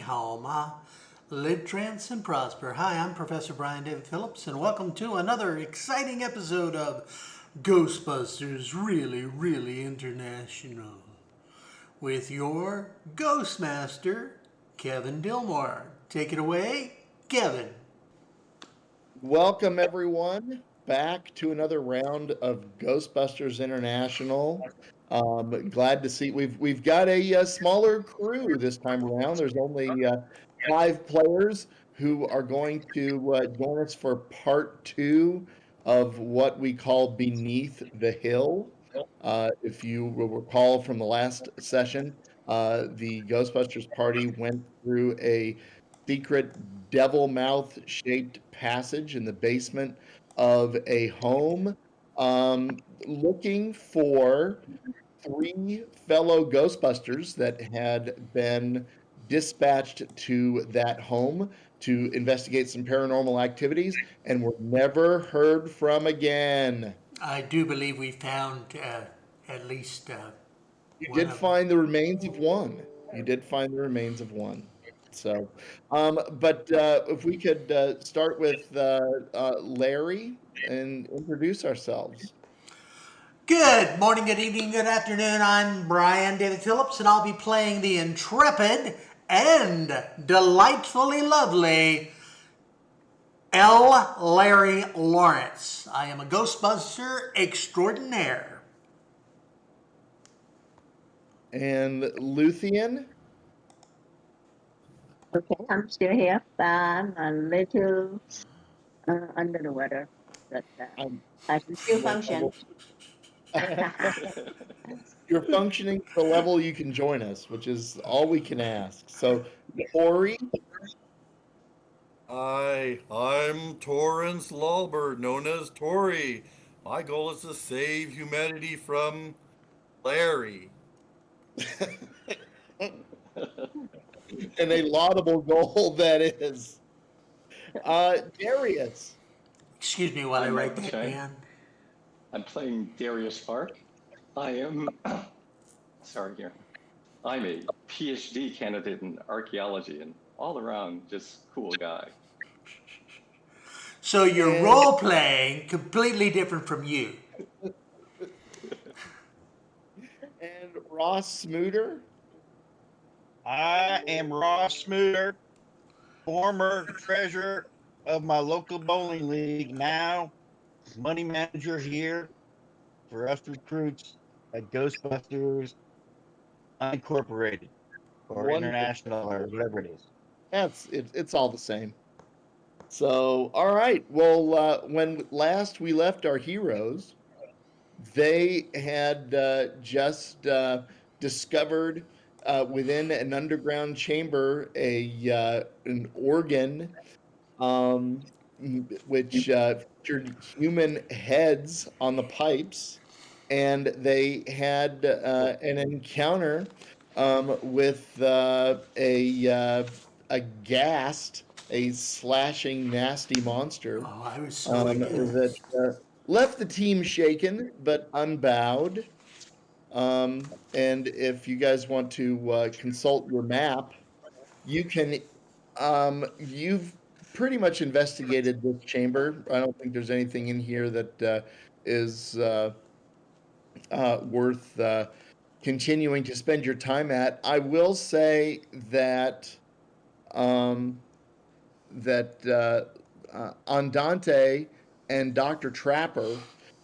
home. Live, trance, and prosper. Hi, I'm Professor Brian David Phillips, and welcome to another exciting episode of Ghostbusters Really International with your Ghostmaster, Kevin Dilmore. Take it away, Kevin. Welcome, everyone, back to another round of Ghostbusters International. Glad to see we've got a smaller crew this time around. There's only 5 players who are going to join us for part 2 of what we call Beneath the Hill. If you will recall from the last session, the Ghostbusters party went through a secret devil mouth shaped passage in the basement of a home, looking for 3 fellow Ghostbusters that had been dispatched to that home to investigate some paranormal activities and were never heard from again. I do believe we found at least You one did of them. find the remains of one. You did find the remains of one. So, but if we could start with Larry and introduce ourselves. Good morning, good evening, good afternoon. I'm Brian David Phillips, and I'll be playing the intrepid and delightfully lovely L. Larry Lawrence. I am a Ghostbuster extraordinaire. And Luthien. Okay, I'm still here, but I'm a little under the weather, but I'm I can still function. You're functioning to the level you can join us, which is all we can ask. So, Tori, Hi, I'm Torrance Lulbert, known as Tori. My goal is to save humanity from Larry. and a laudable goal that is. Darius. Excuse me while I I'm write that Cheng. down. I'm playing Darius Spark. I am, sorry here. I'm a PhD candidate in archaeology and all around just cool guy. So you're And- role playing completely different from you. And Ross Smooter. I am Ross Smoother, former treasurer of my local bowling league, now money manager here for us recruits at Ghostbusters Unincorporated or Wonderful. International or whatever it is. It's all the same. So, all right. Well, when last we left our heroes, they had just discovered within an underground chamber an organ which featured human heads on the pipes, and they had an encounter with a ghast, a slashing, nasty monster Oh, I was so that left the team shaken but unbowed. And if you guys want to consult your map, you can. You've pretty much investigated this chamber. I don't think there's anything in here that is worth continuing to spend your time at. I will say that um, Andante and Dr. Trapper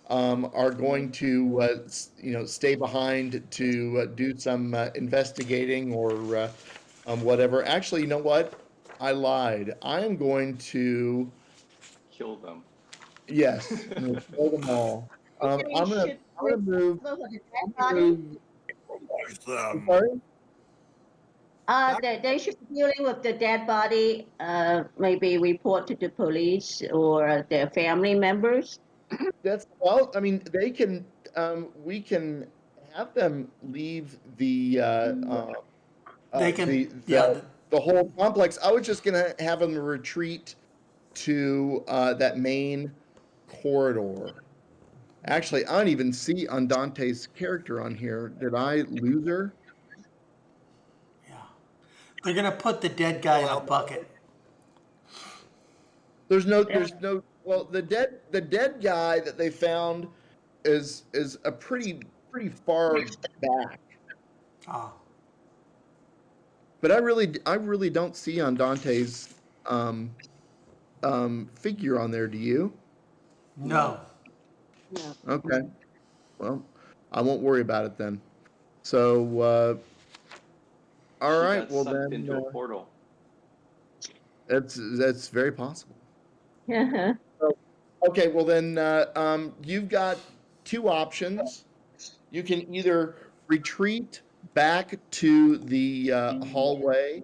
are going to stay behind to do some investigating or whatever. Actually, you know what? I lied. I am going to Kill them. yes, I'm gonna kill them all. I'm gonna move. Go for the dead I'm body. gonna move. I'm sorry. They should be dealing with the dead body. Maybe report to the police or their family members. That's well. I mean, they can. We can have them leave They can, the whole complex. I was just gonna have them retreat to that main corridor. Actually, I don't even see Andante's character on here. Did I lose her? yeah. They're gonna put the dead guy in a Well, bucket. There's no. Well, the dead guy that they found is a pretty far back. Ah, But I really don't see on Dante's figure on there. Do you? no. No. Okay. Well, I won't worry about it then. So, all She right. got Well, sucked then into a portal. that's very possible. Yeah. Okay. Well, then you've got two options. You can either retreat back to the hallway,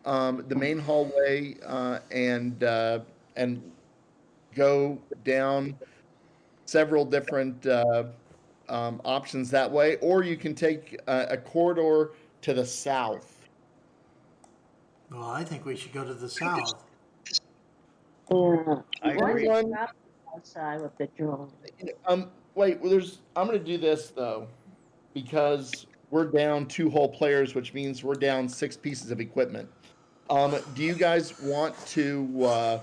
the main hallway, and go down several different options that way, or you can take a corridor to the south. Well, I think we should go to the south. Yeah. I Why agree. did stop outside with the drone? Wait. Well, I'm going to do this though, because we're down 2 whole players, which means we're down 6 pieces of equipment. Do you guys want to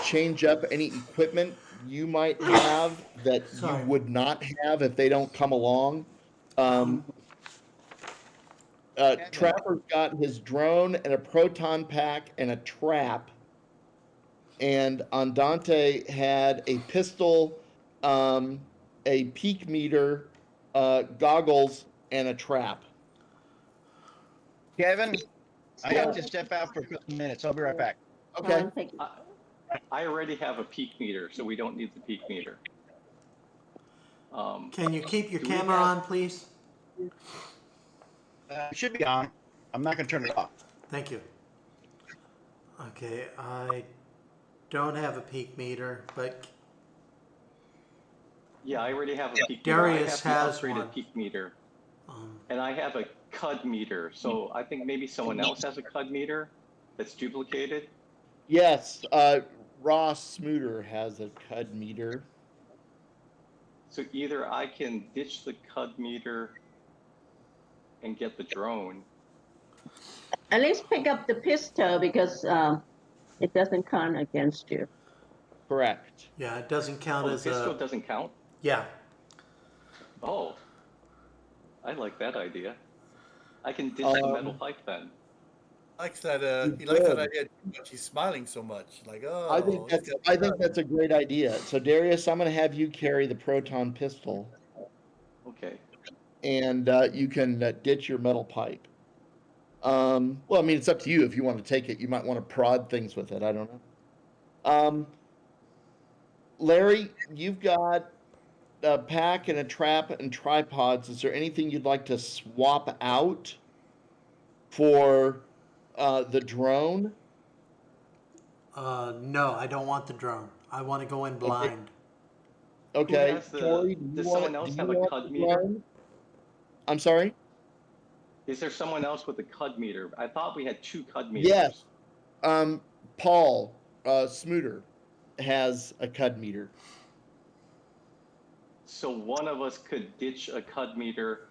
change up any equipment you might have that you Sorry. would not have if they don't come along? Trapper's got his drone and a proton pack and a trap, and Andante had a pistol, a peak meter, goggles, and a trap. Kevin, I have to step out for a couple minutes. I'll be right back. Okay. I already have a peak meter, so we don't need the peak meter. Can you keep your Do we camera have- on, please? It should be on. I'm not going to turn it off. Thank you. Okay, I don't have a peak meter, but Yeah, I already have a peak Darius meter. I have has the upgraded one. peak meter, um, and I have a CUD meter. So I think maybe someone else has a CUD meter that's duplicated. Yes, Ross Smooter has a CUD meter. So either I can ditch the CUD meter and get the drone. At least pick up the pistol because it doesn't count against you. Correct. yeah, it doesn't count Oh, the as pistol a. doesn't count? Yeah, Oh, I like that idea. I can ditch the metal pipe then. likes that. You He likes that could. idea too much. He's smiling so much. Like, oh, I think that's a great idea. So Darius, I'm going to have you carry the proton pistol, Okay. and you can ditch your metal pipe. Well, I mean, it's up to you if you want to take it. You might want to prod things with it. I don't know. Larry, you've got a pack and a trap and tripods. Is there anything you'd like to swap out for the drone? no, I don't want the drone. I want to go in blind. Okay, has the- Tori, does someone else have a CUD meter? drone? I'm sorry? Is there someone else with a CUD meter? I thought we had 2 CUD meters. Yes. Paul Smooter has a CUD meter. So one of us could ditch a CUD meter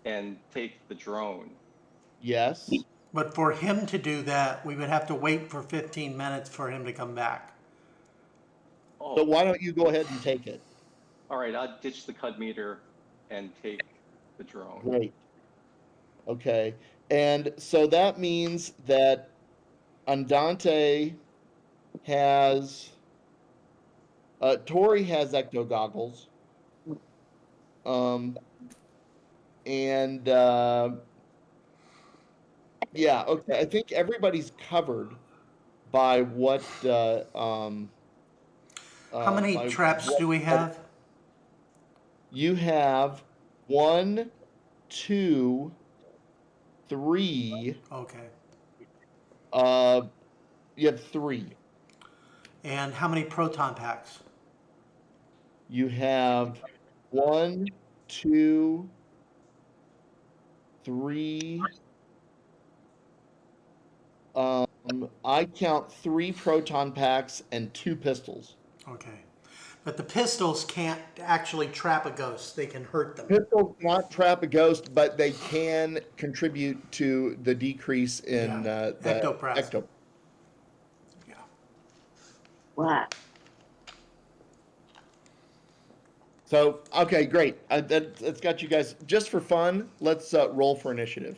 and take the drone. Yes. But for him to do that, we would have to wait for 15 minutes for him to come back. Oh, So why don't you go ahead and take it? all right. I'll ditch the CUD meter and take the drone. Great. Okay. And so that means that Andante has Tori has ecto goggles. And yeah, okay. I think everybody's covered by what How many by traps what- do we have? You have 1, 2, 3. Okay. You have 3. And how many proton packs? You have 1, 2, 3. I count 3 proton packs and 2 pistols. Okay. But the pistols can't actually trap a ghost. They can hurt them. Pistols not trap a ghost, but they can contribute to the decrease in the Ectoplasm. ecto. Yeah. Wow. So, okay, great. That's got you guys. Just for fun, let's roll for initiative.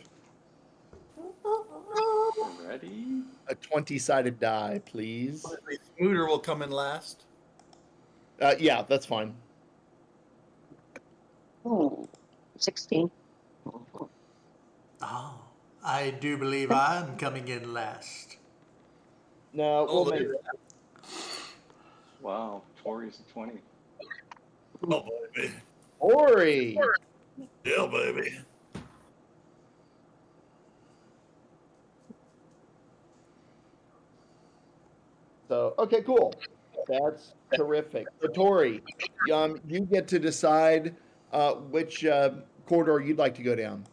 Ready? A 20-sided die, please. Smooter will come in last. Yeah, that's fine. Oh, 16. Oh, I do believe I'm coming in last. No, we'll make Wow, Tori's a 20. Oh, baby. Ori. Yeah, baby. So, okay, cool. That's terrific. So, Tori, you get to decide which corridor you'd like to go down.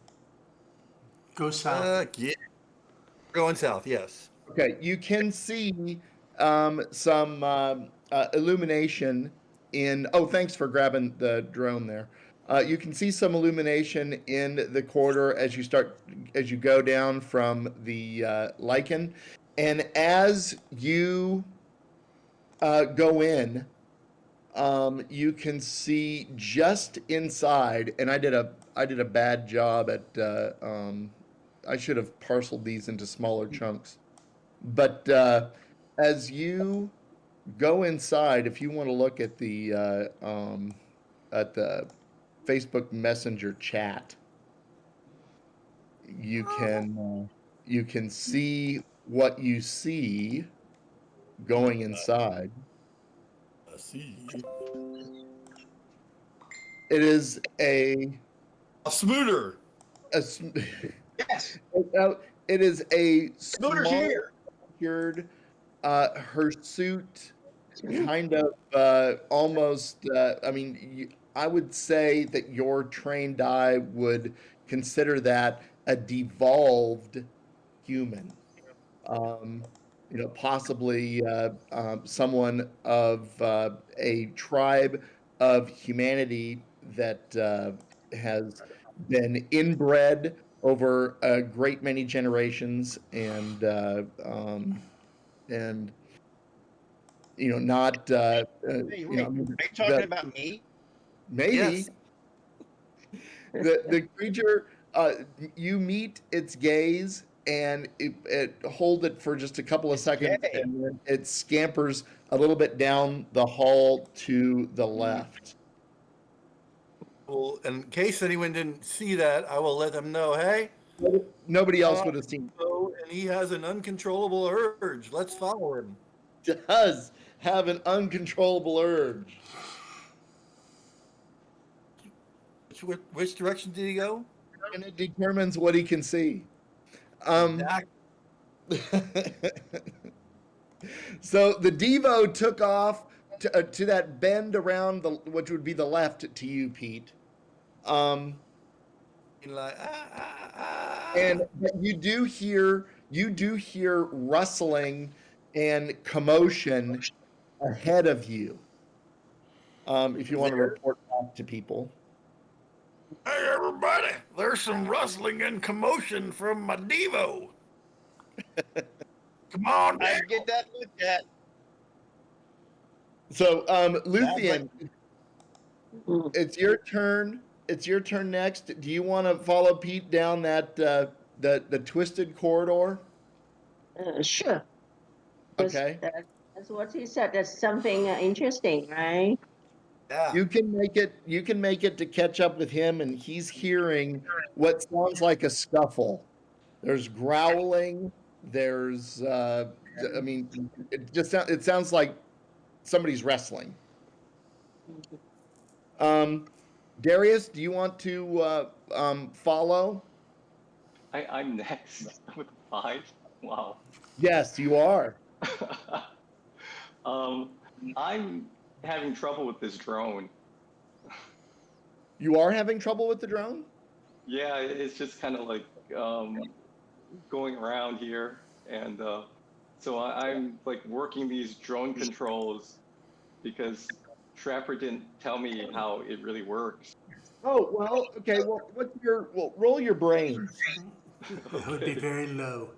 Go south. Yeah. Going south, yes. Okay, you can see some illumination in. Oh, thanks for grabbing the drone there. You can see some illumination in the corridor as you go down from the lichen, and as you go in, you can see just inside. And I did a bad job at. I should have parceled these into smaller chunks. But as you go inside, if you want to look at the Facebook Messenger chat, you can see what you see going inside. I see. It is a Smooter. Yes. it is a Smooter's small, here. manicured, hirsute, kind of almost. I mean, I would say that your trained eye would consider that a devolved human. Um, possibly someone of a tribe of humanity that has been inbred over a great many generations and not Hey, wait. Are you talking about me? maybe Yes. the creature you meet its gaze and it hold it for just a couple of seconds gay. and then it scampers a little bit down the hall to the left. Well, in case anyone didn't see that, I will let them know. Hey, Nobody else would have seen and he has an uncontrollable urge. Let's follow him. it. Does have an uncontrollable urge. Which direction did he go? And it determines what he can see. Exactly. So the Devo took off to that bend around which would be the left to you, Pete. Like, And you do hear rustling and commotion ahead of you. If you want to report back to people. Hey, everybody! There's some rustling and commotion from my Devo. Come on, I down. get that looked at. So, Luthien, Mm. it's your turn. It's your turn next. Do you want to follow Pete down that the twisted corridor? Sure. Okay. That's what he said. That's something interesting, right? Yeah. You can make it. You can make it to catch up with him, and he's hearing what sounds like a scuffle. There's growling. There's. I mean, it sounds like somebody's wrestling. Darius, do you want to follow? I'm next with 5. Wow. Yes, you are. I'm having trouble with this drone. You are having trouble with the drone? Yeah, it's just kind of like going around here, and so I'm like working these drone controls because Trapper didn't tell me how it really works. Oh, well, okay. Well, roll your brains. It would be very low.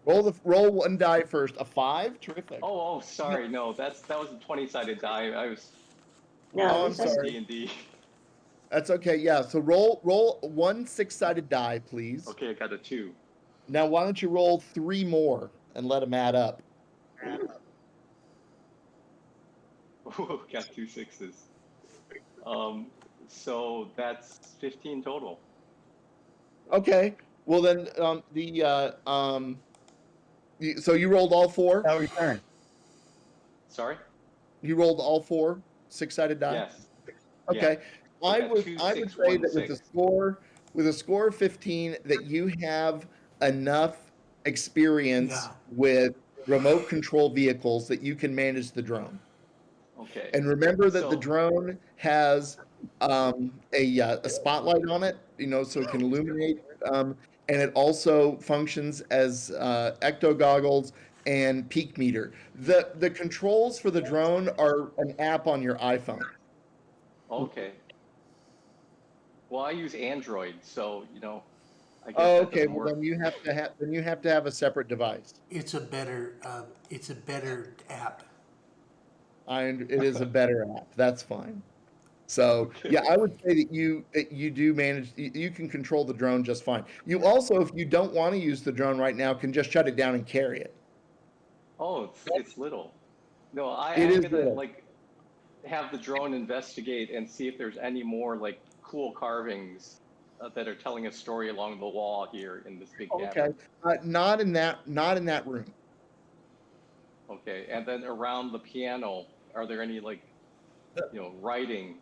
Roll one die first. A 5, terrific. Oh, sorry. No, that was a 20-sided die. I was No, Oh, I'm this is- sorry. D&D. That's okay. Yeah. So roll one 6-sided die, please. Okay, I got a 2. Now, why don't you roll 3 more and let them add up? Ooh, got 2 6s. So that's 15 total. Okay. Well, then so you rolled all 4. Now return. Sorry? You rolled all 4 6-sided die. Yes. Okay. So I got would 2, I 6, would say 1, that 6. with a score of 15 that you have enough experience Yeah. with remote control vehicles that you can manage the drone. Okay. And remember that the So- drone has a spotlight on it, so it can illuminate, and it also functions as ecto goggles and peak meter. The controls for the drone are an app on your iPhone. Okay. Well, I use Android, so I guess Oh, that okay. doesn't Well, work. then you have to have a separate device. It's a better app. It is a better app. That's fine. So Okay. yeah, I would say that you do manage. You can control the drone just fine. You also, if you don't want to use the drone right now, can just shut it down and carry it. Oh, it's little. No, It is I'm gonna little. have the drone investigate and see if there's any more cool carvings that are telling a story along the wall here in this big Okay. cabin. Not in that room. Okay, and then around the piano, are there any writing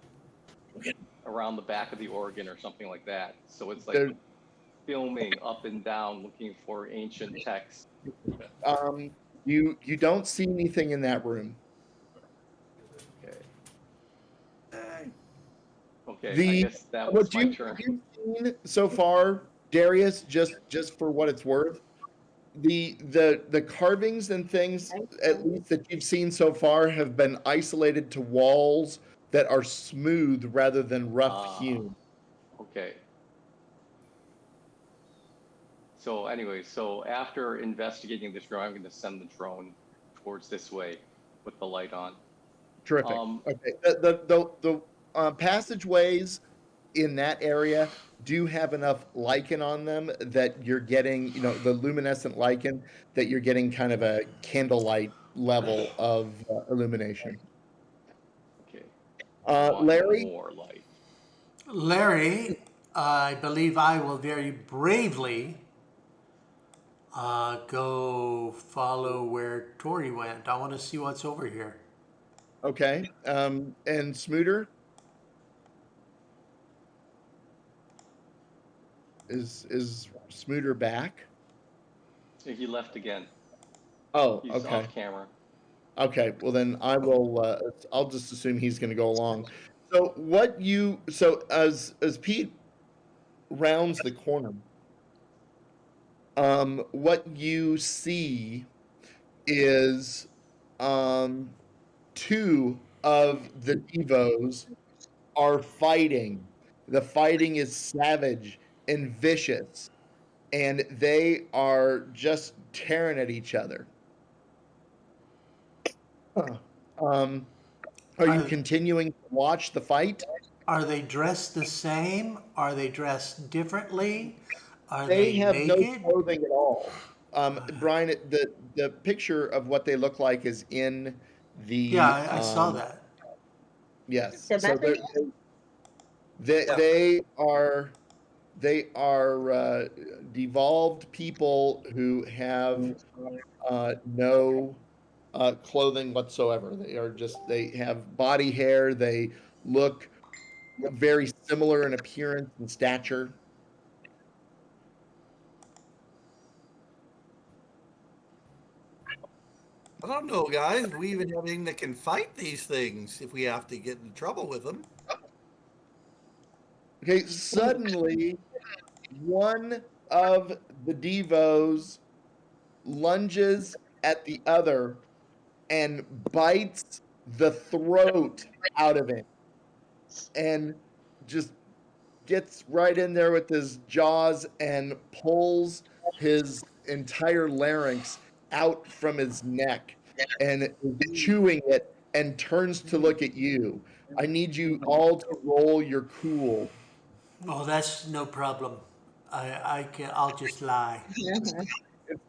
around the back of the organ or something like that? So it's There- filming up and down, looking for ancient texts. You don't see anything in that room. Okay. Okay, I The guess that was what my turn. you've seen so far, Darius, just for what it's worth, the carvings and things, at least that you've seen so far, have been isolated to walls that are smooth rather than rough hewn. Okay. So anyway, after investigating this drone, I'm going to send the drone towards this way with the light on. Terrific. Okay. The passageways in that area do have enough lichen on them that you're getting, the luminescent lichen, that you're getting kind of a candlelight level of illumination. Okay. I want Larry? more light. Larry, I believe I will very bravely go follow where Tori went. I want to see what's over here. Okay. And Smooter? Is Smooter back? He left again. Oh, He's okay. off camera. Okay, well then I will. I'll just assume he's going to go along. So as Pete rounds the corner, what you see is 2 of the Devos are fighting. The fighting is savage and vicious, and they are just tearing at each other. Are you continuing to watch the fight? Are they dressed the same? Are they dressed differently? Are They they have no naked? clothing at all. Brian, the picture of what they look like is in the. Yeah, I saw that. Yes. The So message? they are devolved people who have no clothing whatsoever. They have body hair. They look very similar in appearance and stature. I don't know, guys. Do we even have anything that can fight these things if we have to get in trouble with them? Okay, suddenly one of the Devos lunges at the other and bites the throat out of him and just gets right in there with his jaws and pulls his entire larynx out from his neck and is chewing it and turns to look at you. I need you all to roll your cool. Oh, that's no problem. I'll just lie.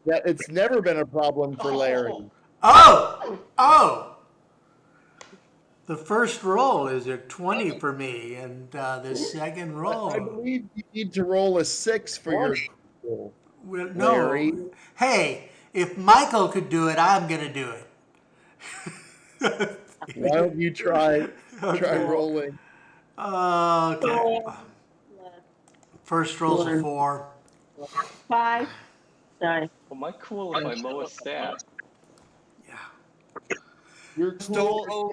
It's never been a problem for Larry. Oh! The first roll is a 20 for me, and the second I roll. believe you need to roll a 6 for your cool. Well, Larry. no. Hey, if Michael could do it, I'm gonna do it. Why don't you try Okay. rolling? Okay. First roll's a 4. 5. Sorry. Well, my cool is my lowest stat. Yeah. Your cool. Still,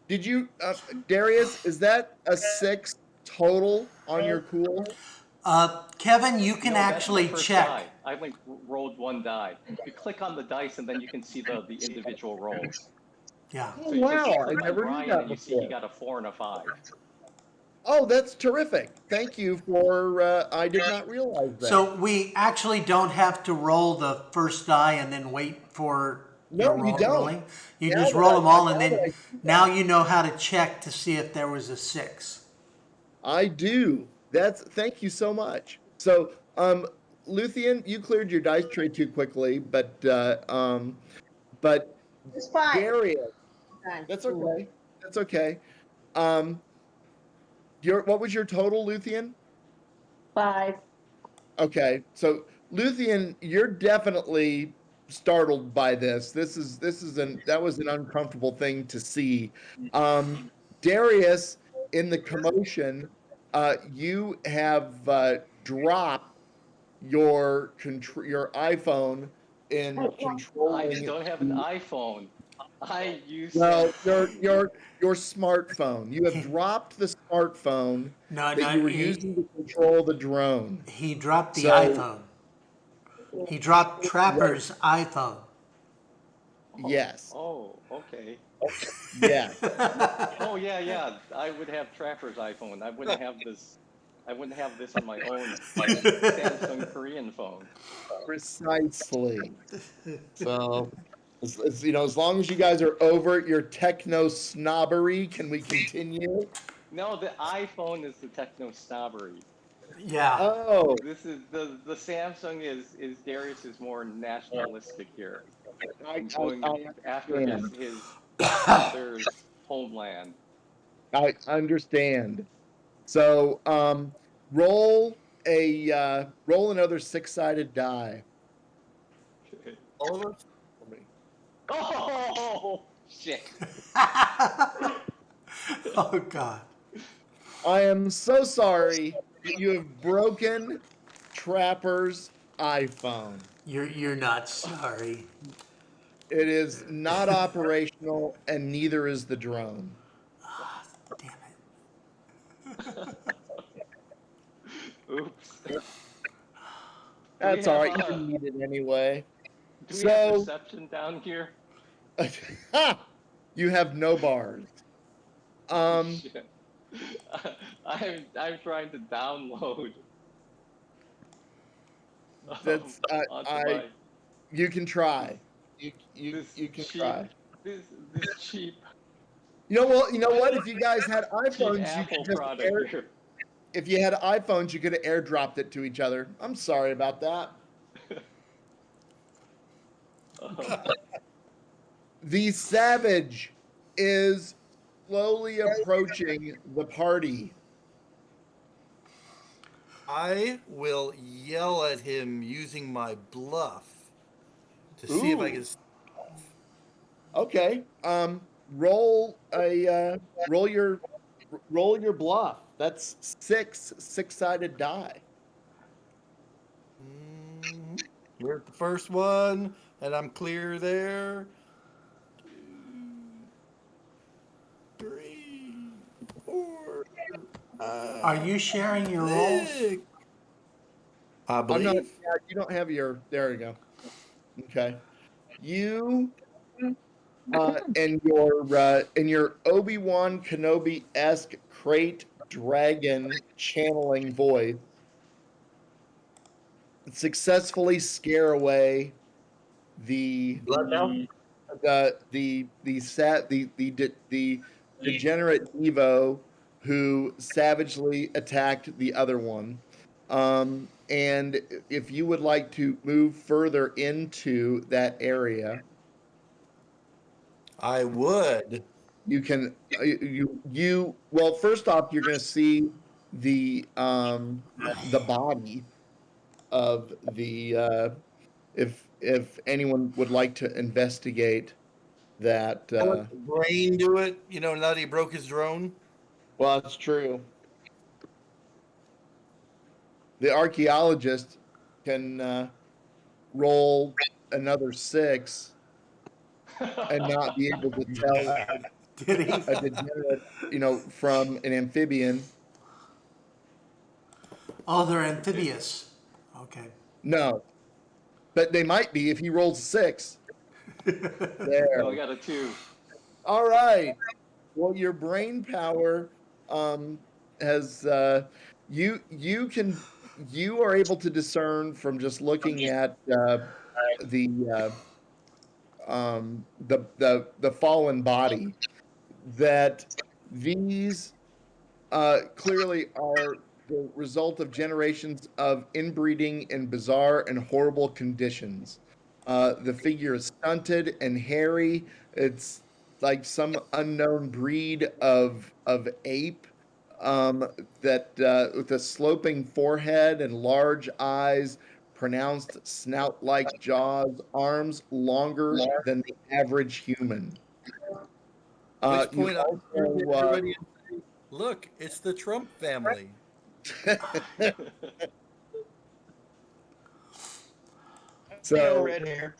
Did you, Darius? Is that a 6 total on your cool? Kevin, you can No, that's my actually first check. die. I only rolled one die. You click on the dice and then you can see the individual rolls. Yeah. Oh So you wow! click I on never knew Brian that and you see he before. got a 4 and a 5. Oh, that's terrific! Thank you for. I did not realize that. So we actually don't have to roll the first die and then wait for No, your you don't. rolling. You Now just that roll I- them all, now and that then I see that. now you know how to check to see if there was a 6. I do. Thank you so much. So, Luthien, you cleared your dice tray too quickly, but It's 5. Darius, that's okay. That's okay. What was your total, Luthien? 5. Okay, so Luthien, you're definitely startled by this. That was an uncomfortable thing to see. Darius, in the commotion, you have dropped your iPhone in I controlling. don't have an iPhone. I use Well, Samsung. your smartphone. You have dropped the smartphone No, that you were he, using to control the drone. he dropped the So- iPhone. He dropped Trapper's iPhone. Yes. Oh, okay. Yes. Oh yeah. I would have Trapper's iPhone. I wouldn't have this. I wouldn't have this on my own Samsung Korean phone. Precisely. So, as long as you guys are over your techno snobbery, can we continue? No, the iPhone is the techno snobbery. Yeah. Oh, This is the Samsung is Darius is more nationalistic here. I Going after understand. his father's homeland. I understand. So, roll another 6-sided die. all of us. Oh shit! Oh God. I am so sorry that you have broken Trapper's iPhone. You're not sorry. It is not operational, and neither is the drone. Damn it. Oops. That's have all right. You a- didn't need it anyway. Do we have So- reception down here? You have no bars. Shit. I'm trying to download. That's onto my- you can try. You this can cheap, try. This cheap You know what? If you guys had cheap iPhones, you Apple could just product here. if you had iPhones, you could have airdropped it to each other. I'm sorry about that. The Savage is slowly approaching the party. I will yell at him using my bluff to see if I can. Okay. Roll your bluff. That's 6-sided die. We're at the first one, and I'm clear there. 2, 3, 4. Are you sharing your rolls? 6. I I'm not. believe. Yeah, you don't have your. There you go. Okay. You And your Obi-Wan Kenobi-esque crate dragon channeling voice successfully scare away the Bloodhound? the degenerate Evo who savagely attacked the other one. And if you would like to move further into that area, I would. you can well, first off, you're going to see the body of the if anyone would like to investigate that. Let the brain do it. Now that he broke his drone. Well, it's true. The archaeologist can roll another 6 and not be able to tell Did he? a degenerate, from an amphibian. Oh, they're amphibious. Okay. No, but they might be if he rolls a 6. There. No, I got a 2. All right. Well, your brain power has you are able to discern from just looking at the fallen body that these clearly are the result of generations of inbreeding in bizarre and horrible conditions. The figure is stunted and hairy. It's like some unknown breed of ape that with a sloping forehead and large eyes, pronounced snout-like jaws, arms longer than the average human. At which You point I also, turn to everybody and say, look, it's the Trump family. so red hair.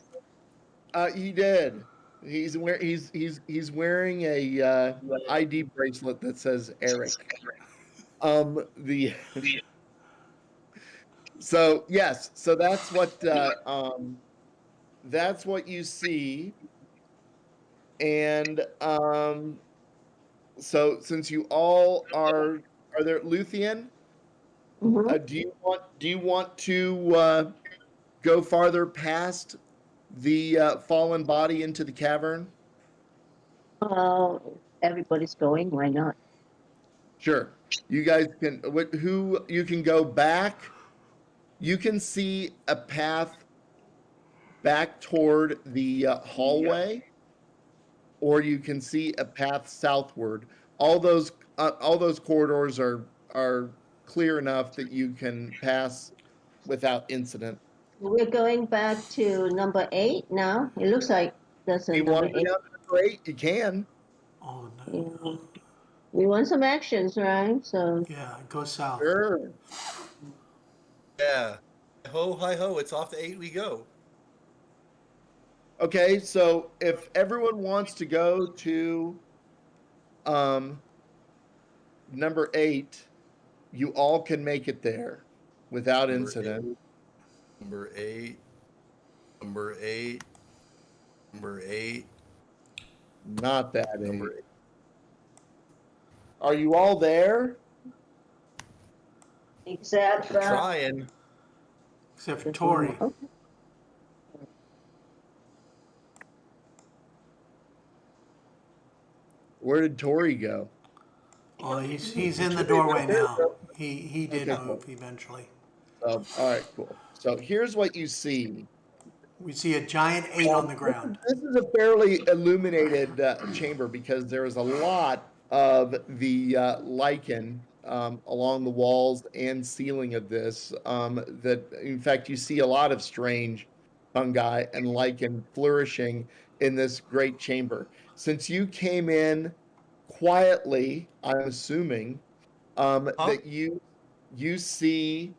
he did. He's wearing a ID bracelet that says Eric. The so yes, so that's what you see, and so since you all are there Luthien, Mhm. do you want to go farther past the fallen body into the cavern? Everybody's going. Why not? Sure. You guys can who you can go back. You can see a path back toward the hallway, or you can see a path southward. All those corridors are clear enough that you can pass without incident. We're going back to number 8 now. It looks like there's a You number want to 8. go down to number 8? You can. Oh, no. Yeah. We want some actions, right? So Yeah, go south. Sure. Yeah. Hi ho, it's off to 8 we go. Okay, so if everyone wants to go to number 8, you all can make it there without Number incident. Number 8. Number 8. Number 8. Not that 8. Number 8. Are you all there? except Trying. Except for Tori. Okay. Where did Tori go? Oh, he's in the doorway now. He did move eventually. All right, cool. So here's what you see. We see a giant 8 on the ground. This is a fairly illuminated chamber because there is a lot of the lichen along the walls and ceiling of this. That, in fact, you see a lot of strange fungi and lichen flourishing in this great chamber. Since you came in quietly, I'm assuming that you see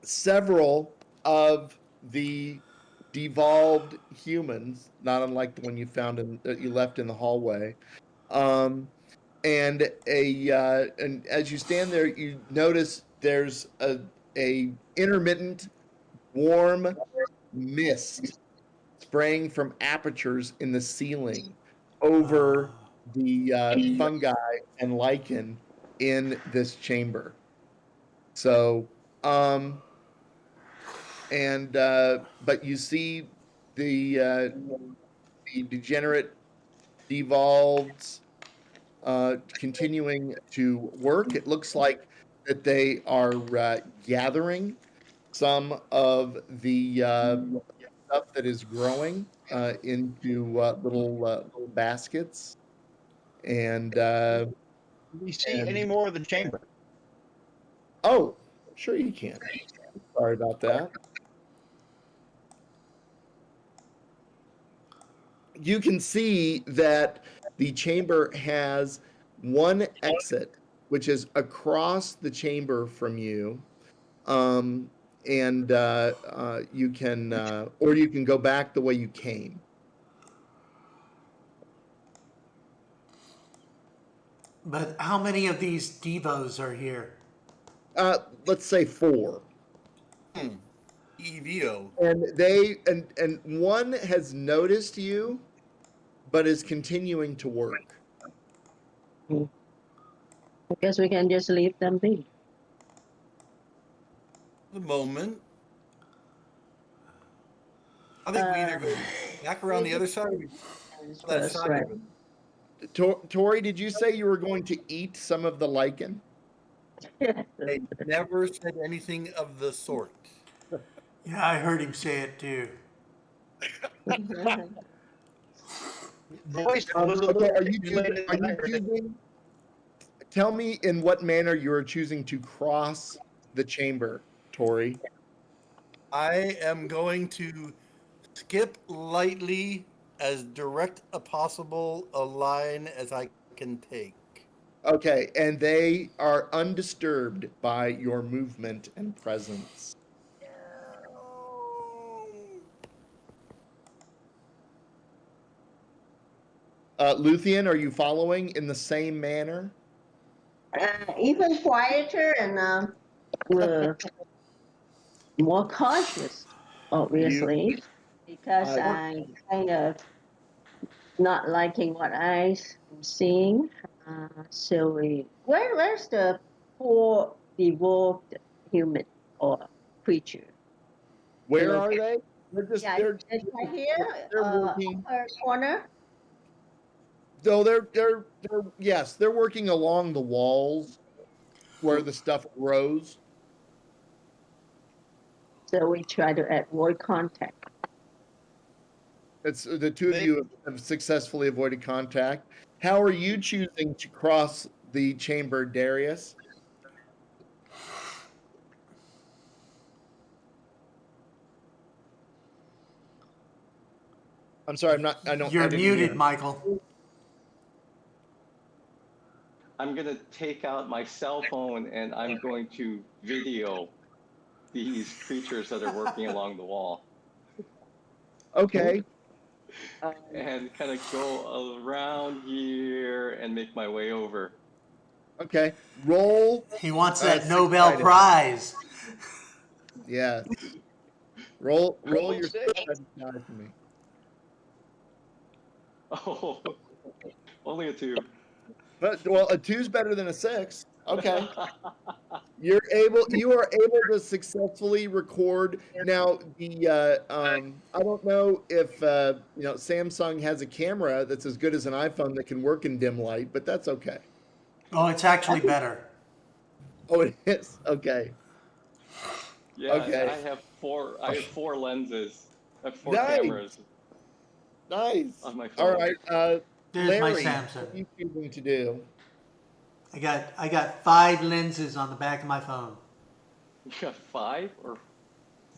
several of the devolved humans, not unlike the one you found that you left in the hallway, and as you stand there, you notice there's a intermittent warm mist spraying from apertures in the ceiling over the fungi and lichen in this chamber. So, but you see the degenerate devolved continuing to work. It looks like that they are gathering some of the stuff that is growing into little baskets. And Do we see any more of the chamber? oh, sure you can. Sorry about that. You can see that the chamber has one exit, which is across the chamber from you. And you can, or you can go back the way you came. But how many of these Devos are here? Let's say 4. EVO. And one has noticed you, but is continuing to work. I guess we can just leave them be. The moment. I think we either go back around the other side or we that That's side right. of it. Tori, did you say you were going to eat some of the lichen? They never said anything of the sort. Yeah, I heard him say it too. Voice was a Okay, little are you related to that. choosing? Tell me in what manner you are choosing to cross the chamber, Tori. I am going to skip lightly as direct a possible a line as I can take. Okay, and they are undisturbed by your movement and presence. Luthien, are you following in the same manner? Even quieter and more cautious, obviously, because I'm kind of not liking what I'm seeing. Where's the poor evolved human or creature? Where are they? They're just Yeah, it's right here, they're working. upper corner. So they're working along the walls where the stuff grows. So we try to avoid contact. It's the two of you have successfully avoided contact. How are you choosing to cross the chamber, Darius? I'm sorry, I'm not. I don't. You're I didn't muted, hear. Michael. I'm going to take out my cell phone and I'm going to video these creatures that are working along the wall Okay. and kind of go around here and make my way over. Okay. Roll. He wants that 6 Nobel sided. Prize. Yeah. Roll Roll your 6. 6 die for me. Oh, only a 2. But well, a 2's better than a 6. Okay. You are able to successfully record. Now the I don't know if Samsung has a camera that's as good as an iPhone that can work in dim light, but that's okay. Oh, it's actually better. Oh, it is? Okay. Yeah, Okay. I have 4 lenses. I have 4 Nice. cameras Nice. on my phone. All right. There's Larry, my what Samsung. are you choosing to do? I got 5 lenses on the back of my phone. You got 5 or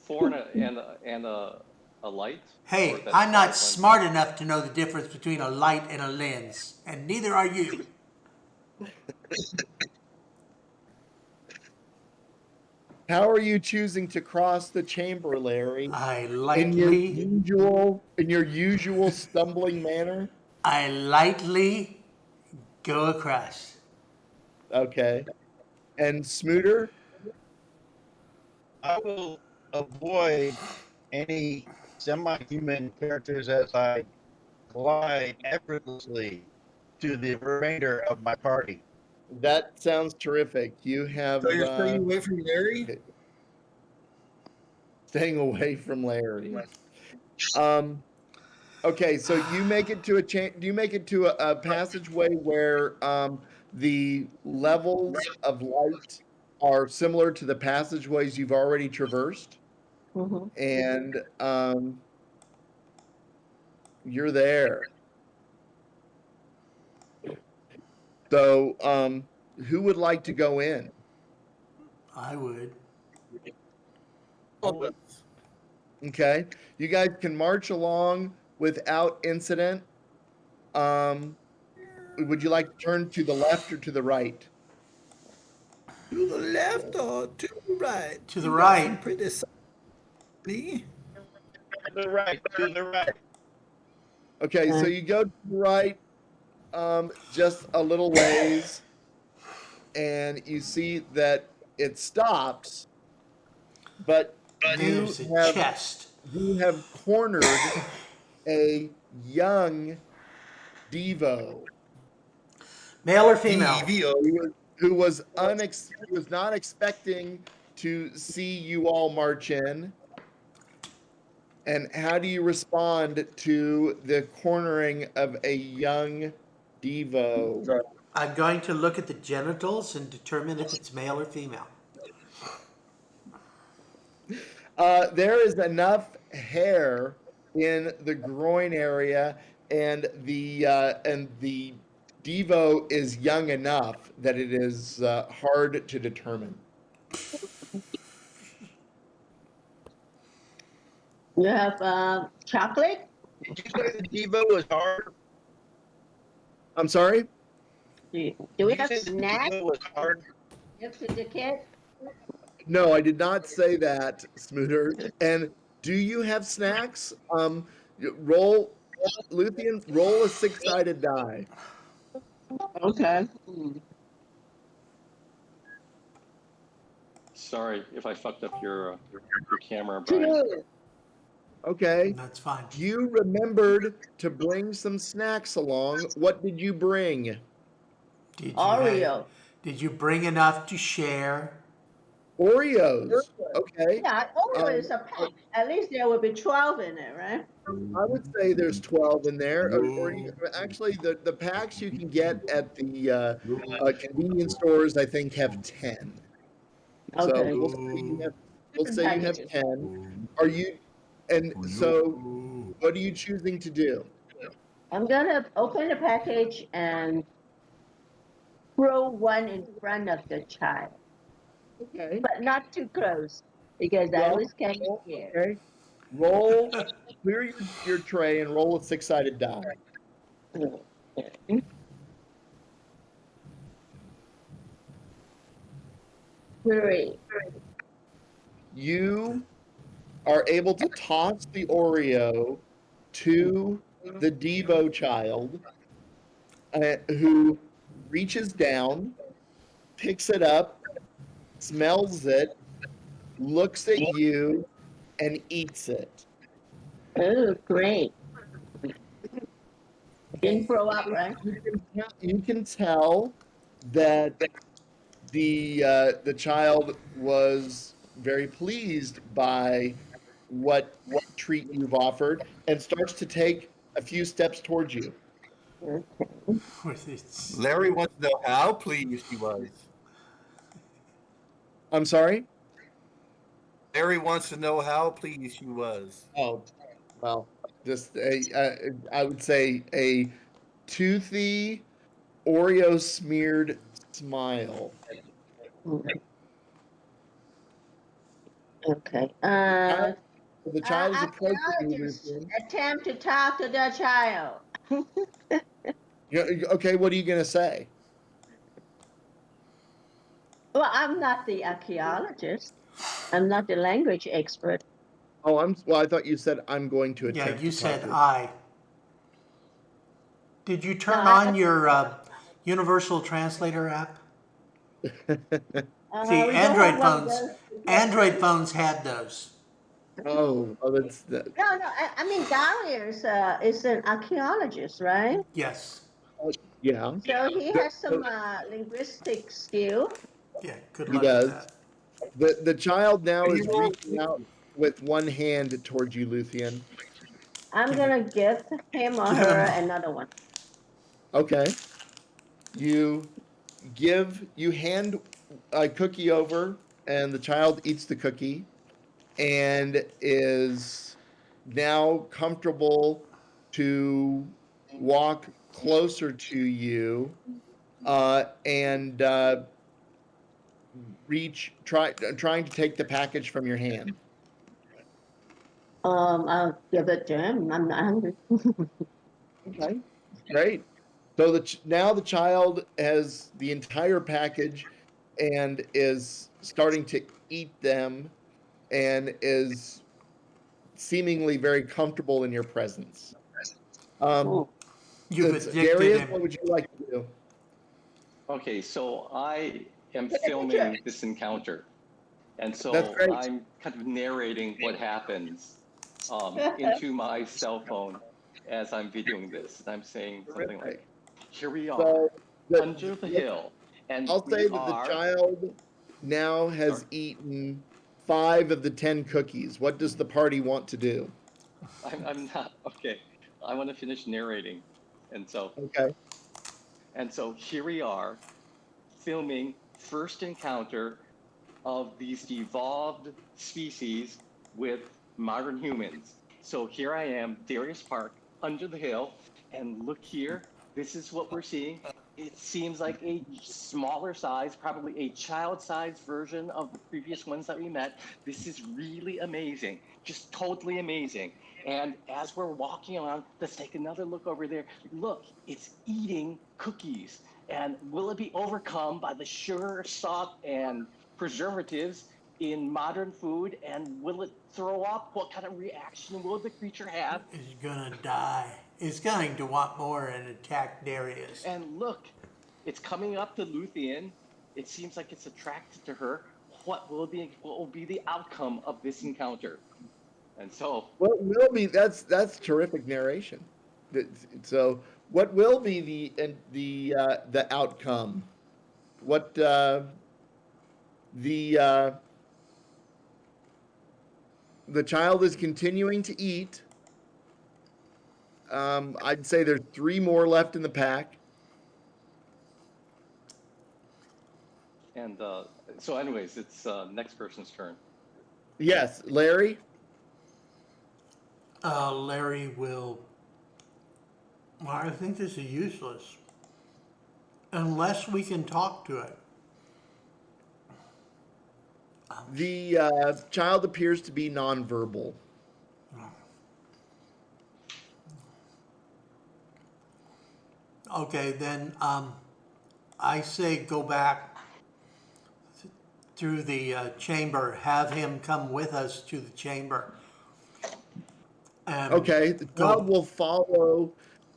4 and a light? Hey, Or that's I'm not 5 lenses? smart enough to know the difference between a light and a lens, and neither are you. How are you choosing to cross the chamber, Larry? I In your lightly usual stumbling manner? go across. Okay. And Smooter? I will avoid any semi-human characters as I glide effortlessly to the remainder of my party. That sounds terrific. You have So you're staying away from Larry? staying away from Larry. Okay, so you make it to a do you make it to a passageway where the levels of light are similar to the passageways you've already traversed? Mm-hmm. And you're there. So who would like to go in? I would. Okay, you guys can march along without incident. Would you like to turn to the left or to the right? To the left or to the right? To the You got right. some pretty sunny. To the right, to the right. Okay, so you go to the right just a little ways, and you see that it stops, but There's a chest. you have cornered a young Devo Male or female? who was not expecting to see you all march in. And how do you respond to the cornering of a young Devo? I'm going to look at the genitals and determine if it's male or female. There is enough hair in the groin area, and the Devo is young enough that it is hard to determine. You have chocolate? Did you say the Devo was hard? I'm sorry? Do we Did you have say the snacks Devo was hard? next to the kid? No, I did not say that, Smooter. And do you have snacks? Roll, Luthien, roll a six-sided die. Okay. Sorry if I fucked up your camera, Brian. Okay. That's fine. You remembered to bring some snacks along. What did you bring? Did you Oreo. Did you bring enough to share? Oreos. Okay. Yeah, Oreo is a pack. At least there will be 12 in it, right? I would say there's 12 in there. Actually, the packs you can get at the convenience stores, I think, have 10. So Okay. we'll say you have 10. Are you? And so, what are you choosing to do? I'm gonna open the package and throw one in front of the child, Okay. but not too close because I was kind of scared. Okay. Roll, clear your tray and roll a six-sided die. Three. You are able to toss the Oreo to the Devo child, who reaches down, picks it up, smells it, looks at you, and eats it. Oh, great. Didn't throw up, right? You can tell that the child was very pleased by what treat you've offered and starts to take a few steps towards you. With its Larry wants to know how pleased he was. I'm sorry? Larry wants to know how pleased she was. Oh, well, just I would say a toothy Oreo smeared smile. Okay. The child is approaching you. Archaeologists attempt to talk to the child. Okay, what are you gonna say? Well, I'm not the archaeologist. I'm not the language expert. Oh, I thought you said I'm going to attempt. yeah, you to said talk I. Did you turn No, on your Universal Translator app? See, We don't have one of those. Android phones had those. That's that. No, no. I mean, Darius is an archaeologist, right? Yes. Yeah, So he The- has some linguistic skill. Yeah, good he luck with does. that. The child now He is rolled reaching out with one hand towards you, Luthien. I'm Give gonna give him or Give her him- another one. Okay. You you hand a cookie over, and the child eats the cookie and is now comfortable to walk closer to you and trying to take the package from your hand. I'll give it to him. I'm not hungry. Okay, great. So now the child has the entire package and is starting to eat them and is seemingly very comfortable in your presence. Oh. You've It's addicted Darius, him. what would you like to do? Okay, so I am Take a filming picture. this encounter. And That's so great. I'm kind of narrating what happens into my cell phone as I'm videoing this. I'm saying something like, Terrific. here we are, So under the hill, and I'll we say that the are. child now has Sorry. eaten 5 of the 10 cookies. What does the party want to do? I'm not, okay. I want to finish narrating. And so Okay. here we are, filming first encounter of these evolved species with modern humans. So here I am, Darius Park, under the hill, and look here, this is what we're seeing. It seems like a smaller size, probably a child-sized version of the previous ones that we met. This is really amazing, just totally amazing. And as we're walking along, let's take another look over there. Look, it's eating cookies. And will it be overcome by the sugar, salt, and preservatives in modern food? And will it throw up? What kind of reaction will the creature have? Is gonna die. It's going to want more and attack Darius. And look, it's coming up to Luthien. It seems like it's attracted to her. What will be the outcome of this encounter? And so What will be that's terrific narration. So what will be the outcome? What the child is continuing to eat. I'd say there's 3 more left in the pack. and so anyways, it's next person's turn. Yes, Larry. Larry will. Well, I think this is useless. Unless we can talk to it. The child appears to be nonverbal. Okay, then I say go back through the chamber. Have him come with us to the chamber. Okay, the child Go. will follow.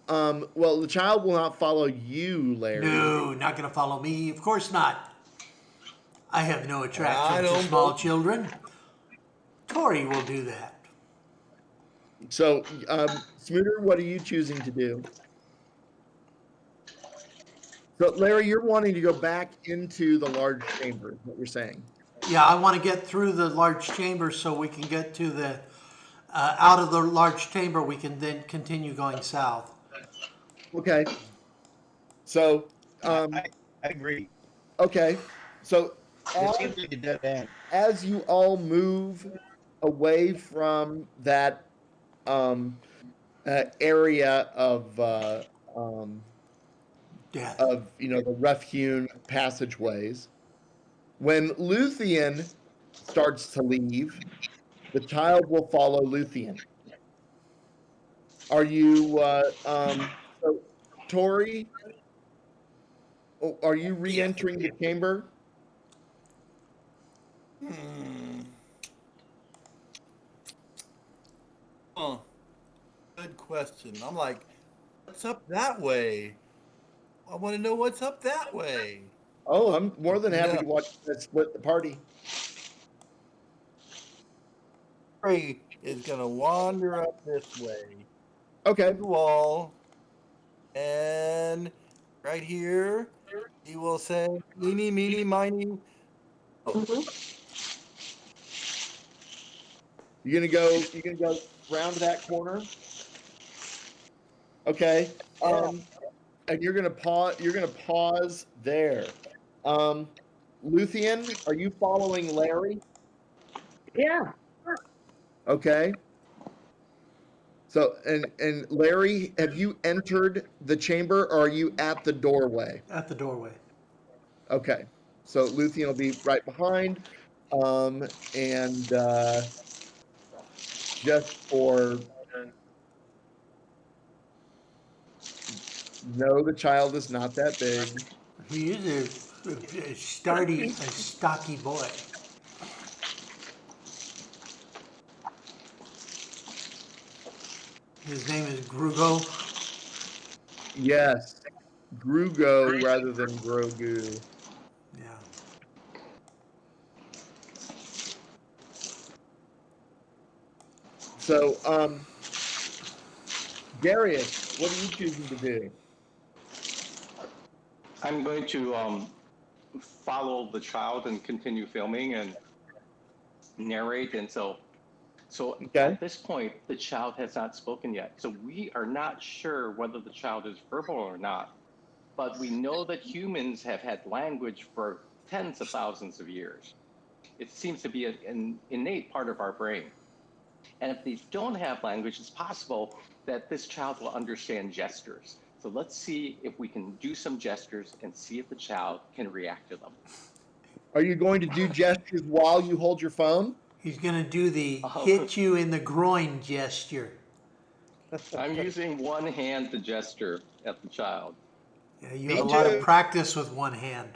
Well, the child will not follow you, Larry. No, not going to follow me. Of course not. I have no I attraction to don't small know. children. Tori will do that. So, Smooter, what are you choosing to do? So, Larry, you're wanting to go back into the large chamber, is what you're saying. Yeah, I want to get through the large chamber so we can get to the out of the large chamber. We can then continue going south. Okay. So, I agree. okay. So, It seems like a dead end. as you all move away from that area Death. of the rough-hewn passageways, when Luthien starts to leave, the child will follow Luthien. Are you so Tori? Are you re-entering the chamber? Huh. Good question. I'm like, what's up that way? I want to know what's up that way. Oh, I'm more than happy Yeah. to watch that split the party. Larry is gonna wander up this way. Okay. The wall. And right here, he will say, "Meeny, meeny, miny." You're gonna go round that corner. Okay. And you're gonna pause there. Luthien, are you following Larry? Yeah. Okay. So and Larry, have you entered the chamber or are you at the doorway? At the doorway. Okay. So Luthien will be right behind. And just for no, the child is not that big. He is a stocky boy. His name is Grugo. Yes. Grugo rather than Grogu. Yeah. So, Darius, what are you choosing to do? I'm going to follow the child and continue filming and narrate. And so Okay. at this point, the child has not spoken yet. So we are not sure whether the child is verbal or not. But we know that humans have had language for tens of thousands of years. It seems to be an innate part of our brain. And if they don't have language, it's possible that this child will understand gestures. So let's see if we can do some gestures and see if the child can react to them. Are you going to do gestures while you hold your phone? He's going to do the Oh. hit you in the groin gesture. I'm using one hand to gesture at the child. Yeah, you Me have a lot too. of practice with one hand.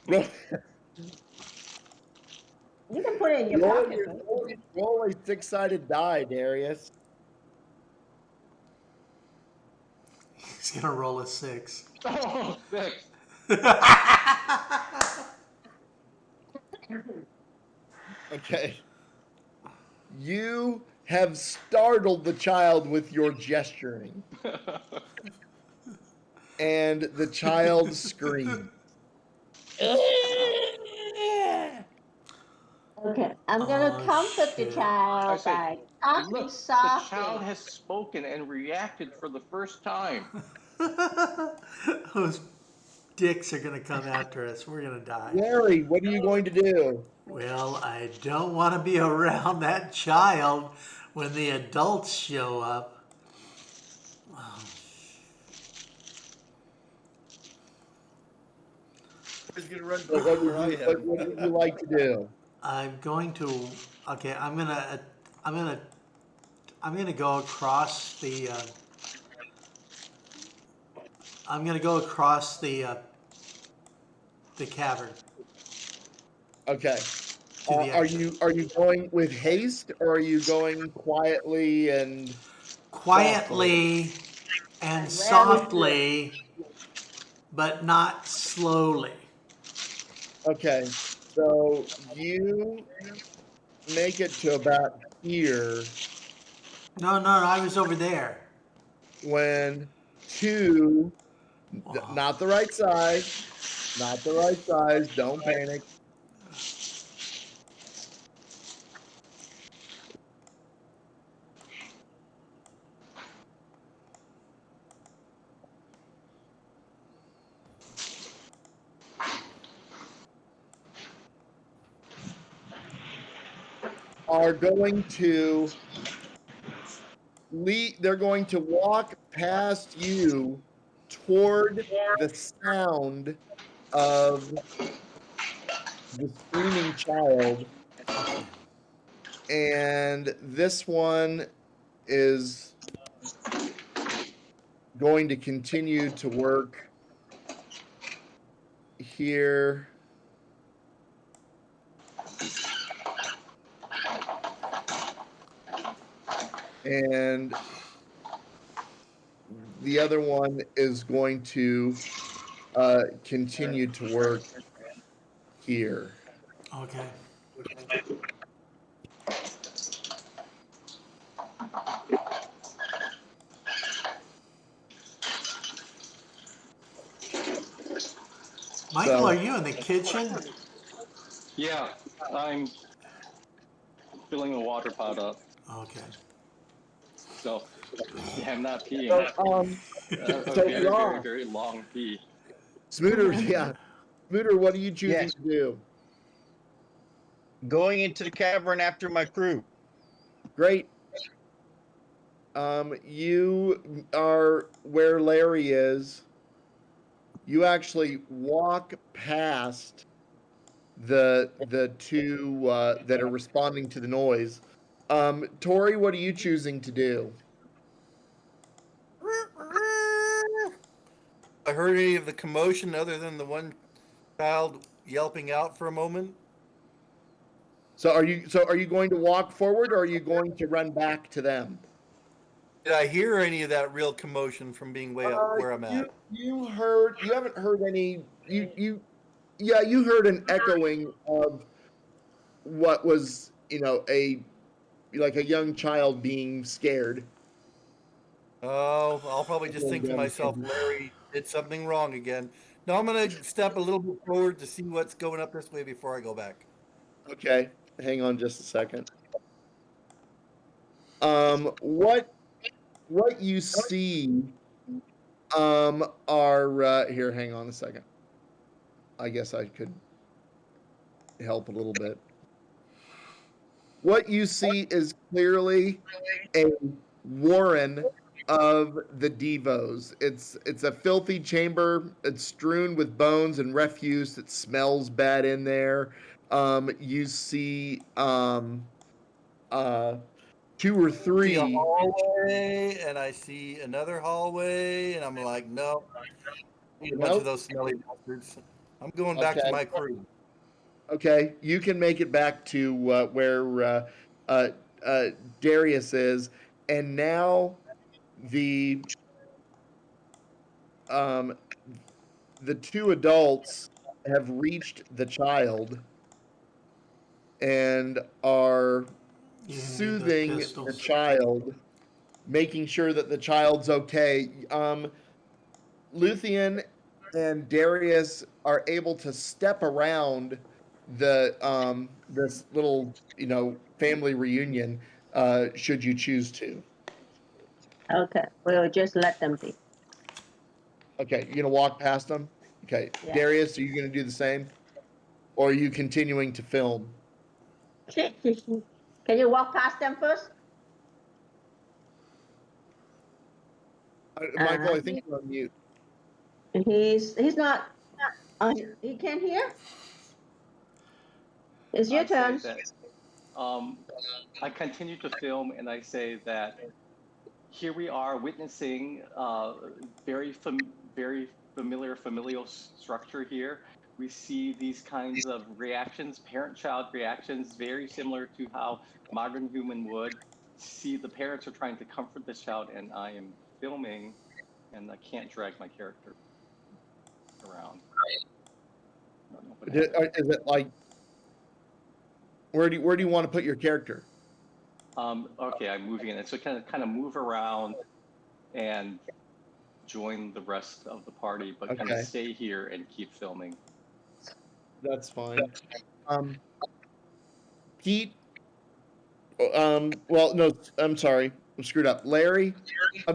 You can put it in your pocket. Right? Roll a six-sided die, Darius. He's going to roll a 6. Oh, 6. Okay. You have startled the child with your gesturing, and the child screamed. Okay, I'm gonna Oh, comfort the shit. child I say, by talking look, the softly. child has spoken and reacted for the first time. Those dicks are going to come after us. We're going to die. Larry, what are you going to do? Well, I don't want to be around that child when the adults show up. He's gonna run What back would where I you, am. what would you like to do? I'm going to. Okay, I'm gonna go across the. I'm gonna go across the cavern Okay. to the Are exit. you going with haste or are you going quietly and Quietly and And softly, but not slowly. okay? So you make it to about here No, I was over there. when two, Oh, not the right size, not the right size. Don't panic. Are going to they're going to walk past you toward the sound of the screaming child, and this one is going to continue to work here. And the other one is going to continue to work here. okay. Michael, So- are you in the kitchen? Yeah, I'm filling a water pot up. Okay. So, yeah, I'm not peeing. A So very, Ross, very, very long pee. Smooter, yeah. Smooter, what are you choosing Yes. to do? Going into the cavern after my crew. Great. You are where Larry is. You actually walk past the two that are responding to the noise. Tori, what are you choosing to do? I heard any of the commotion other than the one child yelping out for a moment. So are you going to walk forward or are you going to run back to them? Did I hear any of that real commotion from being way up where I'm at? You haven't heard any you heard an echoing of what was, a young child being scared. Oh, I'll probably just think to myself, Larry did something wrong again. No, I'm going to step a little bit forward to see what's going up this way before I go back. Okay, hang on just a second. What you see are here. Hang on a second. I guess I could help a little bit. What you see is clearly a warren of the Devos. It's a filthy chamber. It's strewn with bones and refuse. It smells bad in there. You see two or See a three. hallway, and I see another hallway, and I'm like, nope. Need a bunch Nope. of those smelly bastards. I'm going back to Okay. my crew. Okay, you can make it back to where Darius is, and now the um, the two adults have reached the child and are You need the soothing the pistols. child, making sure that the child's okay. Luthien and Darius are able to step around this little family reunion should you choose to. Okay, we'll just let them be. Okay, you're gonna walk past them. Okay, Yeah. Darius, are you gonna do the same, or are you continuing to film? Can you walk past them first? Michael, I think you're on mute. He's not. He can't hear. It's your I say turn. that, I continue to film, and I say that here we are witnessing very familial structure here. We see these kinds of reactions, parent-child reactions, very similar to how modern human would. See, the parents are trying to comfort this child, and I am filming, and I can't drag my character around. I don't know what happened. Is it like where do you want to put your character? Okay, I'm moving in. So kind of move around and join the rest of the party, but kind Okay. of stay here and keep filming. That's fine. Pete. Well, no, I'm sorry, I'm screwed up. Larry.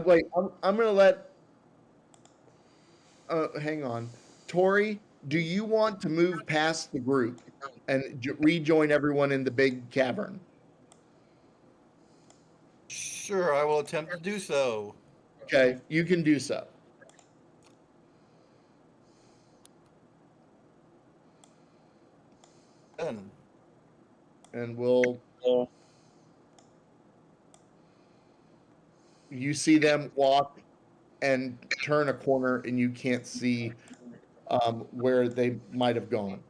Wait, I'm gonna let. Hang on, Tori. Do you want to move past the group and rejoin everyone in the big cavern? Sure, I will attempt to do so. Okay, you can do so. Done. And we'll. You see them walk and turn a corner, and you can't see where they might have gone.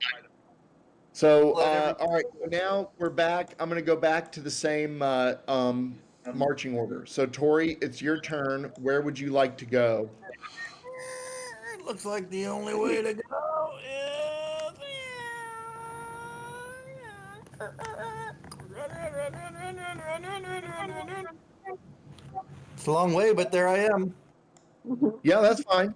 So, all right, so now we're back. I'm going to go back to the same marching order. So, Tori, it's your turn. Where would you like to go? It looks like the only way to go is. It's a long way, but there I am. Yeah, that's fine.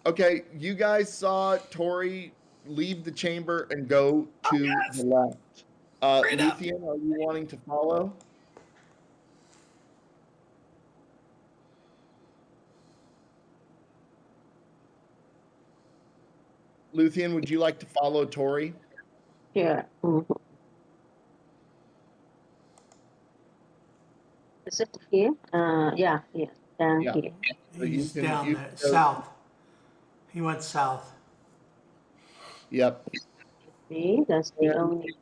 Okay, you guys saw Tori leave the chamber and go to the left. Luthien, are you wanting to follow? Luthien, would you like to follow Tori? Here. Mhm. Is it here? Yeah, down Yeah. here. So you He's can- down you there, can go- south. He went south. Yep. See, that's the And- only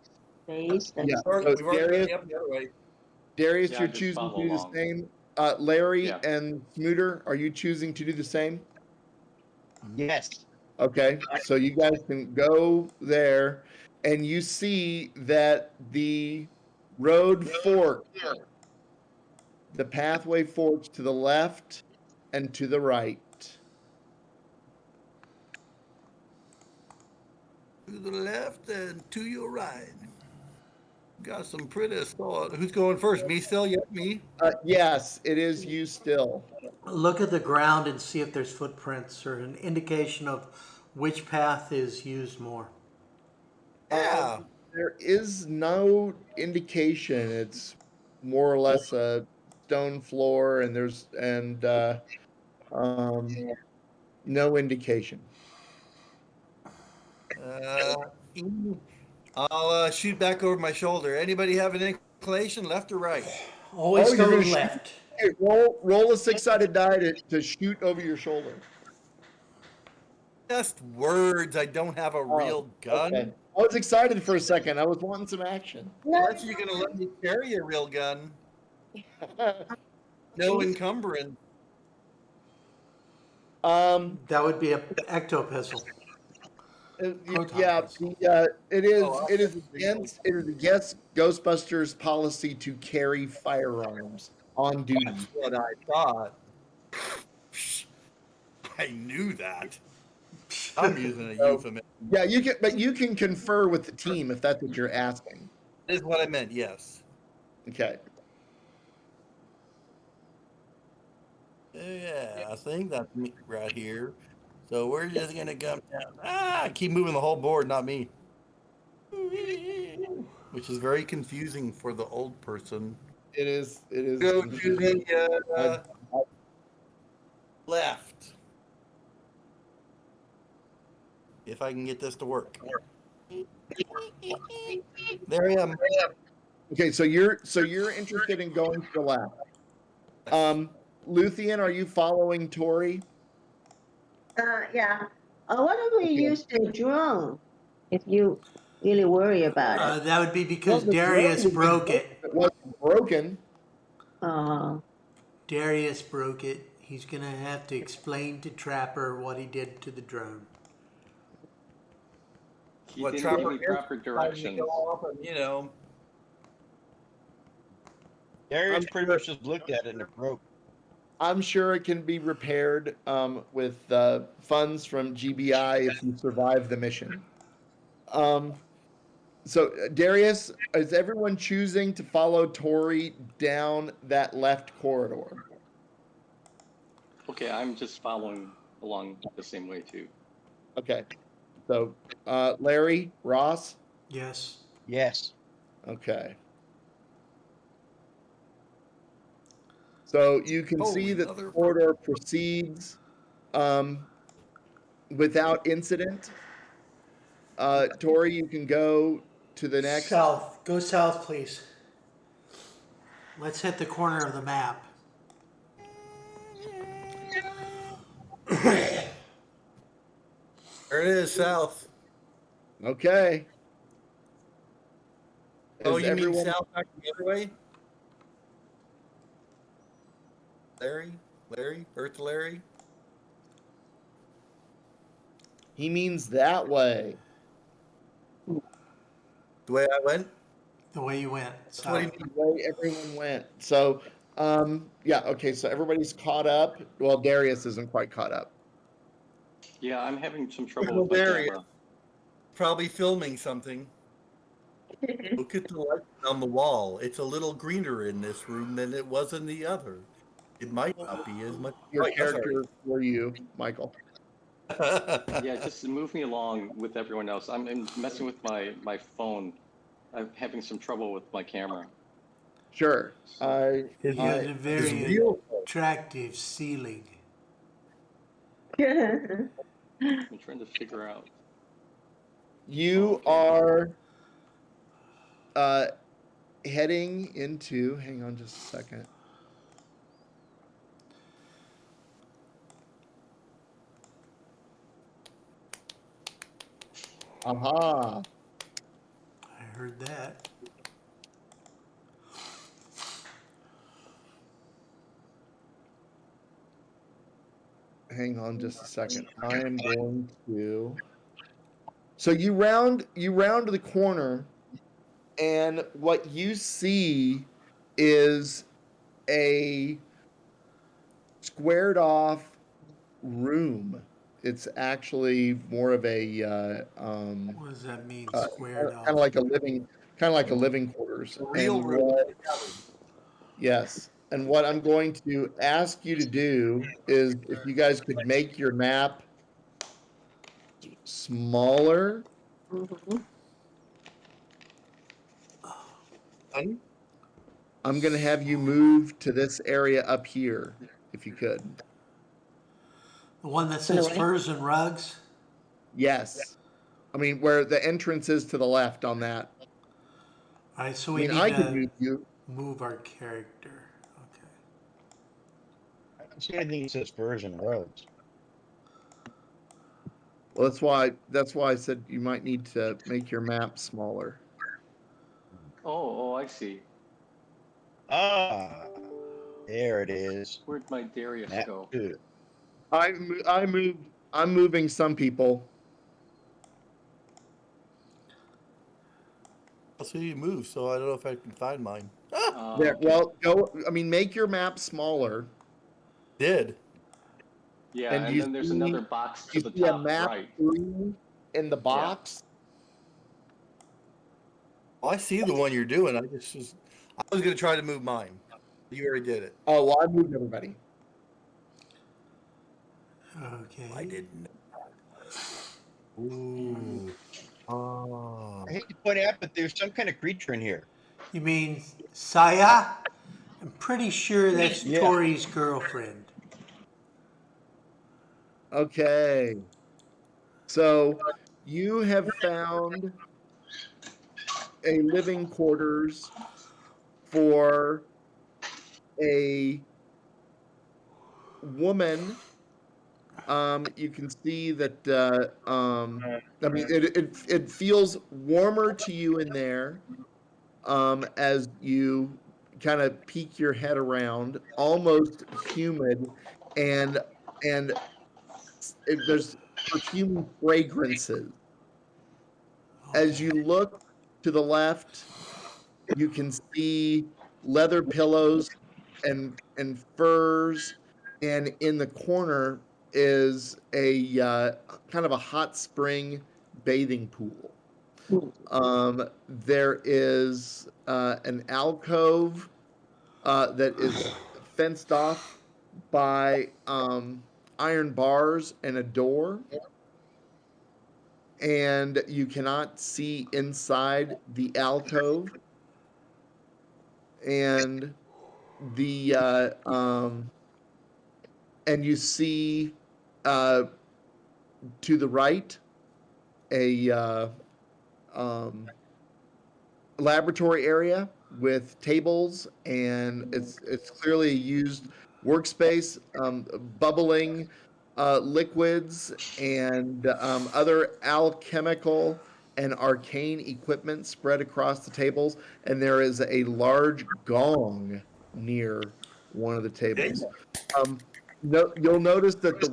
space that's Yeah. We've So already Darius, gone up the other way. Darius, Yeah, you're just choosing to follow do the along. same. Larry Yeah. and Smooter, are you choosing to do the same? Yes. Okay, so you guys can go there, and you see that the road fork, the pathway forks to the left and to the right. To the left and to your right. Got some pretty thought. Who's going first? Me still? Yep, me. Yes, it is you still. Look at the ground and see if there's footprints or an indication of which path is used more. Yeah. There is no indication. It's more or less a stone floor, and there's no indication. I'll shoot back over my shoulder. Anybody have an inclination, left or right? Always Oh, you're go gonna shoot- left. Hey, roll a 6-sided die to shoot over your shoulder. Just words. I don't have a real gun. Okay. I was excited for a second. I was wanting some action. Unless you're gonna let me carry a real gun. No encumbrance. That would be a ecto pistol. Yeah, it is. Oh, It is against Ghostbusters policy to carry firearms on duty. That's what I thought. I knew that. I'm using a euphemism. Yeah, but you can confer with the team if that's what you're asking. That is what I meant, yes. Okay. Yeah, I think that's me right here. So we're just gonna come down. I keep moving the whole board, not me. Which is very confusing for the old person. It is. It is. Go to the left. If I can get this to work. There I am. Okay, so you're interested in going to the left. Luthien, are you following Tori? Yeah. Why don't we use the drone if you really worry about it? That would be because Well, the Darius drone would broke be- it. If it wasn't broken. Darius broke it. He's gonna have to explain to Trapper what he did to the drone. He What didn't Trapper give me is proper trying to directions. go off and, Darius pretty much just looked at it and it broke. I'm sure it can be repaired with funds from GBI if you survive the mission. So, Darius, is everyone choosing to follow Tori down that left corridor? Okay, I'm just following along the same way too. Okay. So, Larry, Ross? Yes. Yes. Okay. So you can Holy see that the mother- corridor proceeds without incident. Tori, you can go to the next. South. Go south, please. Let's hit the corner of the map. There it is, south. Okay. Oh, Is you everyone- mean south back the other way? Larry, Earth Larry. He means that way. The way I went. The way you went. That's what he South. means. The way everyone went. So, yeah, okay, so everybody's caught up. Well, Darius isn't quite caught up. Yeah, I'm having some trouble Well, with my there he camera. Probably filming something. Look at the light on the wall. It's a little greener in this room than it was in the other. It might not be as much. Your Oh, yeah, sorry. character for you, Michael. Yeah, just move me along with everyone else. I'm messing with my phone. I'm having some trouble with my camera. Sure. You got a His very real attractive ceiling. I'm trying to figure out. You Okay. are heading into. Hang on just a second. Aha. I heard that. Hang on just a second. I am going to. So you round the corner, and what you see is a squared off room. It's actually more of a What does that mean, kind squared of off? like a living quarters. Real And room. yes, and what I'm going to ask you to do is if you guys could make your map smaller. Mhm. I'm going to have you move to this area up here, if you could. The one that the says way? furs and rugs? Yes. I mean, where the entrance is to the left on that. All right, so I we mean, need I could to move you. move our character. Okay. I don't see anything that says furs and rugs. Well, that's why I said you might need to make your map smaller. Oh, I see. Ah, there it is. Where'd my Darius Map go? 2. I'm moving some people. I'll see you move, so I don't know if I can find mine. There. Okay. Well, go. I mean, make your map smaller, Did. Yeah, and and then there's another box to you the see a top map right. 3 in the box. Oh, I see the one you're doing. I was gonna try to move mine. You already did it. Oh, well, I moved everybody. Okay. I didn't. Ooh. Oh. I hate to point out, but there's some kind of creature in here. You mean Saya? I'm pretty sure that's Yeah. Tori's girlfriend. Okay. So you have found a living quarters for a woman. You can see that. I mean, it feels warmer to you in there. As you kind of peek your head around, almost humid, and and there's perfume fragrances. As you look to the left, you can see leather pillows and furs, and in the corner is a kind of a hot spring bathing pool. There is an alcove that is fenced off by iron bars and a door, and you cannot see inside the alcove. And the and you see uh, to the right a um, laboratory area with tables, and it's clearly a used workspace, bubbling liquids and other alchemical and arcane equipment spread across the tables, and there is a large gong near one of the tables. Um, you'll notice that the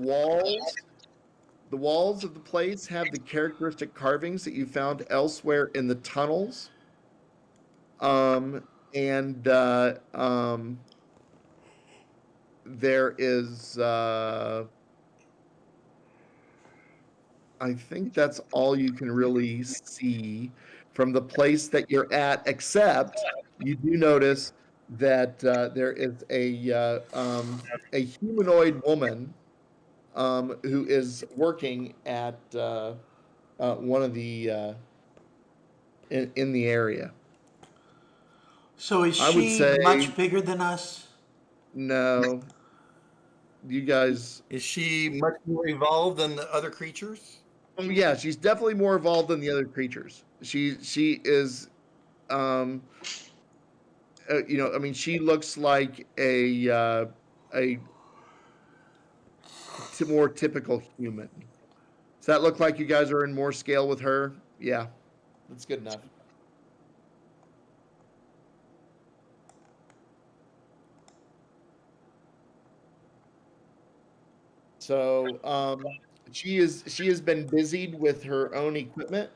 walls of the place have the characteristic carvings that you found elsewhere in the tunnels. Um, and there is, I think that's all you can really see from the place that you're at, except you do notice that there is a humanoid woman who is working at one of the in the area. So is I would she say much bigger than us? no. You guys, Is she much more evolved than the other creatures? yeah, she's definitely more evolved than the other creatures. She is, um, I mean, she looks like a more typical human. Does that look like you guys are in more scale with her? Yeah, that's good enough. So she has been busied with her own equipment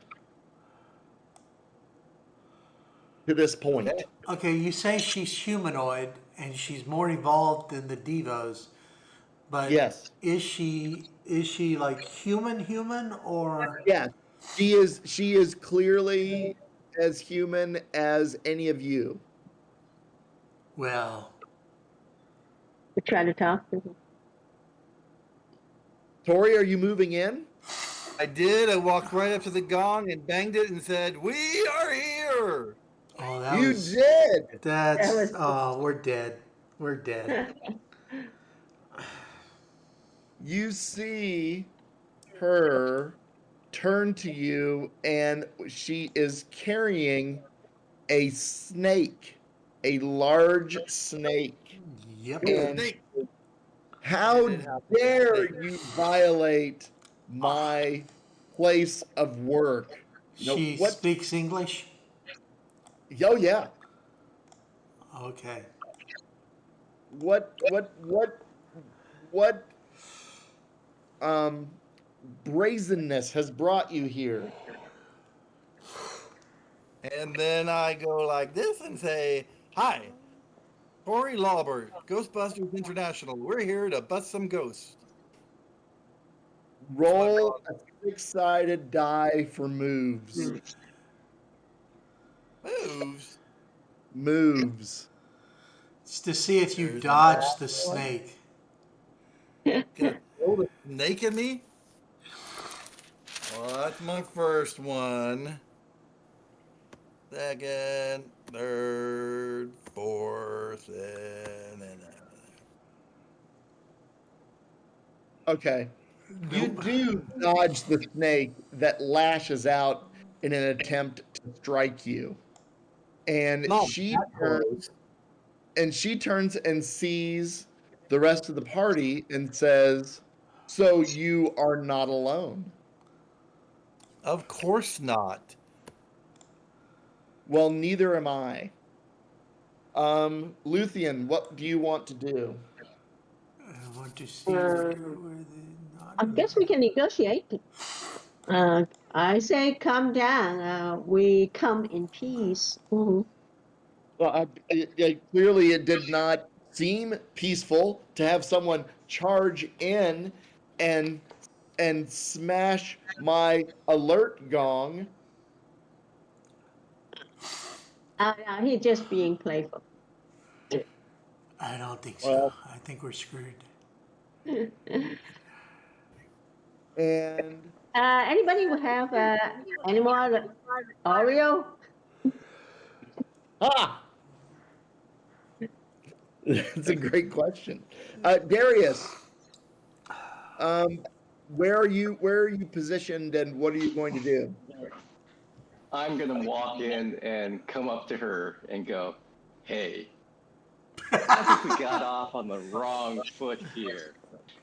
to this point. Okay, you say she's humanoid and she's more evolved than the Devos, but Yes. is she like human or Yeah. She is clearly as human as any of you. well? To try to talk to him. Tori, are you moving in? I did. I walked right up to the gong and banged it and said, "We are here." Oh, that You was did. that's That was- oh, we're dead. We're dead. You see her turn to you, and she is carrying a snake, a large snake. Yep. And Snake. how It happened. dare you violate my place of work? She What? speaks English. Oh yeah. Okay. What um brazenness has brought you here? And then I go like this and say, "Hi, Corey Lawbert, Ghostbusters International. We're here to bust some ghosts." Roll a six-sided die for moves. Moves. Moves. It's to see if you There's dodge that the one. snake. Gonna throw the snake at me? Well, that's my first one. Second, third, fourth, and then. Okay. You Nope. do dodge the snake that lashes out in an attempt to strike you. And Not she that turns close. she turns and sees the rest of the party and says, "So you are not alone." Of course not. Well, neither am I. Luthien, what do you want to do? I want to see where I guess we can negotiate. I say calm down. We come in peace. Mhm. Well, clearly it did not seem peaceful to have someone charge in and smash my alert gong. He's just being playful. I don't think so. Well, I think we're screwed. and Anybody will have any more Oreo? ah, that's a great question. Darius, where are you? Where are you positioned, and what are you going to do? I'm gonna walk in and come up to her and go, "Hey, I think we got off on the wrong foot here."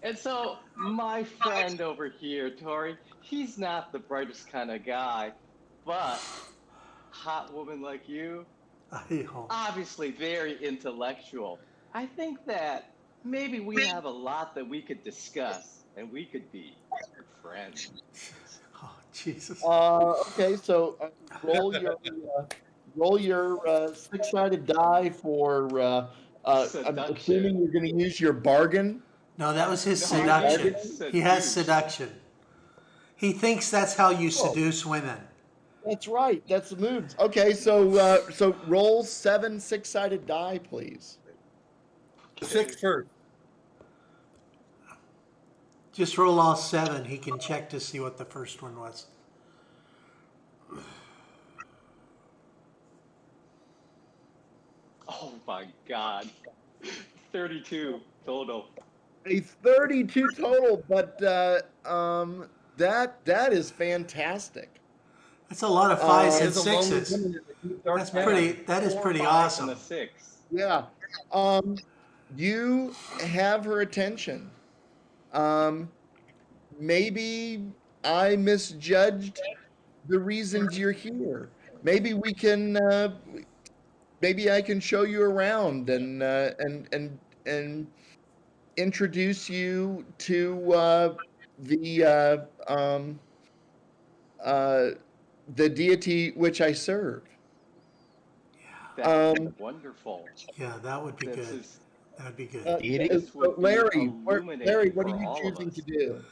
And so my friend over here, Tori, he's not the brightest kind of guy, but hot woman like you, obviously very intellectual. I think that maybe we have a lot that we could discuss and we could be friends. Oh, Jesus. Okay, so roll your six-sided die for. I'm Seduction. assuming you're going to use your bargain. No, that was his No, seduction. bargain? He has Seduce. seduction. He thinks that's how you Oh. seduce women. That's right. That's the moves. Okay, so roll 7 six-sided die, please. Six first. Just roll all 7. He can check to see what the first one was. Oh my God. 32 total. A 32 total, but that is fantastic. That's a lot of 5s and There's a lonely 6s. woman in the deep dark That's night. pretty. That is 4 pretty 5s awesome. and a 6. Yeah. You have her attention. Maybe I misjudged the reasons you're here. Maybe we can. Maybe I can show you around and introduce you to uh, the deity which I serve. That would be Um, wonderful. Yeah, that would be This good. is That would be good. This would be Larry, illuminating what for are you all of choosing us. to do?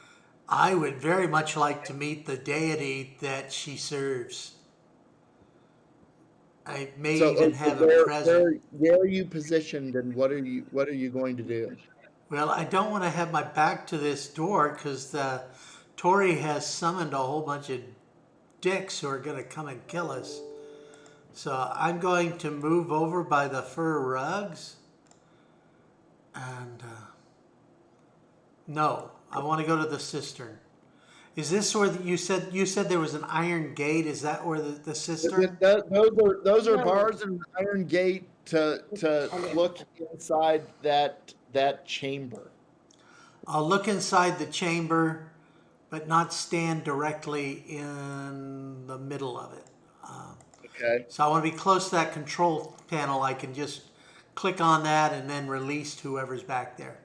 I would very much like to meet the deity that she serves. I may even have a present. Where are you positioned, and what are you going to do? Well, I don't want to have my back to this door because Tori has summoned a whole bunch of dicks who are going to come and kill us. So I'm going to move over by the fur rugs. And no, I want to go to the cistern. Is this where you said there was an iron gate? Is that where the cistern? Those are No. bars and an iron gate to look inside that chamber. I'll look inside the chamber, but not stand directly in the middle of it. Okay. So I want to be close to that control panel. I can just click on that and then release whoever's back there.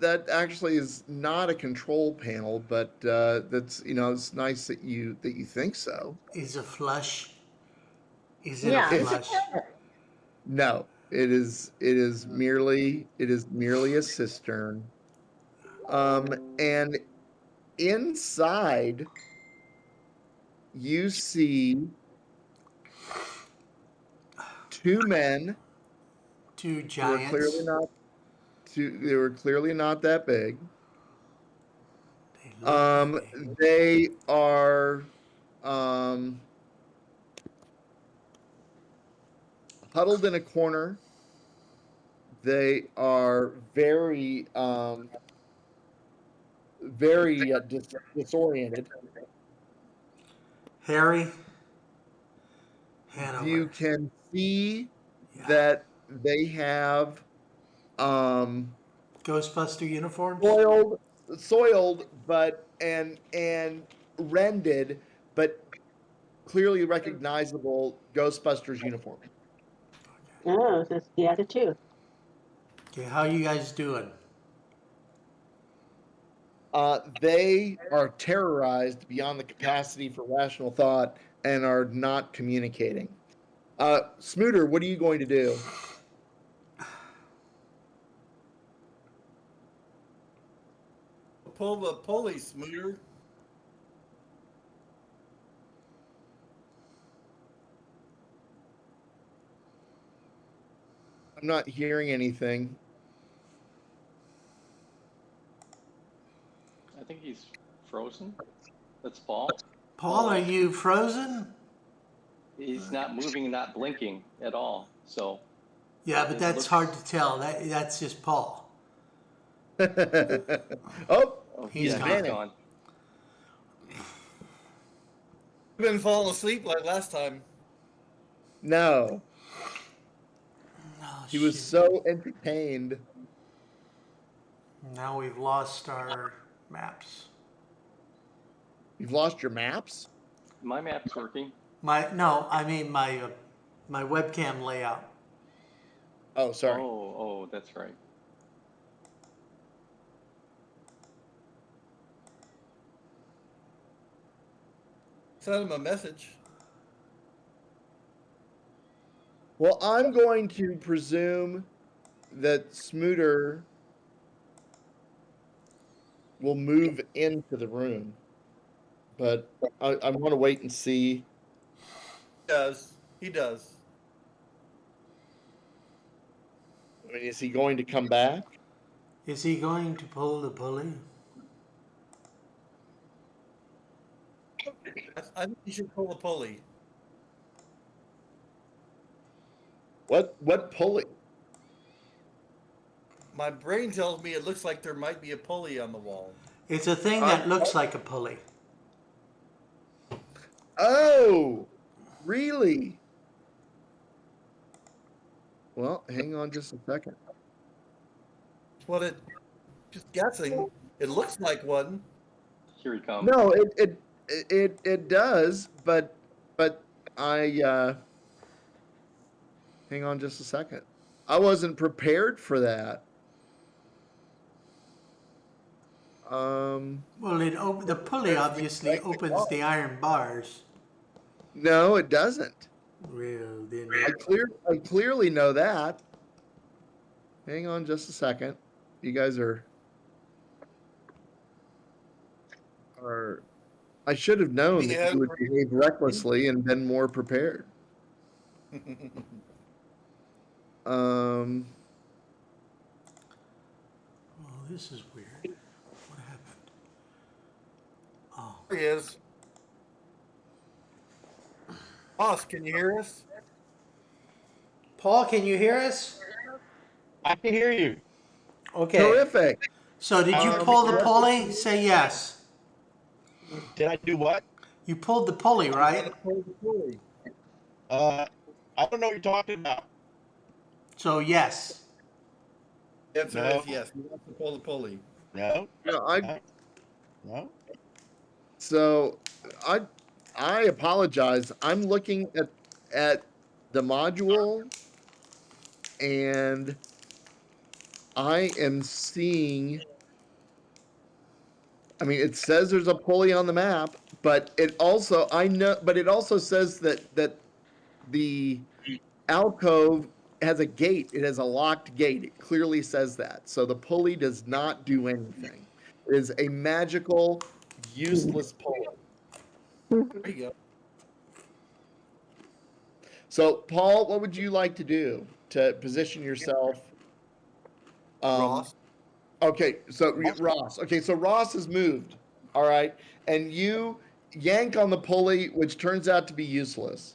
That actually is not a control panel, but that's it's nice that you think so. Is a flush? Is it Yeah. a flush? No, it is merely a cistern. And inside you see 2 men 2 who are giants. they were clearly not that big. They look big. They are huddled in a corner. They are very disoriented. Harry Hanover. You can see Yeah. that they have Ghostbuster uniforms. soiled but and rended but clearly recognizable Ghostbusters uniform. Oh, that's the other two. Okay, how you guys doing? They are terrorized beyond the capacity for rational thought and are not communicating. Smooter, what are you going to do? Pull the pulley, Smooter. I'm not hearing anything. I think he's frozen. That's Paul. Paul, are you frozen? He's not moving, not blinking at all. So Yeah, but It that's looks- hard to tell. That's just Paul. Oh, He's yeah, gone. he's gone. You've been falling asleep like last time. no. Oh, He was shoot. so entertained. Now we've lost our maps. You've lost your maps? My map's working. My webcam layout. Oh, sorry. Oh, that's right. Send him a message. Well, I'm going to presume that Smooter will move into the room. But I want to wait and see. He does. I mean, is he going to come back? Is he going to pull the pulley? I think you should pull the pulley. What pulley? My brain tells me it looks like there might be a pulley on the wall. It's a thing that looks like a pulley. Oh, really? Well, hang on just a second. What it? Just guessing. It looks like one. Here he comes. No, it does, but I hang on just a second. I wasn't prepared for that. Well, the pulley obviously opens the iron bars. No, it doesn't. Well, then I clearly know that. Hang on just a second. You guys are. I should have known that you would behave recklessly and been more prepared. Oh, this is weird. What happened? Oh, There he is. Boss, can you hear us? Paul, can you hear us? I can hear you. Okay. Terrific. So did you pull the pulley? Say yes. Did I do what? You pulled the pulley, right? Pull the pulley. I don't know what you're talking about. So yes. The answer No. is yes. He wants to pull the pulley. No. No, No. So I apologize. I'm looking at the module and I am seeing, I mean, it says there's a pulley on the map, but it also says that the alcove has a gate. It has a locked gate. It clearly says that. So the pulley does not do anything. It is a magical, useless pulley. There you go. So, Paul, what would you like to do to position yourself? Ross. Okay, so Ross. Okay, so Ross has moved. All right, and you yank on the pulley, which turns out to be useless.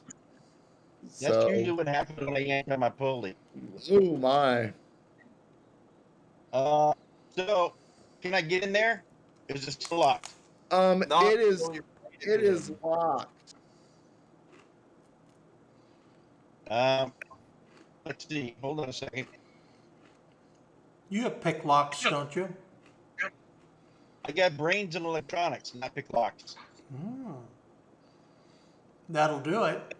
That's usually what happens when I yank on my pulley. Oh my! So can I get in there? Is it still locked? Not It is. until you're ready to It get is in. locked. Let's see. Hold on a second. You have pick locks, don't you? I got brains and electronics, not pick locks. That'll do it.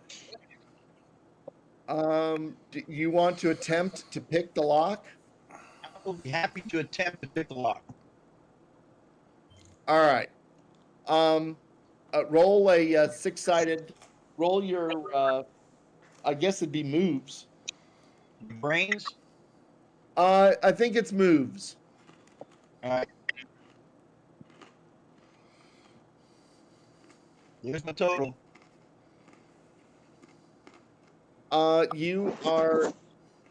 Do you want to attempt to pick the lock? I will be happy to attempt to pick the lock. All right. Roll a six-sided. Roll your. I guess it'd be moves. Brains. I think it's moves. All right. Here's my total. You are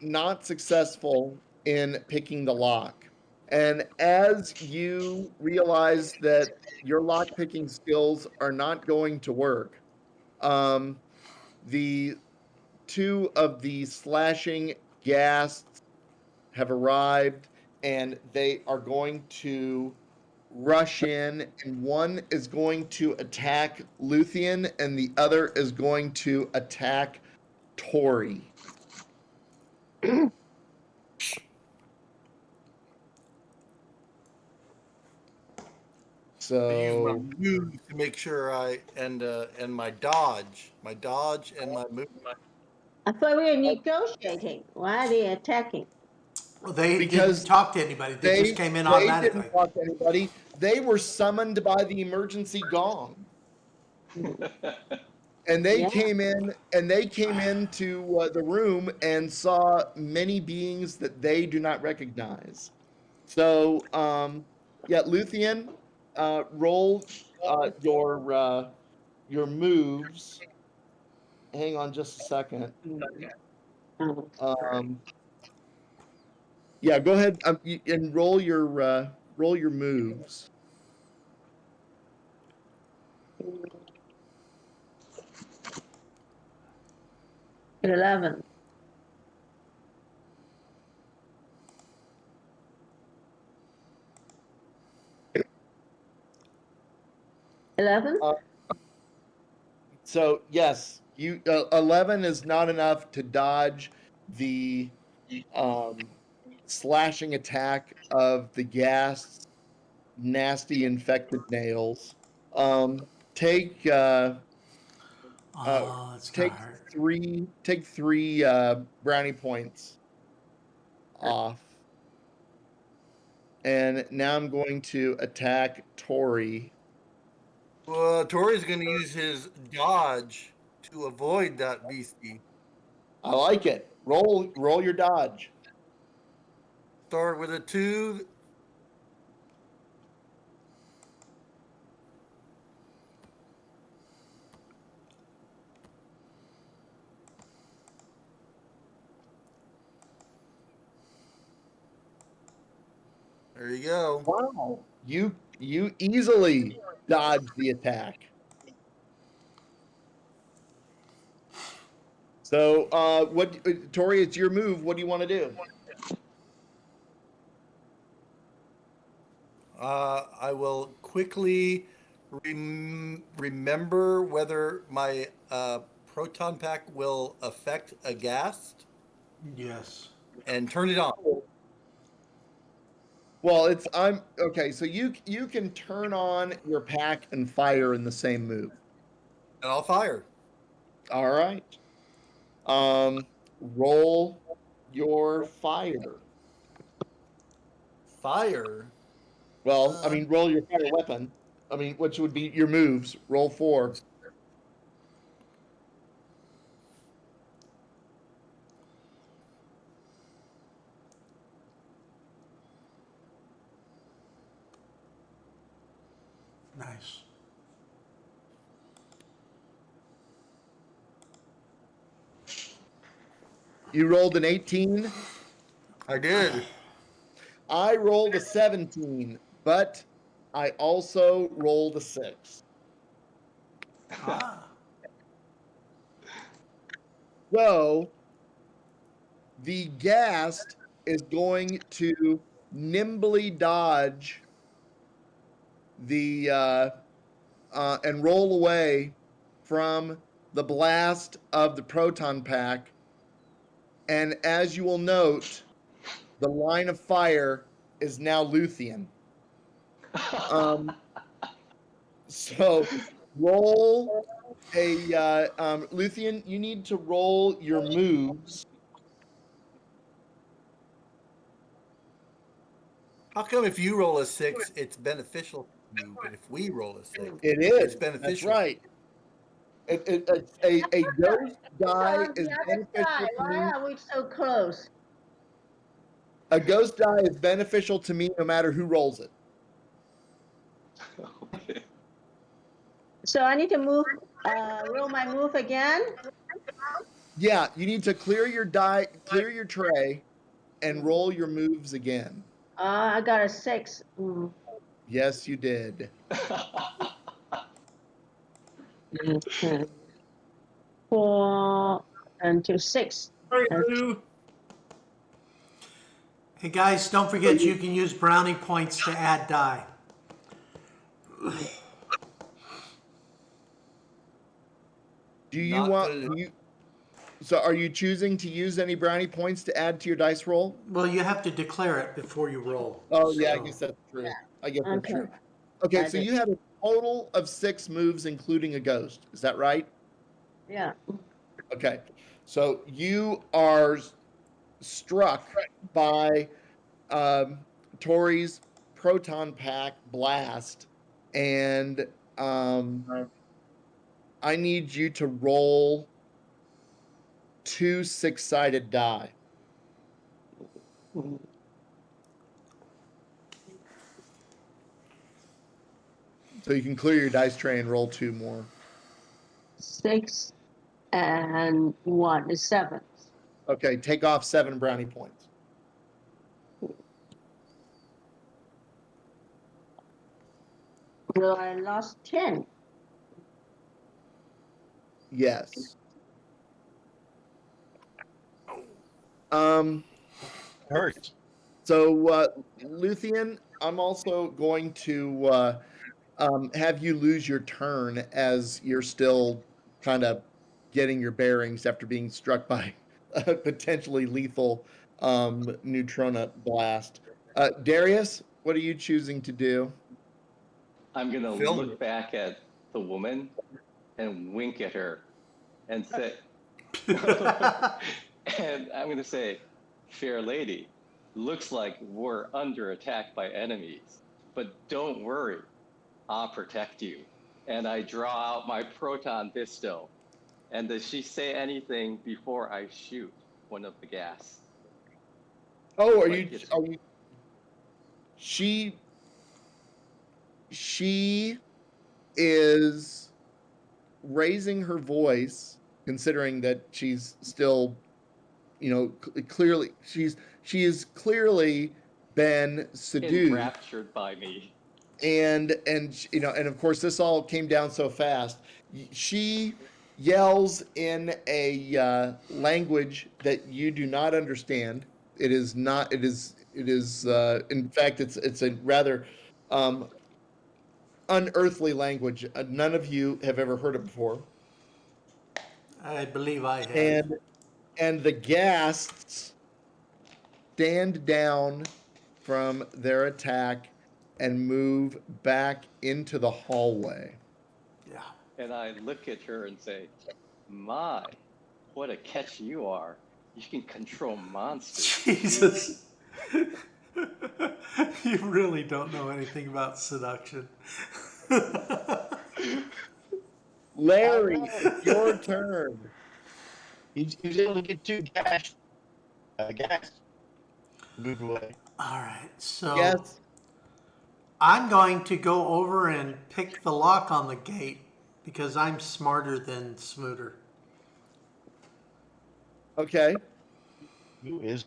not successful in picking the lock. And as you realize that your lock picking skills are not going to work, the two of the slashing ghasts have arrived and they are going to rush in, and one is going to attack Luthien and the other is going to attack Tori. I use my So move to make sure and my dodge and my move. I thought we were negotiating. Why are they attacking? Well, they Because didn't talk to anybody. They just came in automatically. didn't talk to anybody. They were summoned by the emergency gong. And they Yeah. came in and they came into the room and saw many beings that they do not recognize. So yeah, Luthien, roll your moves. Hang on just a second. Oh. Yeah, go ahead and roll your moves. 11. 11? So yes, you 11 is not enough to dodge the slashing attack of the ghast's nasty infected nails. Take Oh, it's gonna take hurt. three brownie points off. And now I'm going to attack Tori. Tori's going to use his dodge to avoid that beastie. I like it. Roll your dodge. Start with a 2. There you go. Wow. You easily dodge the attack. So Tori, it's your move. What do you want to do? I will quickly remember whether my proton pack will affect a ghast Yes. and turn it on. Well, I'm okay. So you can turn on your pack and fire in the same move. And I'll fire. All right. Roll your fire. Fire? Well, I mean, roll your fire weapon. I mean, which would be your moves. Roll 4. Nice. You rolled an 18. I did. I rolled a 17, but I also rolled a 6. Ah. So the ghast is going to nimbly dodge the and roll away from the blast of the proton pack. And as you will note, the line of fire is now Luthien. So roll a Luthien, you need to roll your moves. How come if you roll a 6, it's beneficial to you, but if we roll a 6, It it's is. beneficial? That's right. A ghost die On is the other beneficial side. to me. Why are we so close? A ghost die is beneficial to me no matter who rolls it. Okay. So I need to move, roll my move again. Yeah, you need to clear your tray, and roll your moves again. I got a 6. Yes, you did. Okay. 4 and 6. Hey guys, don't forget you can use brownie points to add die. Do you Not want gonna- you? So, are you choosing to use any brownie points to add to your dice roll? Well, you have to declare it before you roll. Oh, yeah, I So- guess that's true. I guess that's Okay. true. Okay, I so did. you have a total of 6 moves, including a ghost. Is that right? Yeah. Okay, so you are struck by Tori's proton pack blast, and I need you to roll 2 6-sided die. So you can clear your dice tray and roll 2 more. 6 and 1 is 7. Okay, take off 7 brownie points. So I lost 10. Yes. Um. Hurts. So, Luthien, I'm also going to have you lose your turn as you're still kind of getting your bearings after being struck by a potentially lethal neutrona blast. Darius, what are you choosing to do? I'm gonna Film look back at the woman and wink at her and say, and I'm gonna say, fair lady, looks like we're under attack by enemies, but don't worry, I'll protect you. And I draw out my proton pistol. And does she say anything before I shoot one of the gas? Oh, are Like you? it's Are you? She. She is raising her voice, considering that she's still, clearly she is clearly been seduced, enraptured by me. and of course this all came down so fast. She yells in a language that you do not understand. It is not. It is. In fact, it's a rather um, unearthly language. None of you have ever heard it before. I believe I have. And the ghasts stand down from their attack and move back into the hallway. Yeah. And I look at her and say, my, what a catch you are. You can control monsters. Jesus. You really don't know anything about seduction. Larry, your turn. He's able to get two gas moved away. All right, so Yes. I'm going to go over and pick the lock on the gate because I'm smarter than Smooter. Okay. Who is?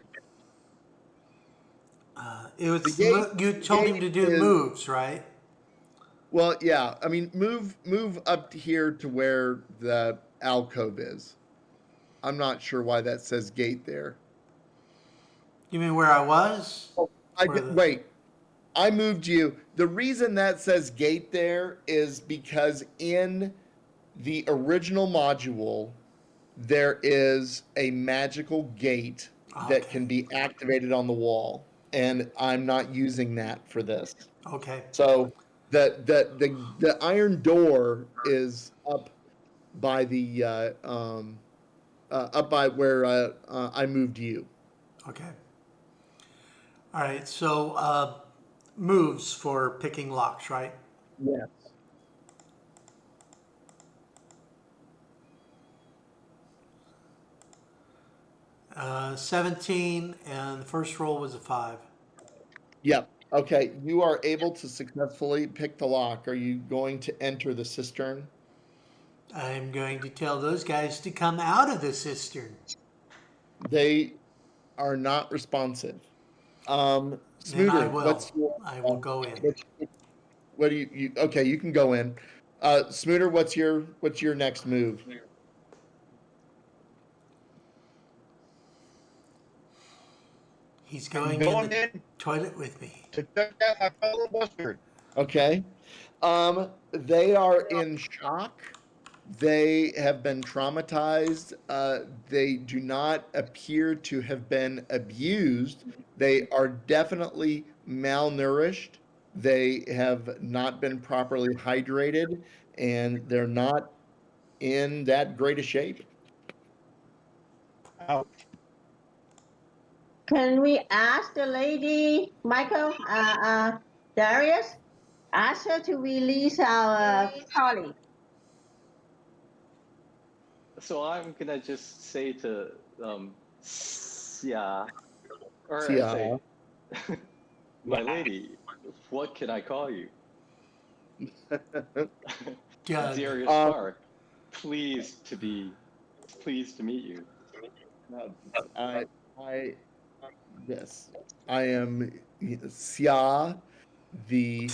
It was The you told him gate to do is, moves, right? well, yeah. I mean, move up here to where the alcove is. I'm not sure why that says gate there. You mean where I was? Oh, Where the wait. I moved you. The reason that says gate there is because in the original module, there is a magical gate that can Okay. be activated on the wall, and I'm not using that for this. Okay. So the iron door is by the up by where I moved you. Okay. All right. So moves for picking locks, right? Yes. 17, and the first roll was a 5. Yep. Okay. You are able to successfully pick the lock. Are you going to enter the cistern? I'm going to tell those guys to come out of the cistern. They are not responsive. Then I Smooter, will. I will go in. what's what do you okay, you can go in. Smooter, what's your next move? He's I'm going in going the in toilet with me. to check out my fellow buster. Okay. They are in shock. They have been traumatized. They do not appear to have been abused. They are definitely malnourished. They have not been properly hydrated, and they're not in that great a shape. Ouch. Can we ask the lady, Michael, Darius, ask her to release our colleague? So I'm gonna just say to yeah, or I Yeah. say, my lady, what can I call you? Doug. Darius Um, Park, pleased to meet you. no, I, yes, I am Xia, the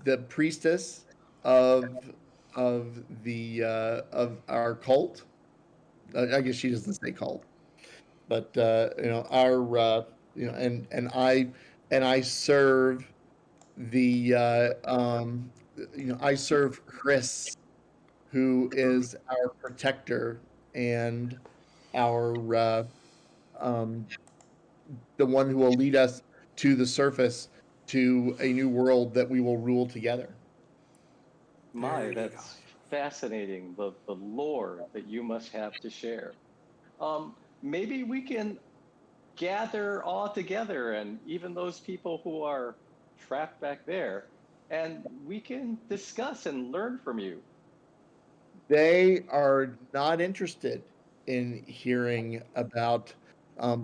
the priestess of of our cult. I guess she doesn't say cult, but our and I serve the I serve Chris, who is our protector and our um, the one who will lead us to the surface to a new world that we will rule together. My, There you that's fascinating. The lore that you must have to share. Maybe we can gather all together, and even those people who are trapped back there, and we can discuss and learn from you. They are not interested in hearing about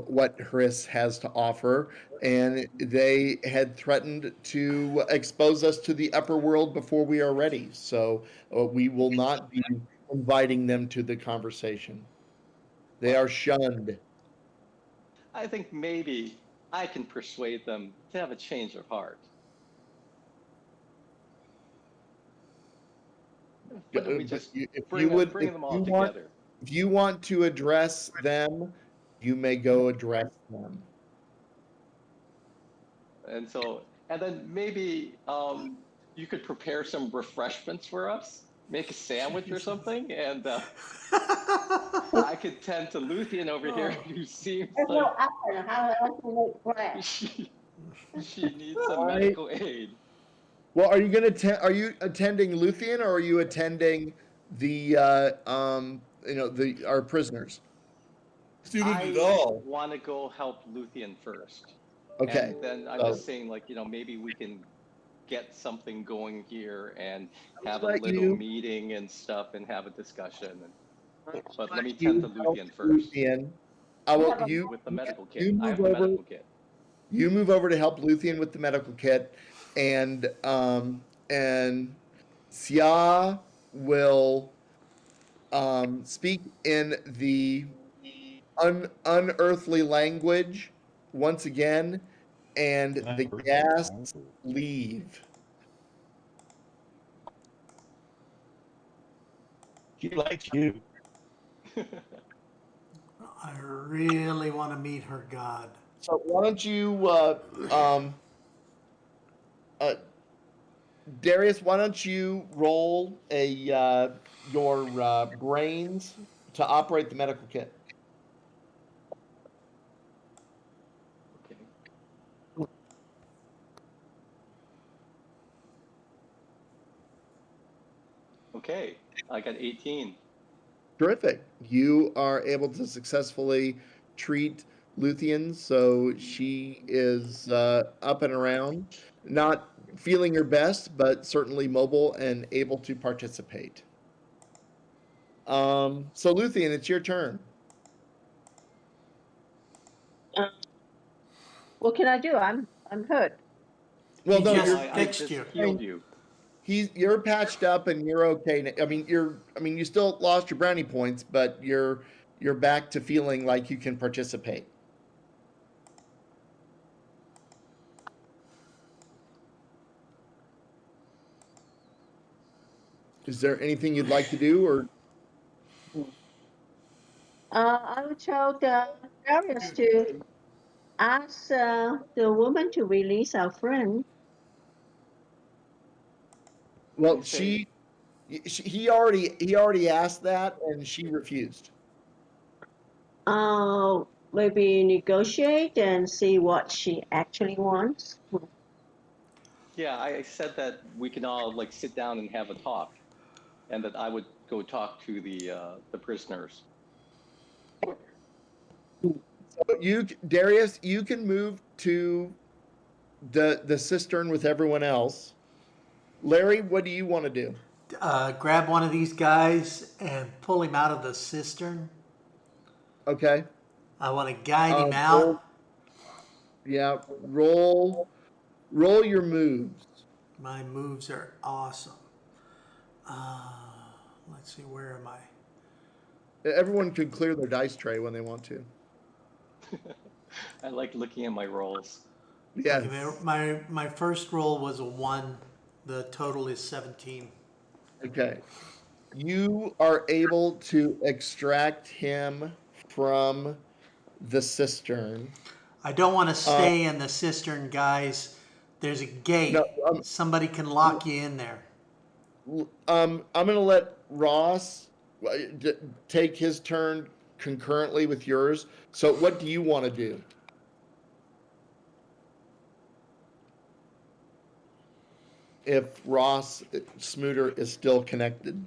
what Chris has to offer, and they had threatened to expose us to the upper world before we are ready. So we will not be inviting them to the conversation. They are shunned. I think maybe I can persuade them to have a change of heart. Why don't we But just if bring you would, bring them all together? if you want to address them, you may go address them. And then maybe you could prepare some refreshments for us, make a sandwich or something, and I could tend to Luthien over here, who seems There's like no oven. How else to make bread? she needs some Right. medical aid. Well, are you attending Luthien, or are you attending the our prisoners? Student at I all. want to go help Luthien first. Okay. And then I'm So just saying, like, maybe we can get something going here and have a let little you meeting and stuff and have a discussion. But let me tend you to help Luthien first Luthien. I will have a you with the medical kit. you I move have the over medical kit. you move over to help Luthien with the medical kit, and Xia will speak in the unearthly language once again, and the ghasts leave. She likes you. I really want to meet her god. So why don't you, uh, Darius? Why don't you roll your brains to operate the medical kit? Okay. Okay. I got 18. Terrific. You are able to successfully treat Luthien, so she is up and around, not feeling her best, but certainly mobile and able to participate. So Luthien, it's your turn. What can I do? I'm hurt. Well, He no, just I fixed just you. healed you. you're patched up and you're okay. I mean, you still lost your brownie points, but you're back to feeling like you can participate. Is there anything you'd like to do, or I would tell Darius to ask the woman to release our friend. well, I say, he already asked that and she refused. Maybe negotiate and see what she actually wants. yeah, I said that we can all like sit down and have a talk, and that I would go talk to the prisoners. So Darius, you can move to the cistern with everyone else. Larry, what do you want to do? Grab one of these guys and pull him out of the cistern. Okay. I want to guide him Roll, out. yeah, roll your moves. My moves are awesome. Let's see, where am I? Everyone can clear their dice tray when they want to. I like looking at my rolls. Yes. Okay, my first roll was a 1. The total is 17. Okay. You are able to extract him from the cistern. I don't want to stay in the cistern, guys. There's a gate. No, Somebody can lock you in there. I'm going to let Ross take his turn concurrently with yours. So, what do you want to do? If Ross Smooter is still connected.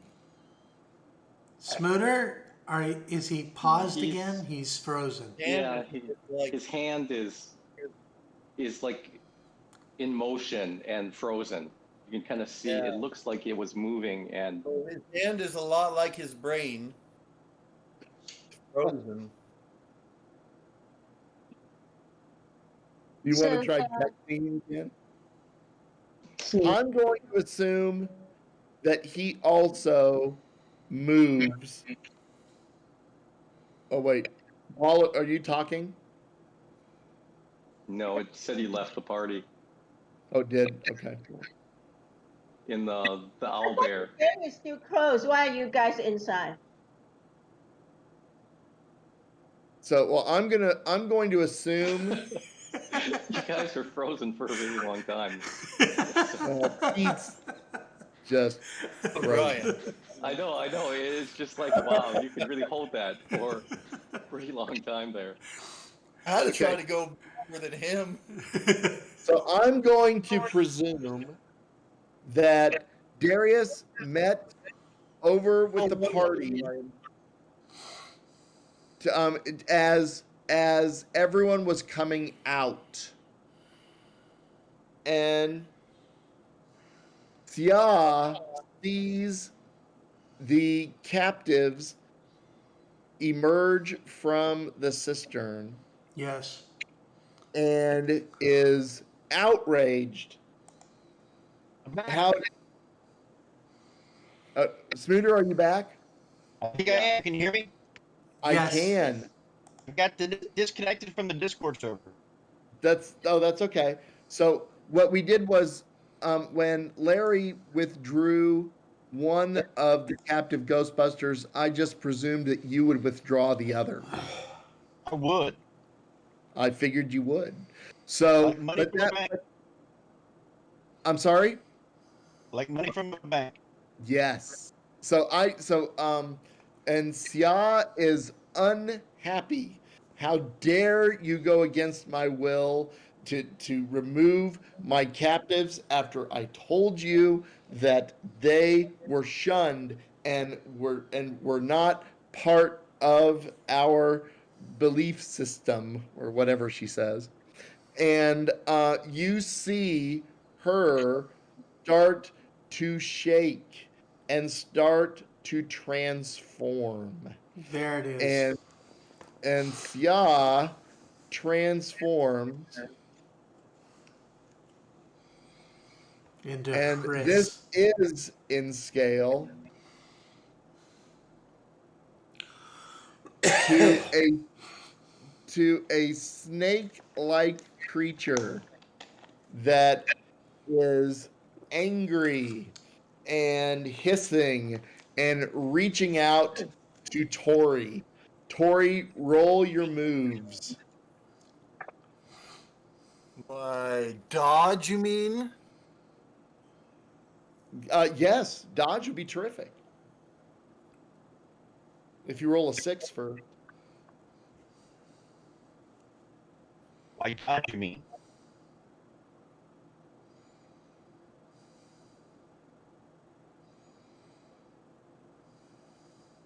Smooter, is he paused He's- again? He's frozen. Yeah, Like, his hand is like in motion and frozen. You can kind of see Yeah. it looks like it was moving, and so his hand is a lot like his brain. Frozen. You want to So, try texting again? see. I'm going to assume that he also moves. Oh, wait. Paul, are you talking? no, it said he left the party Oh, did? Okay. in the owlbear. The gate is still closed. Why are you guys inside? So, well, I'm going to assume You guys are frozen for a really long time. Pete's just Brian. I know. It's just like, wow, you could really hold that for a pretty long time there. I had to Okay. try to go more than him. So I'm going to presume that Darius met over with the party to, as everyone was coming out, and Xia sees the captives emerge from the cistern Yes. and is outraged. How? Smooter, are you back? I think I am. Can you hear me? I Yes. can. I got disconnected from the Discord server. That's okay. So what we did was when Larry withdrew one of the captive Ghostbusters, I just presumed that you would withdraw the other. I would. I figured you would. So, Like money from the bank. I'm sorry. Like money from the bank. Yes. And Xia is unhappy. How dare you go against my will to remove my captives after I told you that they were shunned and were not part of our belief system, or whatever she says. And you see her start to shake and start to transform. There it is. And Xia transforms, Into and Chris. this is in scale to a snake-like creature that is angry and hissing and reaching out to Tori. Tori, roll your moves. My dodge, you mean? Yes, dodge would be terrific. If you roll a 6 for... Why dodge you mean?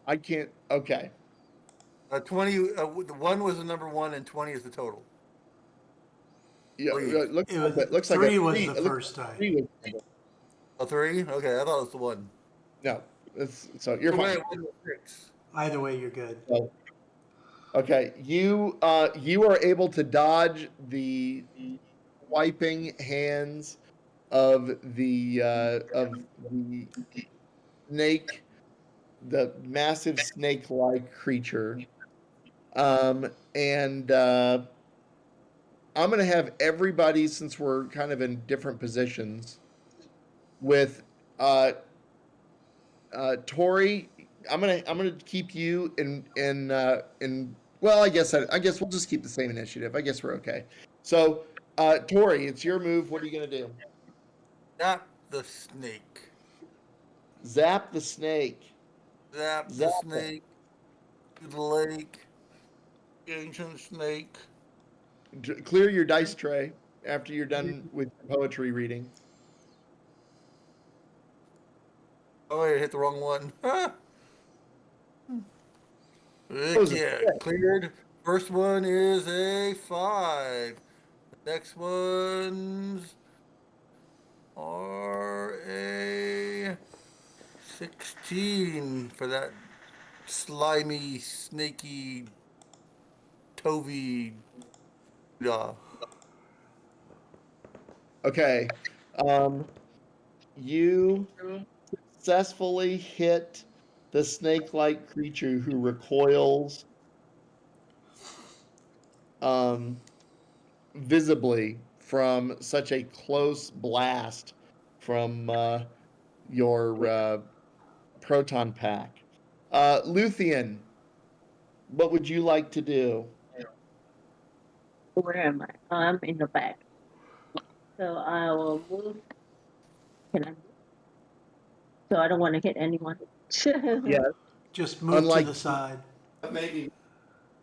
I can't... Okay. 20. The 1 was the number 1, and 20 is the total. Yeah, Three. it looks, It was, it looks like three a was 3. the It looks first like time. 3 was... A 3? Okay, I thought it was the 1. No, so you're So fine. wait, 1 was 6. Either way, you're good. So, okay, you are able to dodge the wiping hands of the snake, the massive snake-like creature, and I'm gonna have everybody, since we're kind of in different positions, with Tori. I'm gonna keep you in. Well, I guess we'll just keep the same initiative. I guess we're okay. So, Tori, it's your move. What are you gonna do? Zap the snake. Zap the snake. Zap the Zap it. snake to the lake. Ancient snake. Clear your dice tray after you're done with poetry reading. Oh, I hit the wrong one. was a Yeah, cleared. First one is a 5. Next ones are a 16 for that slimy, snaky, tovey. Okay. You successfully hit the snake-like creature who recoils visibly from such a close blast from your proton pack. Luthien, what would you like to do? Where am I? I'm in the back. So I will move. Can I move? So I don't want to hit anyone. Yeah, Just move Unlike- to the side. maybe.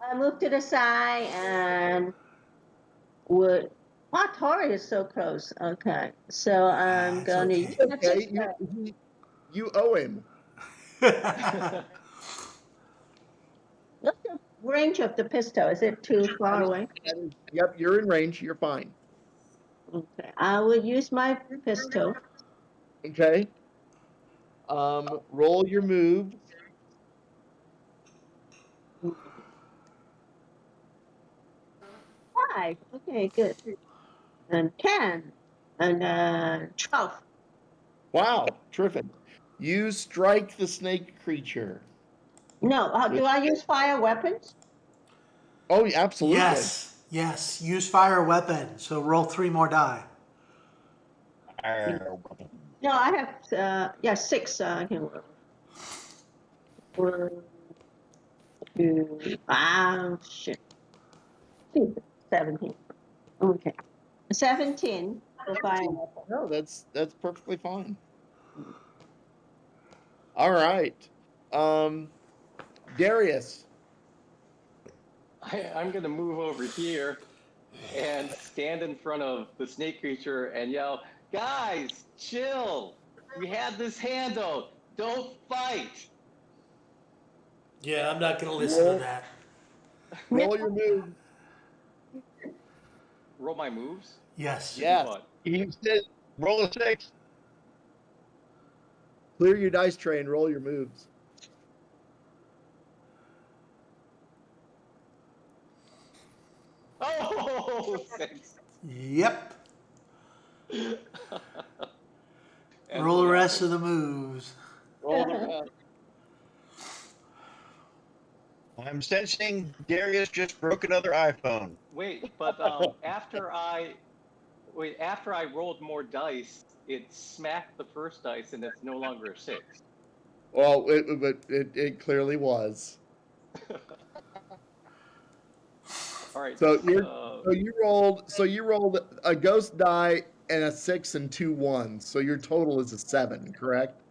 I move to the side and would. My Tori is so close. Okay, so I'm It's gonna okay. use the Okay, pistol. you owe him. What's the range of the pistol? Is it too far away? Yep, you're in range. You're fine. Okay, I will use my pistol. Okay. Roll your moves. 5. Okay, good. And 10. And 12. Wow, terrific. You strike the snake creature. No, do I use fire weapons? Oh, absolutely. Yes. Use fire weapon. So roll 3 more die. No, I have 6. I can roll. 1, 2, shit. 17. Okay. 17 for fire weapon. No, that's perfectly fine. All right. Darius. I'm going to move over here and stand in front of the snake creature and yell, "Guys, chill. We had this handled. Don't fight." Yeah, I'm not going to listen to that. Roll your move. Roll my moves? Yes. Yes. What? He said, roll a 6. Clear your dice tray and roll your moves. Oh, 6. Yep. And Roll the what rest happened? of the moves. Roll the rest. I'm sensing Darius just broke another iPhone. Wait, but after I rolled more dice, it smacked the first dice, and it's no longer a 6. Well, it clearly was. All right. So you rolled a ghost die and a 6 and 2 1s. So your total is a 7, correct?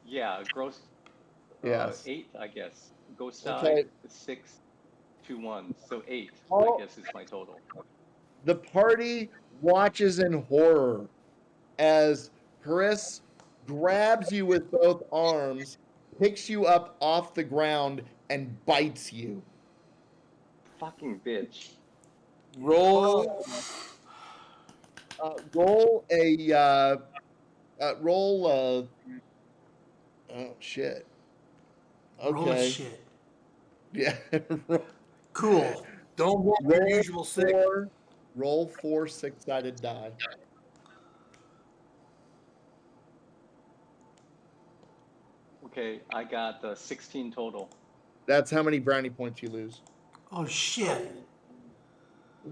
Yeah, gross. Yes. 8, I guess. Ghost Okay. die 6, 2 1. So 8, Oh. I guess, is my total. The party watches in horror as Chris grabs you with both arms, picks you up off the ground, and bites you. Fucking bitch. Roll oh shit. Roll a Okay. shit. Yeah. Cool. Don't roll your usual 6. Roll 4 6-sided die. Okay, I got 16 total. That's how many brownie points you lose. Oh, shit.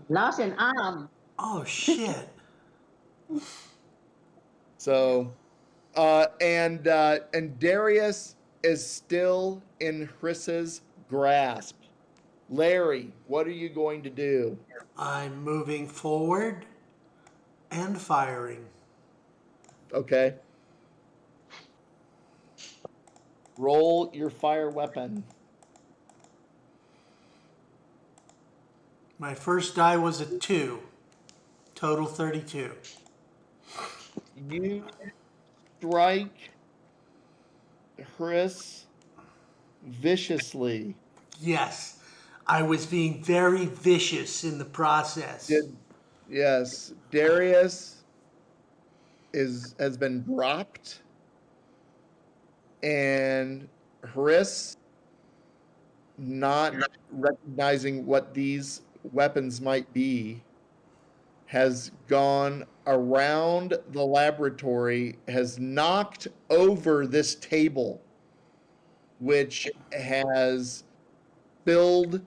Lost an arm. Oh, shit. So, and Darius is still in Chris's grasp. Larry, what are you going to do? I'm moving forward and firing. Okay. Roll your fire weapon. My first die was a 2. Total 32. You strike Chris viciously. Yes, I was being very vicious in the process. Yes, Darius has been dropped, and Chris, not recognizing what these weapons might be, has gone around the laboratory, has knocked over this table, which has spilled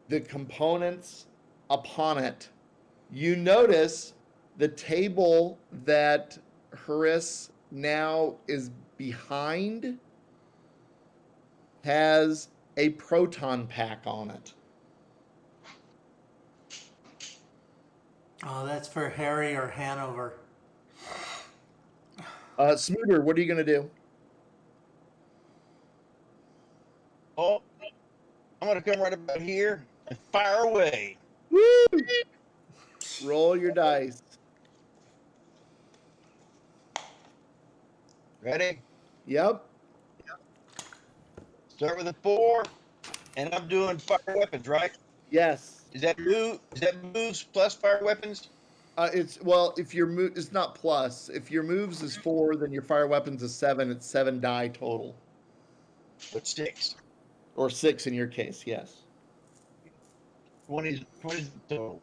the components upon it. You notice the table that Haris now is behind has a proton pack on it. Oh, that's for Harry or Hanover. Smooter, what are you going to do? Oh, I'm gonna come right about here and fire away. Woo! Roll your dice. Ready? Yep. Start with a 4, and I'm doing fire weapons, right? Yes. Is that moves plus fire weapons? If your move, it's not plus. If your moves is 4, then your fire weapons is 7. It's 7 die total, But 6. or 6 in your case. Yes. 20 total.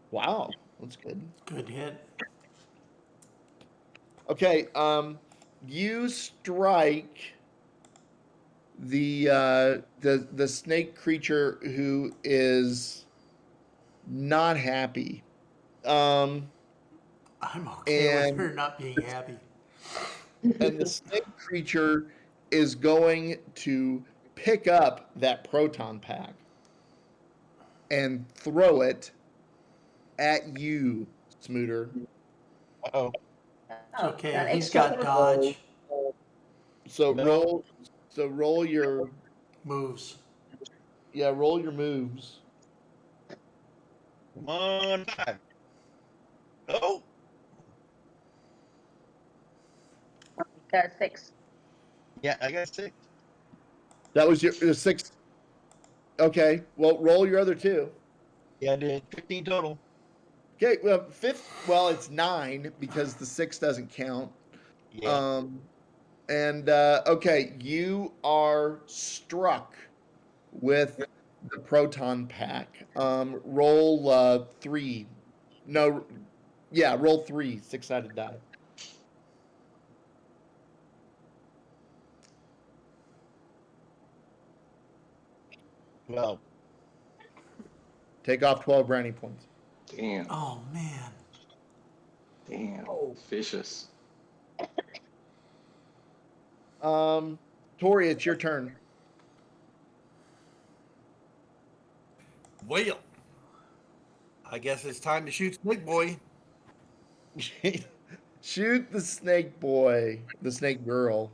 Wow, that's good. Good hit. Okay. You strike the snake creature who is not happy. I'm okay with And her not being happy. and the snake creature is going to pick up that proton pack and throw it at you, Smooter. Oh, It's okay. that He's extra got dodge So No. roll your moves. roll your moves. come on, 5. Oh, got 6. yeah, I got 6. That was your 6. Okay, well, roll your other 2. Yeah, I did 15 total. Okay, well, fifth. Well, it's 9 because the 6 doesn't count. Yeah. And okay, you are struck with the proton pack. Roll 3. No, yeah, roll 3 6-sided die. Well, Take off 12 brownie points. Damn. Oh, man. Damn. Vicious. Tori, it's your turn. Well, I guess it's time to shoot Snake Boy. Shoot the snake boy, the snake girl.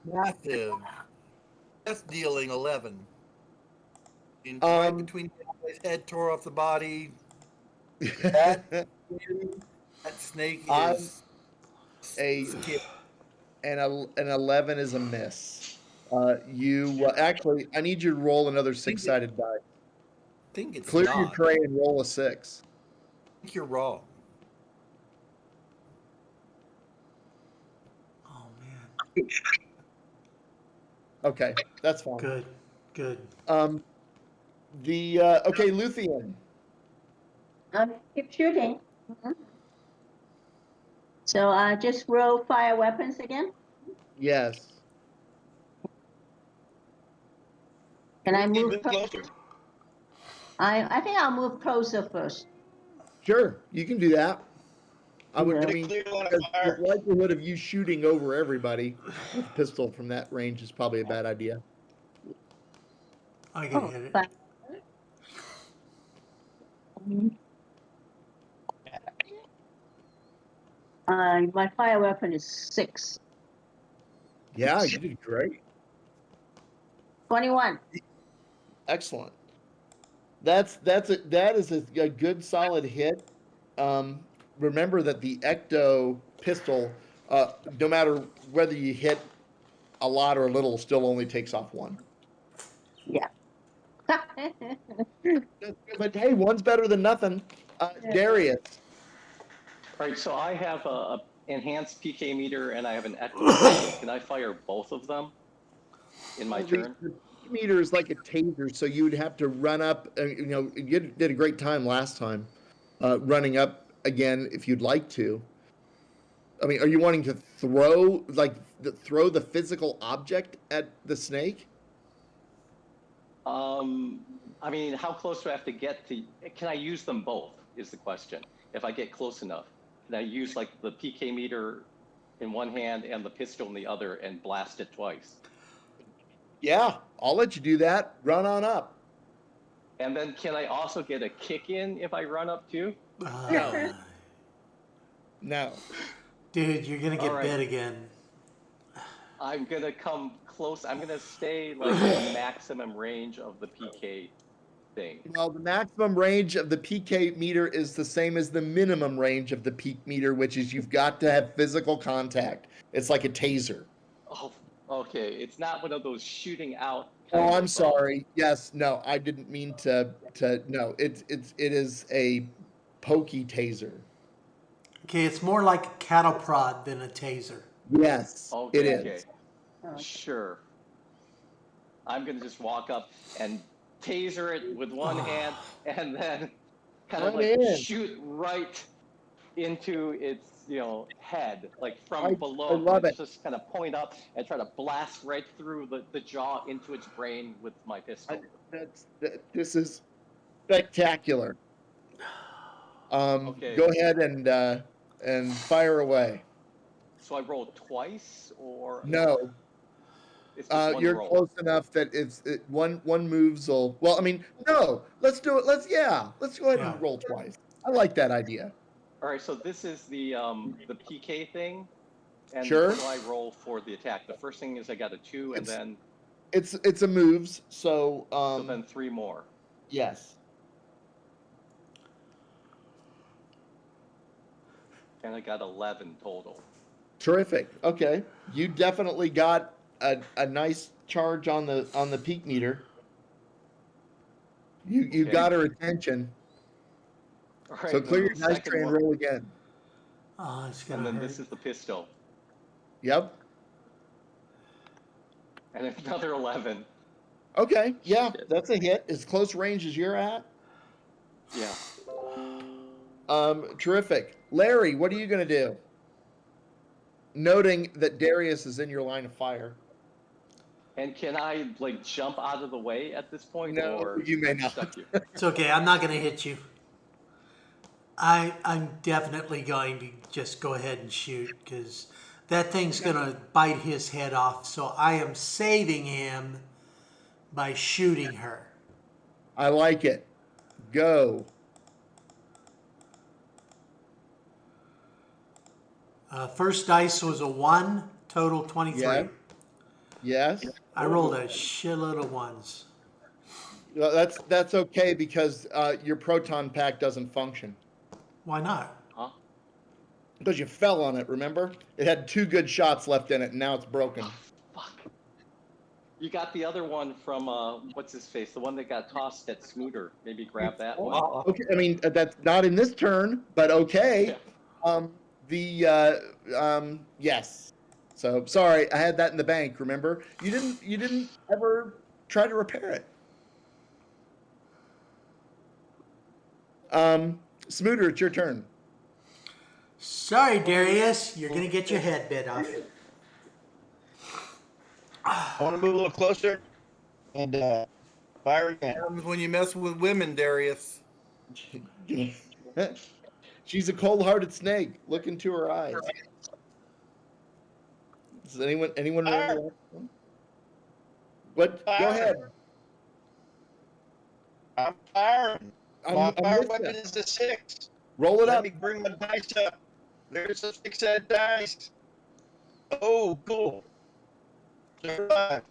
Massive. That's dealing 11. Right between his head, tore off the body. That snake I'm is a skip. and an 11 is a miss. You actually, I need you to roll another 6-sided die. I think it's Clear not. your tray and roll a 6. I think you're wrong. Oh, man. Okay, that's fine. Good. Good. Okay, Luthien. Keep shooting. So just roll fire weapons again. Yes. Can I move? Move closer. I think I'll move closer first. Sure, you can do that. I Yeah. mean, Clear line of the fire. likelihood of you shooting over everybody with a pistol from that range is probably a bad idea. I can hit it. But, my fire weapon is 6. Yeah, you did great. 21. Excellent. That is a good solid hit. Remember that the ecto pistol, no matter whether you hit a lot or a little, still only takes off 1. Yeah. But hey, one's better than nothing. Darius. All right, so I have a enhanced PK meter and I have an ecto. Can I fire both of them in my turn? The meter is like a taser, so you would have to run up. You did a great time last time, running up again if you'd like to. I mean, are you wanting to throw the physical object at the snake? I mean, how close do I have to get to? Can I use them both? Is the question. If I get close enough, can I use like the PK meter in one hand and the pistol in the other and blast it twice? Yeah, I'll let you do that. Run on up. And then can I also get a kick in if I run up too? No. No. Dude, you're going to get All right. bit again. I'm going to come close. I'm going to stay like the maximum range of the PK thing. Well, the maximum range of the PK meter is the same as the minimum range of the peak meter, which is you've got to have physical contact. It's like a taser. Oh, okay. It's not one of those shooting out. Oh, I'm sorry. Yes, no, I didn't mean to. No, it is a pokey taser. Okay, it's more like a cattle prod than a taser. Yes, Okay, it is. okay. Sure. I'm going to just walk up and taser it with one hand and then kind of like shoot right into its, head, like from below. I love it. Just kind of point up and try to blast right through the jaw into its brain with my pistol. This is spectacular. Okay. Go ahead and fire away. So I roll twice or? No. It's just one You're roll. close enough that one moves will. Well, I mean, no. Let's do it. Let's go ahead and roll twice. I like that idea. All right, so this is the PK thing, and Sure. this is what I roll for the attack. The first thing is I got a 2, and then It's a moves. So so then 3 more. yes. And I got 11 total. Terrific. Okay, you definitely got a nice charge on the peak meter. You Okay. got her attention. All right, So clear then your the dice second tray and one- roll again. Oh, it's And going to then hurt. this is the pistol, Yep. and another 11. Okay. Yeah, Shit. that's a hit. As close range as you're at. Yeah. Terrific. Larry, what are you going to do? Noting that Darius is in your line of fire. And can I like jump out of the way at this point? No, or you may I'm not. stuck here? It's okay. I'm not going to hit you. I'm definitely going to just go ahead and shoot because that thing's going to bite his head off. So I am saving him by shooting her. I like it. Go. First dice was a 1, total 23. Yeah. Yes. I rolled a shitload of 1s. Well, that's okay because your proton pack doesn't function. Why not? Huh? Because you fell on it, remember? It had 2 good shots left in it, and now it's broken. Fuck. You got the other one from what's his face? The one that got tossed at Scooter. Maybe grab that one. Okay, I mean that's not in this turn, but okay. Yeah. Yes. So sorry, I had that in the bank. Remember, you didn't ever try to repair it. Smooter, it's your turn. Sorry, Darius. You're going to get your head bit off. I want to move a little closer and Fire again. Happens when you mess with women, Darius. She's a cold-hearted snake. Look into her eyes. Does anyone remember that one? What? Go ahead. I'm firing. My I'm fire with weapon ya. is a 6. Roll it Let up. me bring my dice up. There's a 6-sided dice. Oh, cool. Survive.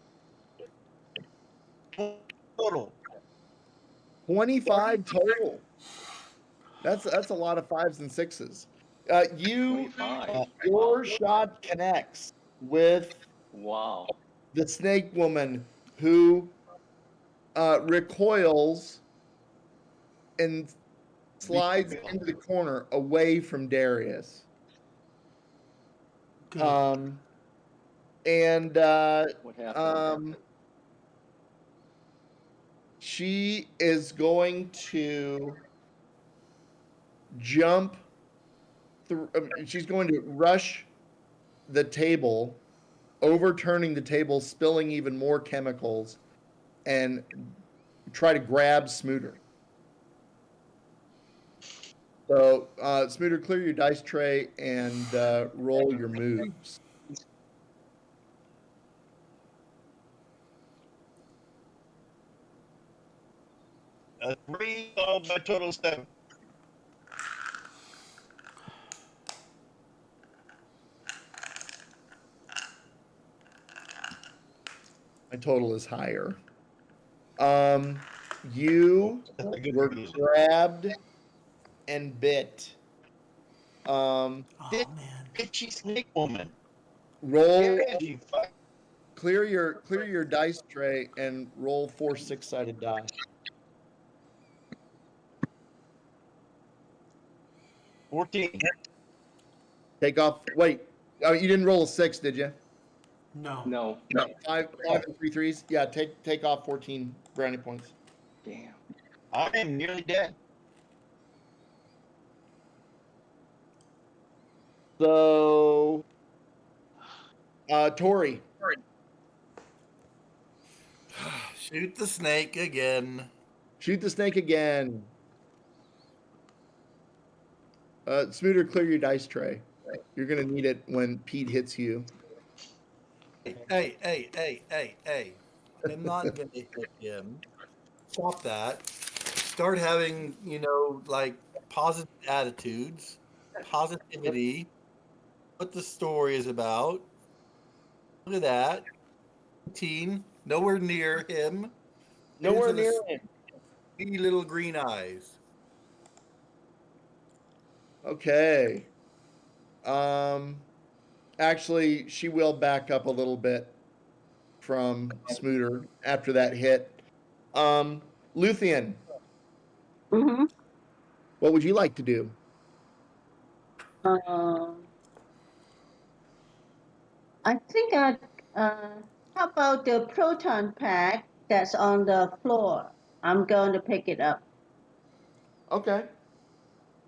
Total. 25 total. That's a lot of 5s and 6s. Your 25. shot connects with Wow. the snake woman who recoils and slides into the corner away from Darius. Good. And What happened? she is going to jump through. She's going to rush the table, overturning the table, spilling even more chemicals, and try to grab Smooter. So, Smooter, clear your dice tray and roll your moves. A 3 followed by total 7. My total is higher. You That's a good were reason. grabbed and bit. Oh man. Bitchy snake woman. Roll, Yeah, she fuck. clear your dice tray and roll 4 6-sided die. 14. Take off. Wait, oh, you didn't roll a 6, did you? No. No. No, 5 and 3 3s. Yeah, take off 14 brownie points. Damn. I am nearly dead. So, Tori. Shoot the snake again. Shoot the snake again. Smooter, clear your dice tray. You're gonna need it when Pete hits you. Hey. I'm not going to hit him. Stop that. Start having, like positive attitudes, positivity, what the story is about. Look at that. 18, nowhere near him. Nowhere Into the near him. sweet little green eyes. Okay. Actually, she will back up a little bit from Smooter after that hit. Luthien, Mm-hmm. what would you like to do? I think how about the proton pack that's on the floor? I'm going to pick it up. Okay.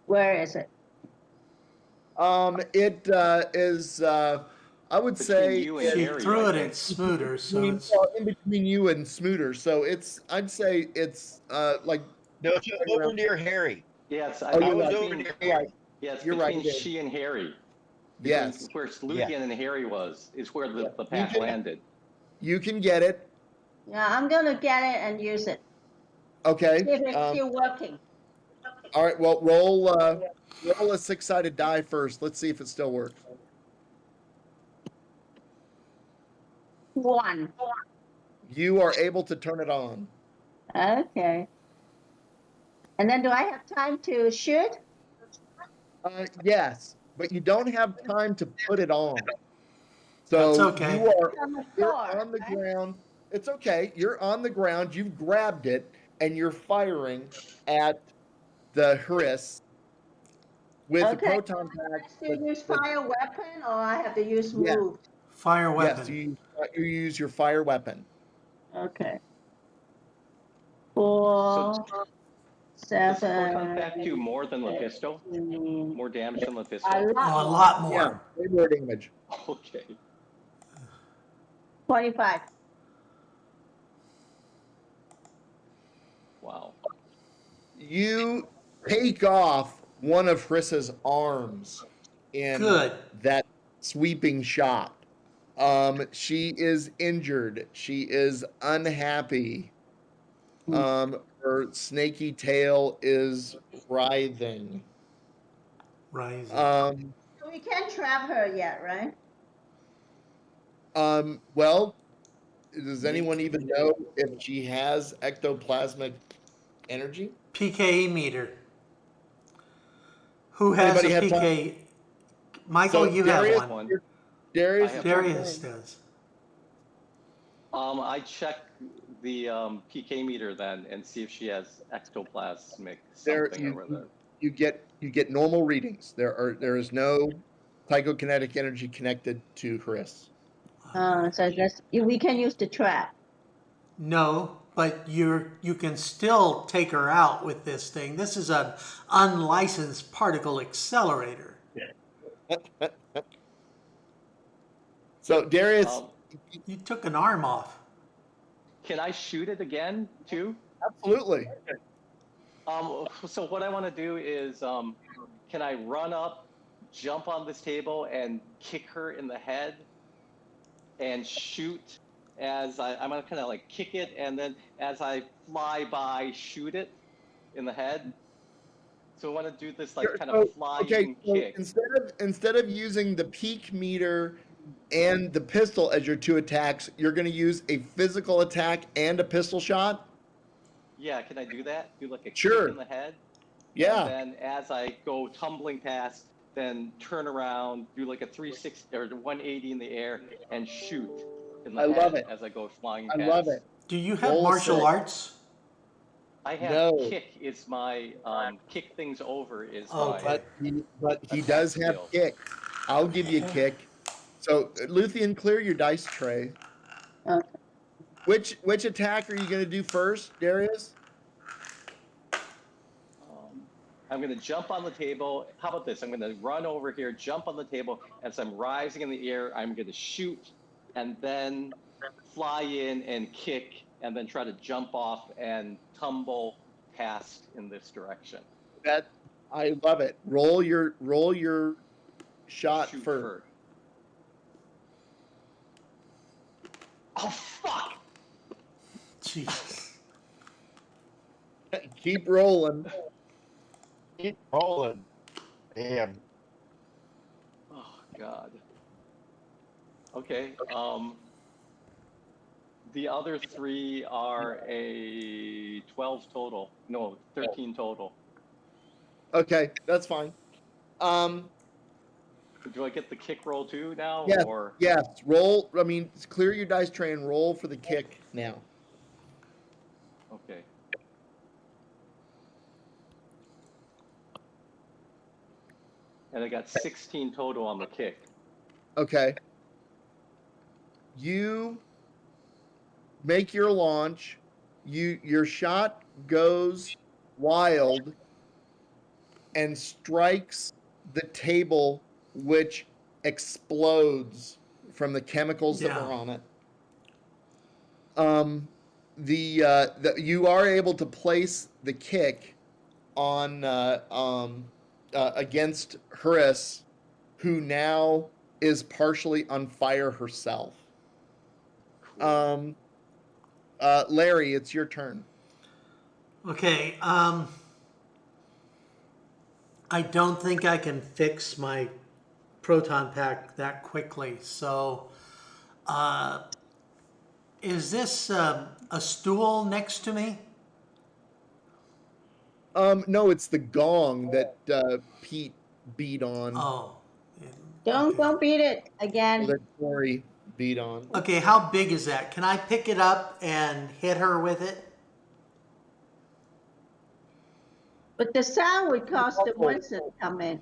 Where is it? It is. I would Between say you and She Harry, threw I it think. at Smooter, so it's in between you and Smooter. So it's. I'd say it's like. No, it's over near Harry. Yes, Oh, I you're was right. over near Harry. Yes, You're right, between it is. she and Harry. Yes, Where Luthien and Harry is where the You pack can- landed. you can get it. Yeah, I'm going to get it and use it. Okay. See if it's still working. All right. Well, roll a 6-sided die first. Let's see if it still works. 1. You are able to turn it on. Okay. And then do I have time to shoot? Yes, but you don't have time to put it on. That's So okay. It's on the you're floor. on the right? ground. It's okay. You're on the ground. You've grabbed it and you're firing at the Hris with the Okay. proton Do I pack. still use fire weapon or I have to use Yeah. move? fire Yes, weapon. you use your fire weapon. Okay. So 4, does the proton 7. pack do more than Lepisto? 18. More damage than A Lepisto? lot Oh, a more. lot Yeah, more. way more damage. Okay. 25. you take off one of Chris's arms in Good. that sweeping shot. She is injured. She is unhappy. Her snaky tail is writhing. Rising. So we can't trap her yet, right? Well, does anyone even know if she has ectoplasmic energy? PKE meter. Who has Anybody a have time? PKE? Michael, you Darius, have one. Darius, I have Darius does. I check the PK meter then and see if she has ectoplasmic there something or whether. you get normal readings. There is no psychokinetic energy connected to Chris. So that's, we can use the trap. No, but you can still take her out with this thing. This is an unlicensed particle accelerator. So Darius, You took an arm off. Can I shoot it again too? absolutely. So what I want to do is, can I run up, jump on this table, and kick her in the head, and shoot as I'm gonna kind of like kick it, and then as I fly by, shoot it in the head. So I want to do this like kind of flying kick. Instead of using the peak meter and the pistol as your two attacks, you're going to use a physical attack and a pistol shot. Yeah, can I do that? Do like a Sure. kick in the head? Yeah. And then as I go tumbling past, then turn around, do like a 360 or 180 in the air, and shoot in the I head love it. as I go flying I past. love it. Do you have Roll martial six. arts? I have No. kick is my kick things over is Okay. my But he does have skill. kick. I'll give you kick. So Luthien, clear your dice tray. Okay. Which attack are you going to do first, Darius? I'm going to jump on the table. How about this? I'm going to run over here, jump on the table. As I'm rising in the air, I'm going to shoot and then fly in and kick and then try to jump off and tumble past in this direction. That I love it. Roll your shot Shoot first. Oh, fuck! Jesus. Keep rolling. Keep rolling. Damn. Oh, God. Okay, the other three are a 12 total. No, 13 total. Okay, that's fine. Do I get the kick roll too now? Yes, Or yes. Roll. I mean, clear your dice tray and roll for the kick now. okay. And I got 16 total on the kick. Okay. You make your launch. Your shot goes wild and strikes the table, which explodes from the chemicals that Yeah. were on it. You are able to place the kick on against Huris, who now is partially on fire herself. Cool. Larry, it's your turn. Okay. I don't think I can fix my proton pack that quickly. So, is this a stool next to me? No, it's the gong that Pete beat on. Oh. Don't beat it again. That Corey beat on. Okay, how big is that? Can I pick it up and hit her with it? But the sound would cause the monster to come in.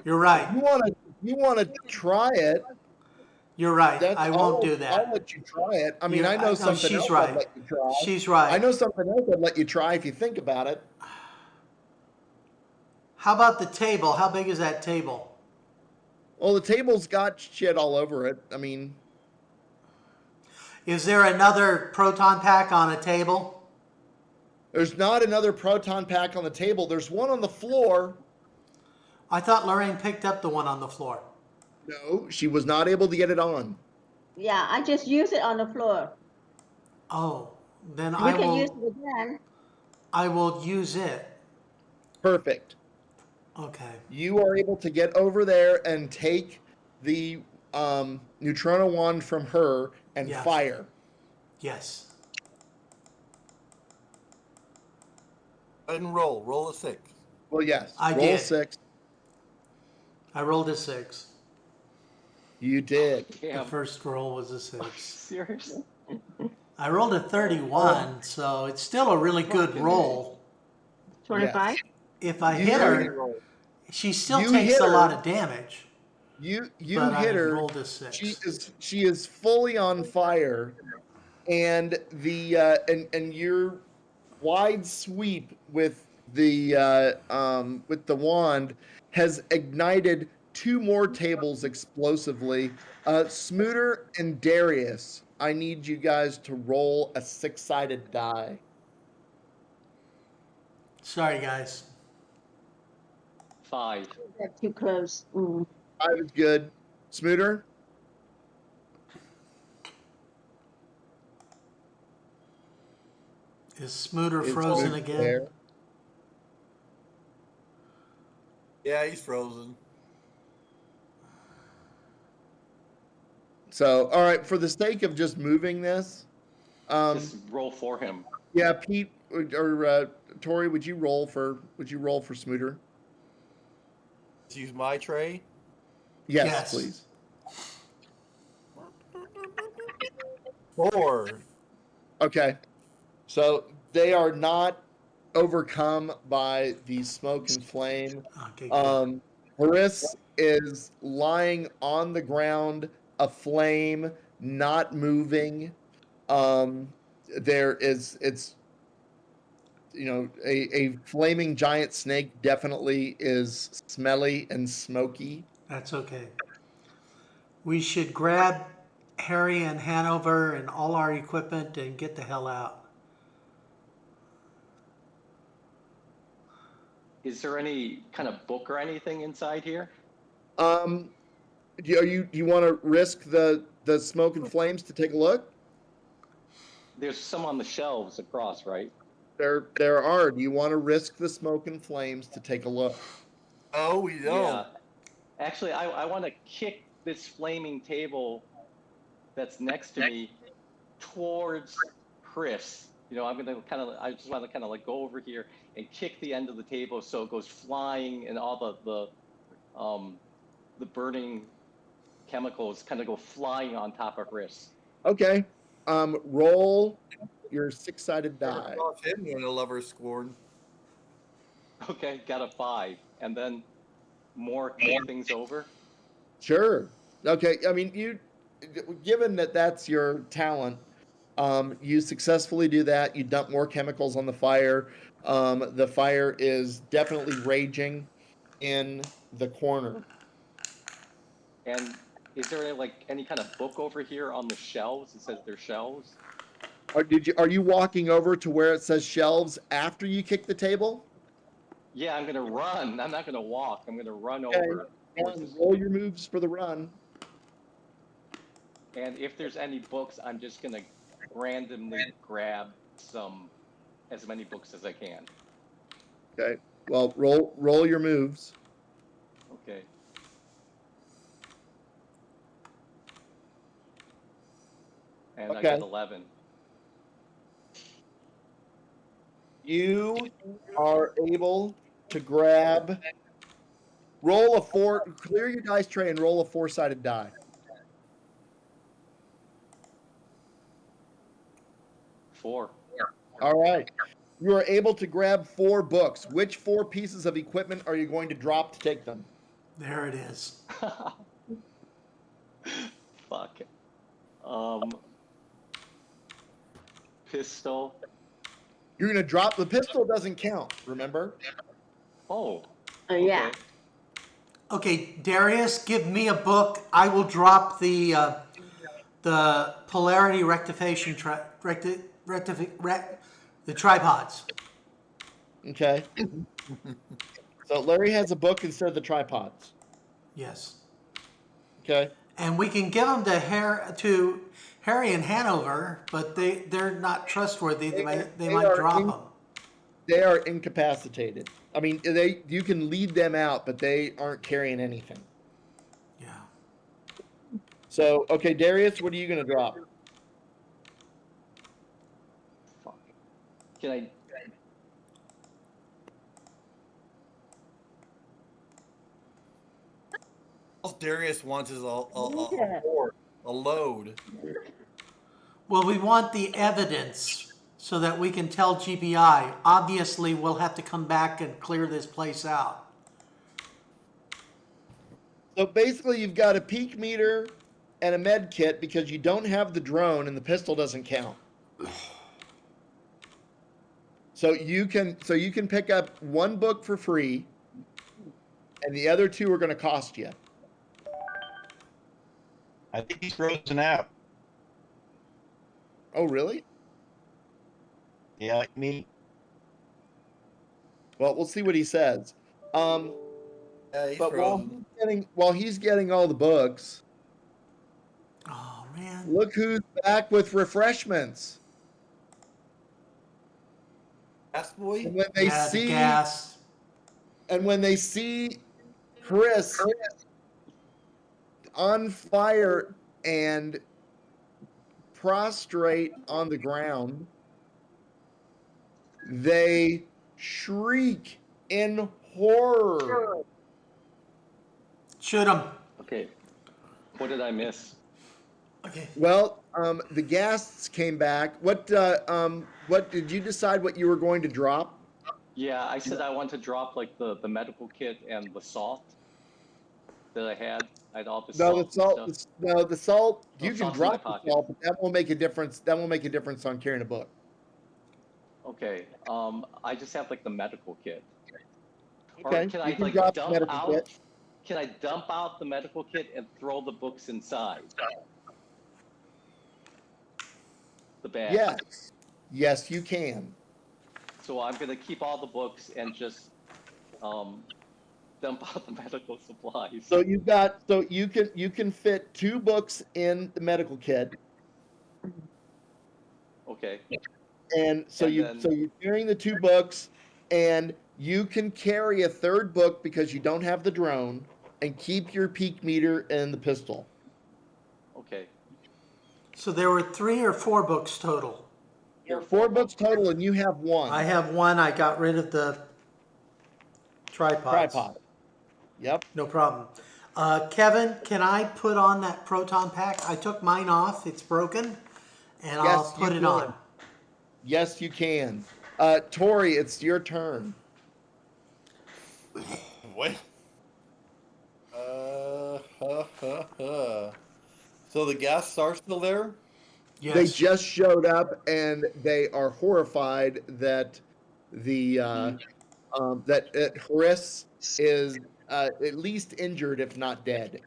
You're right. You want to try it? You're right. I won't do that. I'll let you try it. I mean, Yeah, I know something she's else right. I'd let you try. She's right. I know something else I'd let you try if you think about it. How about the table? How big is that table? Well, the table's got shit all over it. I mean, Is there another proton pack on a table? There's not another proton pack on the table. There's one on the floor. I thought Lorraine picked up the one on the floor. No, she was not able to get it on. Yeah, I just use it on the floor. Oh, then We can use it again. I will use it. Perfect. Okay. You are able to get over there and take the neutrino wand from her and Yeah. fire. Yes. Go ahead and roll. Roll a 6. Well, yes. I Roll did. 6. I rolled a 6. You did. The Damn. first roll was a 6. Seriously? I rolled a 31, so it's still a really good Fucking roll. 25? If I You hit already her, roll. she still You takes hit a her. lot of damage. You But hit I her. rolled a 6. She is fully on fire, and the and your wide sweep with the wand has ignited 2 more tables explosively. Smooter and Darius, I need you guys to roll a 6-sided die. Sorry, guys. 5. That's too close. 5 is good. Smooter, Is Smooter is frozen Smooter again? there? Yeah, he's frozen. So, all right, for the sake of just moving this, Just roll for him. yeah, Pete or Tori, would you roll for Smooter? Let's use my tray. Yes, Yes. please. 4. Okay. So they are not overcome by the smoke and flame. Okay, good. Horace is lying on the ground, aflame, not moving. It's a flaming giant snake definitely is smelly and smoky. That's okay. We should grab Harry and Hanover and all our equipment and get the hell out. Is there any kind of book or anything inside here? Do you want to risk the smoke and flames to take a look? There's some on the shelves across, right? There are. Do you want to risk the smoke and flames to take a look? Oh, we don't. Yeah. Actually, I want to kick this flaming table that's next to me towards Chris. You know, I just want to kind of like go over here and kick the end of the table so it goes flying and all the burning chemicals kind of go flying on top of Chris. Okay. Roll your 6-sided die. Off him when a lover scorn. Okay, got a 5, and then more kick things over. Sure. Okay. I mean, given that that's your talent, you successfully do that. You dump more chemicals on the fire. The fire is definitely raging in the corner. And is there any kind of book over here on the shelves? It says they're shelves. Are you walking over to where it says shelves after you kick the table? Yeah, I'm gonna run. I'm not gonna walk. I'm gonna run Okay. over. Roll your moves for the run. And if there's any books, I'm just gonna randomly grab as many books as I can. Okay. Well, roll your moves. Okay. And I Okay. got 11. You are able to grab. Roll a 4. Clear your dice tray and roll a 4-sided die. Four. All right. You are able to grab 4 books. Which 4 pieces of equipment are you going to drop to take them? There it is. Fuck. Pistol. You're going to drop the pistol. Doesn't count. Remember? Oh. Yeah. Okay. Okay, Darius, give me a book. I will drop the polarity rectification The tripods. Okay. So Larry has a book instead of the tripods. Yes. Okay. And we can give them to Harry and Hanover, but they're not trustworthy. They might drop them. They are incapacitated. I mean, you can lead them out, but they aren't carrying anything. Yeah. So, okay, Darius, what are you going to drop? Fuck. Can I? All Darius wants is Yeah. a load. Well, we want the evidence so that we can tell GBI. Obviously, we'll have to come back and clear this place out. So basically, you've got a peak meter and a med kit because you don't have the drone and the pistol doesn't count. So you can pick up one book for free, and the other two are going to cost you. I think he's frozen out. Oh, really? Yeah, like me. Well, we'll see what he says. Yeah, he's But frozen. while he's getting all the books, Oh man. look who's back with refreshments. Gas boy? And when they Yeah, the see gas. and when they see Chris on fire and prostrate on the ground, they shriek in horror. Shoot him. Okay. What did I miss? Okay. Well, the ghasts came back. What did you decide what you were going to drop? Yeah, I said I want to drop like the medical kit and the salt that I had. I had all the No, salt. and stuff. the salt. Oh, You can salt's in my drop the pocket. salt, but that won't make a difference. That won't make a difference on carrying a book. Okay. I just have like the medical kit. Okay, Or can you I can like drop the dump medical out? kit. Can I dump out the medical kit and throw the books inside the bag? Yes, yes, you can. So I'm gonna keep all the books and just dump out the medical supplies. So you can fit 2 books in the medical kit, Okay. and so And you're carrying the 2 books, and you can carry a 3rd book because you don't have the drone, and keep your peak meter and the pistol. Okay. So there were 3 or 4 books total. Here are 4 books total, and you have 1 I have 1. I got rid of the tripods. tripod. Yep. No problem. Kevin, can I put on that proton pack? I took mine off. It's broken. And I'll Yes, put you it can. on. Yes, you can. Tori, it's your turn. What? So the gas are still there? Yes. They just showed up, and they are horrified that Horace is at least injured, if not dead.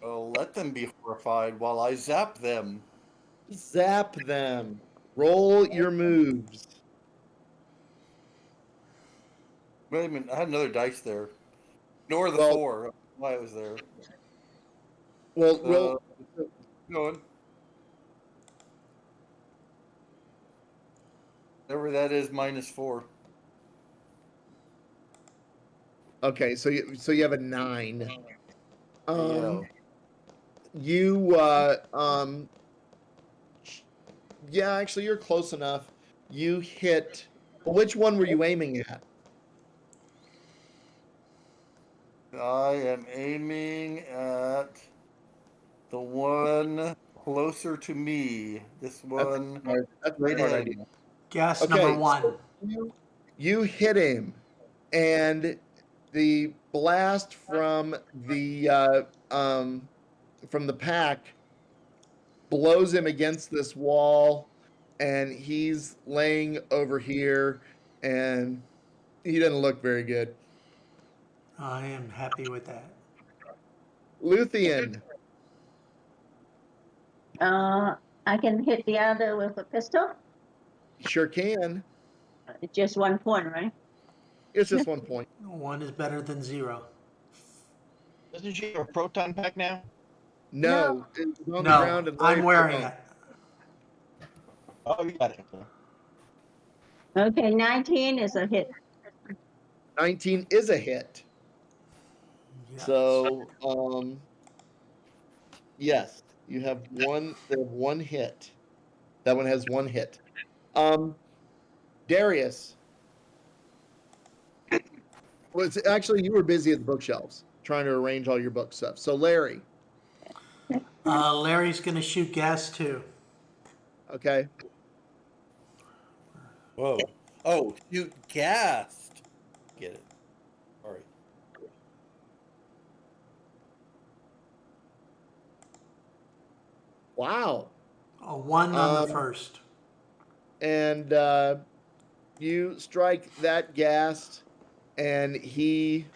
Oh, let them be horrified while I zap them. Zap them. Roll your moves. Wait a minute, I had another dice there. Nor the Well- 4. Why it was there. Well, roll. Going. Whatever that is, -4. Okay, so you have a 9. Yeah. Yeah, actually, you're close enough. You hit. Which one were you aiming at? I am aiming at the one closer to me. This one. That's a right smart ahead. idea. Gas Okay, number 1. so you hit him, and the blast from the pack blows him against this wall, and he's laying over here, and he doesn't look very good. I am happy with that. Luthien, I can hit the other with a pistol. Sure can. Just 1 point, right? It's just 1 point. 1 is better than 0. Doesn't she have a proton pack now? No, it's on the No, ground and I'm Larry wearing put it. Oh, you got it. Okay, 19 is a hit. 19 is a hit. Yes. So, yes, you have one hit. That one has 1 hit. Darius. Well, actually, you were busy at the bookshelves trying to arrange all your book stuff. So, Larry, Larry's going to shoot gas too. okay? Whoa. Oh, shoot, gassed. Get it. All right. Wow. A 1 on the first. And you strike that ghast, and he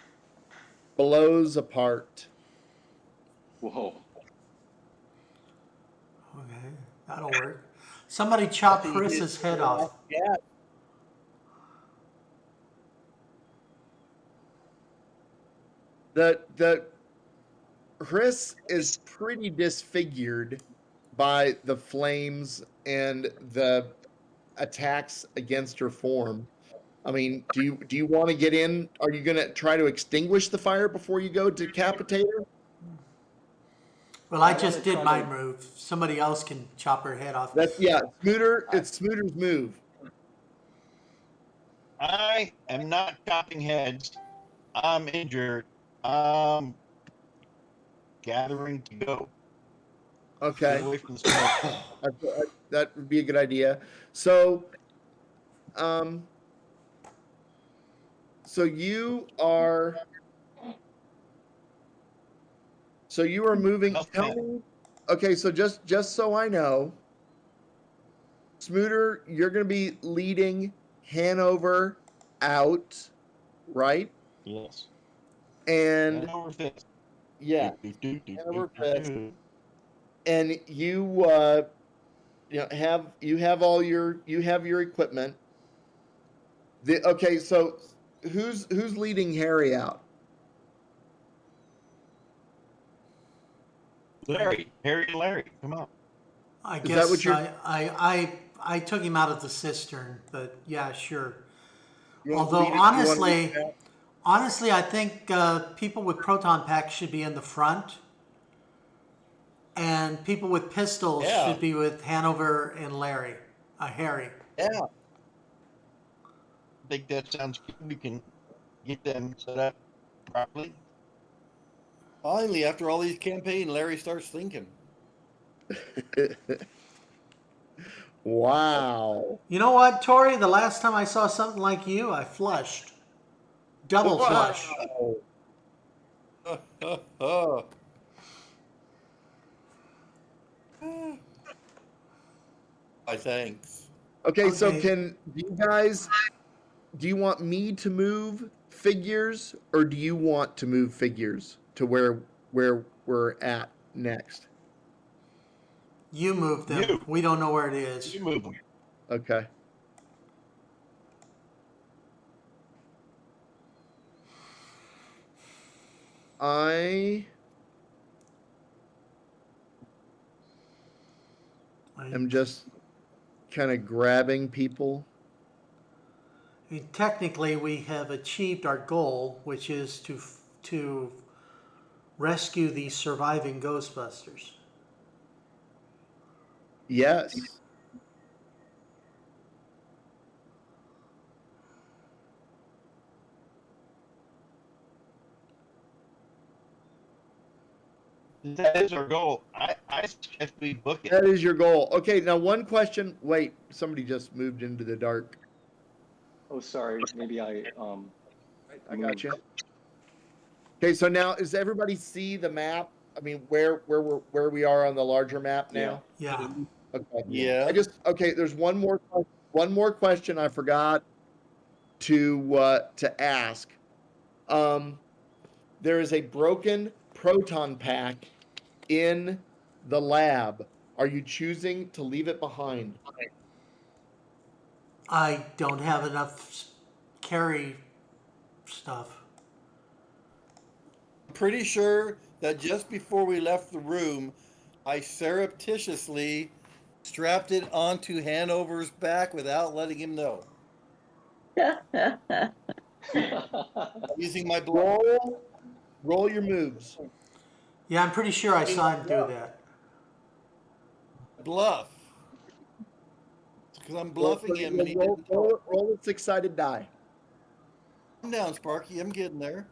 blows apart. Whoa. Okay, that'll work. Somebody chop Chris's head off. Yeah. The Chris is pretty disfigured by the flames and the attacks against her form. I mean, do you want to get in? Are you going to try to extinguish the fire before you go decapitate her? Well, I I just wanna did try my to- move. Somebody else can chop her head off. It's Smooter's move. I am not chopping heads. I'm injured. I'm gathering to go. Okay. Get away from the smoke. That would be a good idea. So, so you are moving. Nothing Tell me. Okay, so just so I know, Smooter, you're going to be leading Hanover out, right? Yes. And And over this. yeah, Hanover Fist. And you have all your equipment. Okay, so who's leading Harry out? Larry, Harry and Larry, come on. I Is that guess what you're- I took him out of the cistern, but yeah, sure. You want Although lead- you wanna lead honestly, I think people with proton packs should be in the front, and people with pistols Yeah. should be with Hanover and Larry, Harry. Yeah. I think that sounds good. We can get them set up properly. Finally, after all these campaigns, Larry starts thinking. Wow. You know what, Tori? The last time I saw something like you, I flushed. Double flush. Thanks. Okay, so Okay. do you want me to move figures, or do you want to move figures to where we're at next? You moved them. You. We don't know where it is. You move them. Okay. I am just kind of grabbing people. I mean, technically, we have achieved our goal, which is to rescue these surviving Ghostbusters. Yes. That is our goal. I suggest we book it. That is your goal. Okay, now one question. Wait, somebody just moved into the dark. Oh, sorry. Maybe I I got you. Okay, so now does everybody see the map? I mean, where we are on the larger map now? Yeah. Okay. Yeah. There's one more question I forgot to ask. There is a broken proton pack in the lab. Are you choosing to leave it behind? I don't have enough carry stuff. I'm pretty sure that just before we left the room, I surreptitiously strapped it onto Hanover's back without letting him know. Using my bluff. Roll your moves. Yeah, I'm pretty sure I saw him do that. Bluff. Because I'm bluffing him and he didn't know. Roll a six-sided die. Calm down, Sparky. I'm getting there.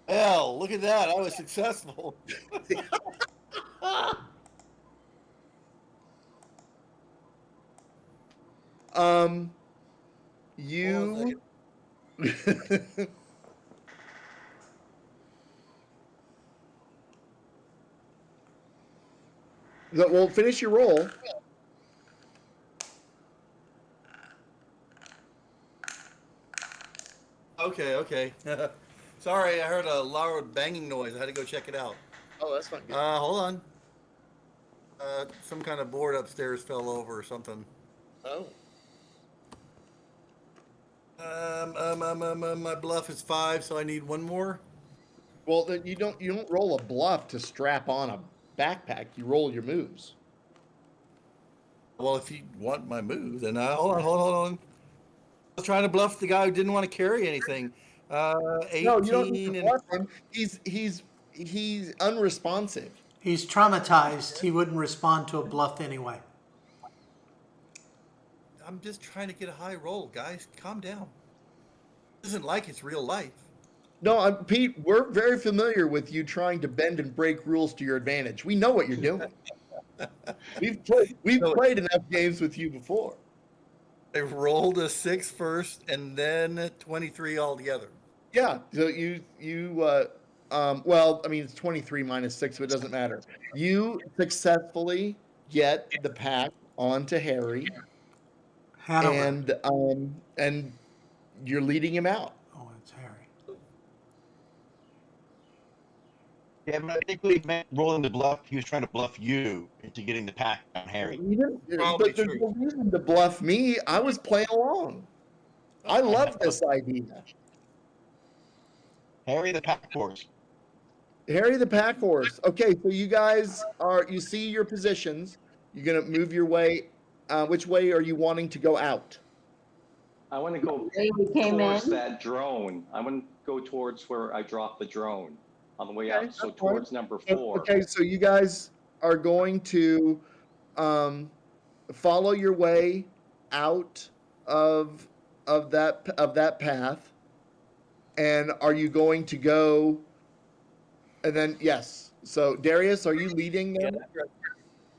Hell, look at that. I was successful. You. Well, finish your roll. Okay. Sorry, I heard a loud banging noise. I had to go check it out. Oh, that's not good. Hold on. Some kind of board upstairs fell over or something. Oh. My bluff is 5, so I need one more. Well, then you don't roll a bluff to strap on a backpack. You roll your moves. Well, if you want my move, then hold on. I was trying to bluff the guy who didn't want to carry anything. 18 No, you don't need to and bluff him. He's unresponsive. He's traumatized. He wouldn't respond to a bluff anyway. I'm just trying to get a high roll, guys. Calm down. It isn't like it's real life. No, Pete, we're very familiar with you trying to bend and break rules to your advantage. We know what you're doing. We've played enough games with you before. I rolled a 6 first and then 23 altogether. Yeah, so well, I mean, it's 23 minus 6, so it doesn't matter. You successfully get the pack onto Harry, Hanover. and you're leading him out. Oh, it's Harry. Yeah, but I think when he meant rolling the bluff, he was trying to bluff you into getting the pack on Harry. Probably But there's true. no reason to bluff me. I was playing along. I love this idea. Harry the pack horse. Harry the pack horse. Okay, so you guys you see your positions. You're going to move your way. Which way are you wanting to go out? I want to go They came towards in. that drone. I want to go towards where I dropped the drone on the way Okay, out. So that's fine. towards number 4. Okay, so you guys are going to follow your way out of that path. And are you going to go? And then yes. So Darius, are you leading them?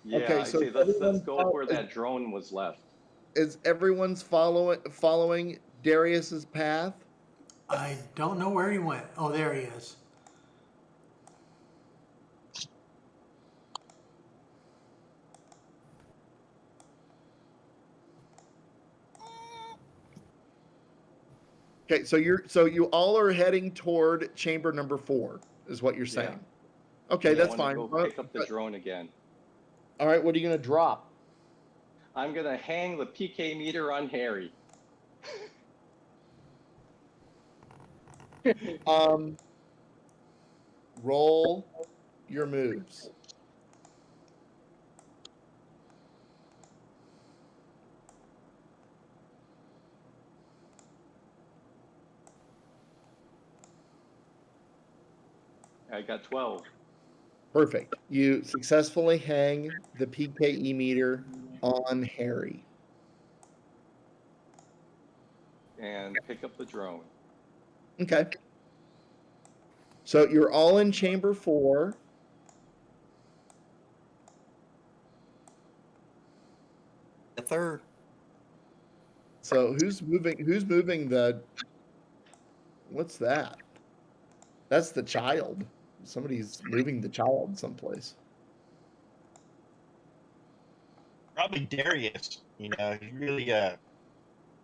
Yeah, Okay, I so say let's everyone go follow- where that drone was left. Is everyone's following Darius's path? I don't know where he went. Oh, there he is. Okay, so you all are heading toward chamber number 4, is what you're saying. Okay, Yeah, that's I fine. want to go pick up the drone again. All right, what are you going to drop? I'm going to hang the PK meter on Harry. Roll your moves. I got 12. Perfect. You successfully hang the PKE meter on Harry. And pick up the drone. Okay. So you're all in chamber 4. A third. So who's moving the? What's that? That's the child. Somebody's moving the child someplace. Probably Darius. He's really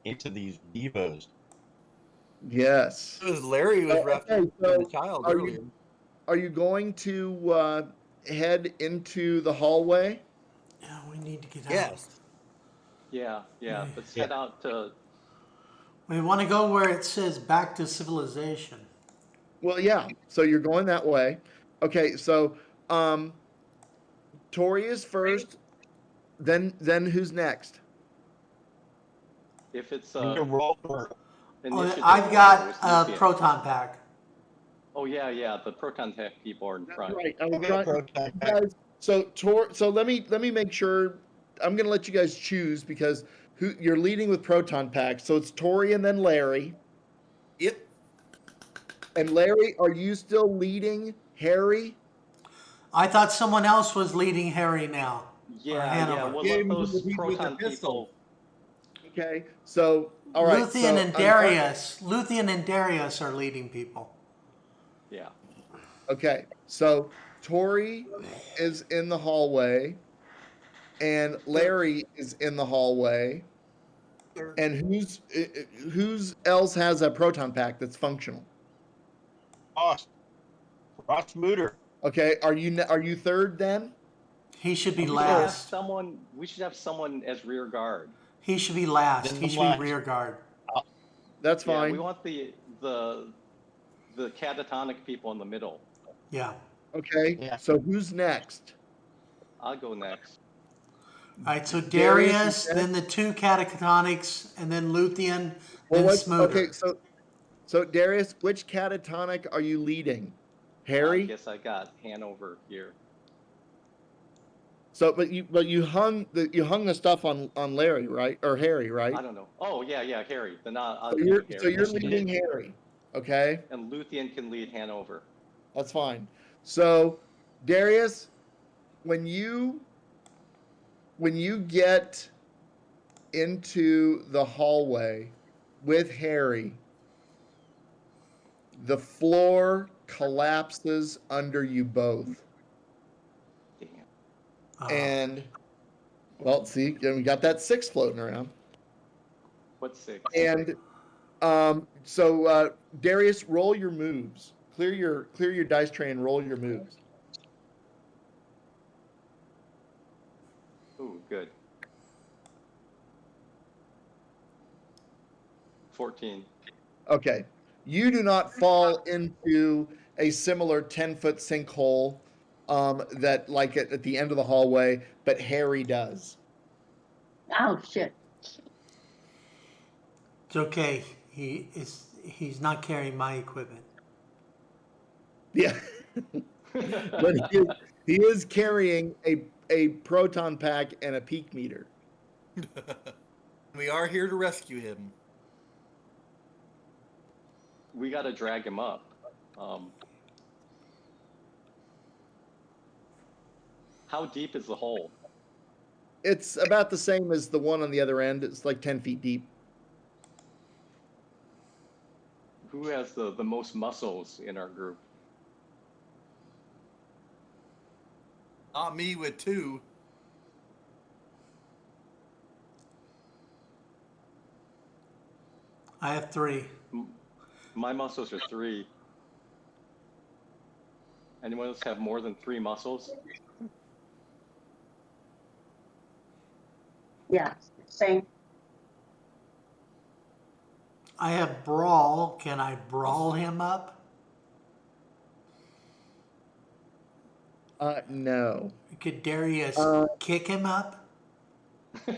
into these devos. Yes. It was Larry who was Okay, roughing so the child are earlier. Are you going to head into the hallway? Yeah, we need to get out. Yes. Yeah. Yeah. Let's head out to. We want to go where it says back to civilization. Well, yeah. So you're going that way. Okay, so Tori is first. Then who's next? If it's You can roll for initiative I've order, got it's a Luthien. proton pack. Oh yeah, the proton tech people are in front. Right. I'll get a proton pack. Guys, so let me make sure. I'm gonna let you guys choose because you're leading with proton packs. So it's Tori and then Larry. Yep. And Larry, are you still leading Harry? I thought someone else was leading Harry now. Or Yeah, Hanover. we'll Yeah, let we those can lead with the proton pistol. people. Okay. So all right. Luthien so and Darius. Luthien and Darius are leading people. Yeah. Okay. So Tori is in the hallway, and Larry is in the hallway. And who's else has a proton pack that's functional? Ross Mooter. Okay. Are you third then? He should be We should have last. someone. We should have someone as rear guard. He should be last. Then He should last. be rear guard. That's Yeah, fine. we want the catatonic people in the middle. Yeah. Okay. Yeah. So who's next? I'll go next. All right, so Darius Darius, is then the two catatonics, and then Luthien, Well, then Smooter. okay. So Darius, which catatonic are you leading? I Harry. guess I got Hanover here. So, but you hung the stuff on Larry, right? Or Harry, right? I don't know. Oh yeah, Harry. Then I'll So lead you're Harry. leading Harry. Okay, And Luthien can lead Hanover. that's fine. So Darius, when you get into the hallway with Harry, the floor collapses under you both. Damn. And well, see, we got that 6 floating around. What's 6? And so Darius, roll your moves. Clear your dice tray and roll your moves. Ooh, good. 14. Okay. You do not fall into a similar 10-foot sinkhole that like at the end of the hallway, but Harry does. Oh shit. It's okay. He's not carrying my equipment. Yeah. But he is carrying a proton pack and a peak meter. We are here to rescue him. We got to drag him up. How deep is the hole? It's about the same as the one on the other end. It's like 10 feet deep. Who has the most muscles in our group? Not me with 2. I have 3. My muscles are 3. Anyone else have more than 3 muscles? Yeah. Same. I have brawl. Can I brawl him up? No. Could Darius kick him up? Okay,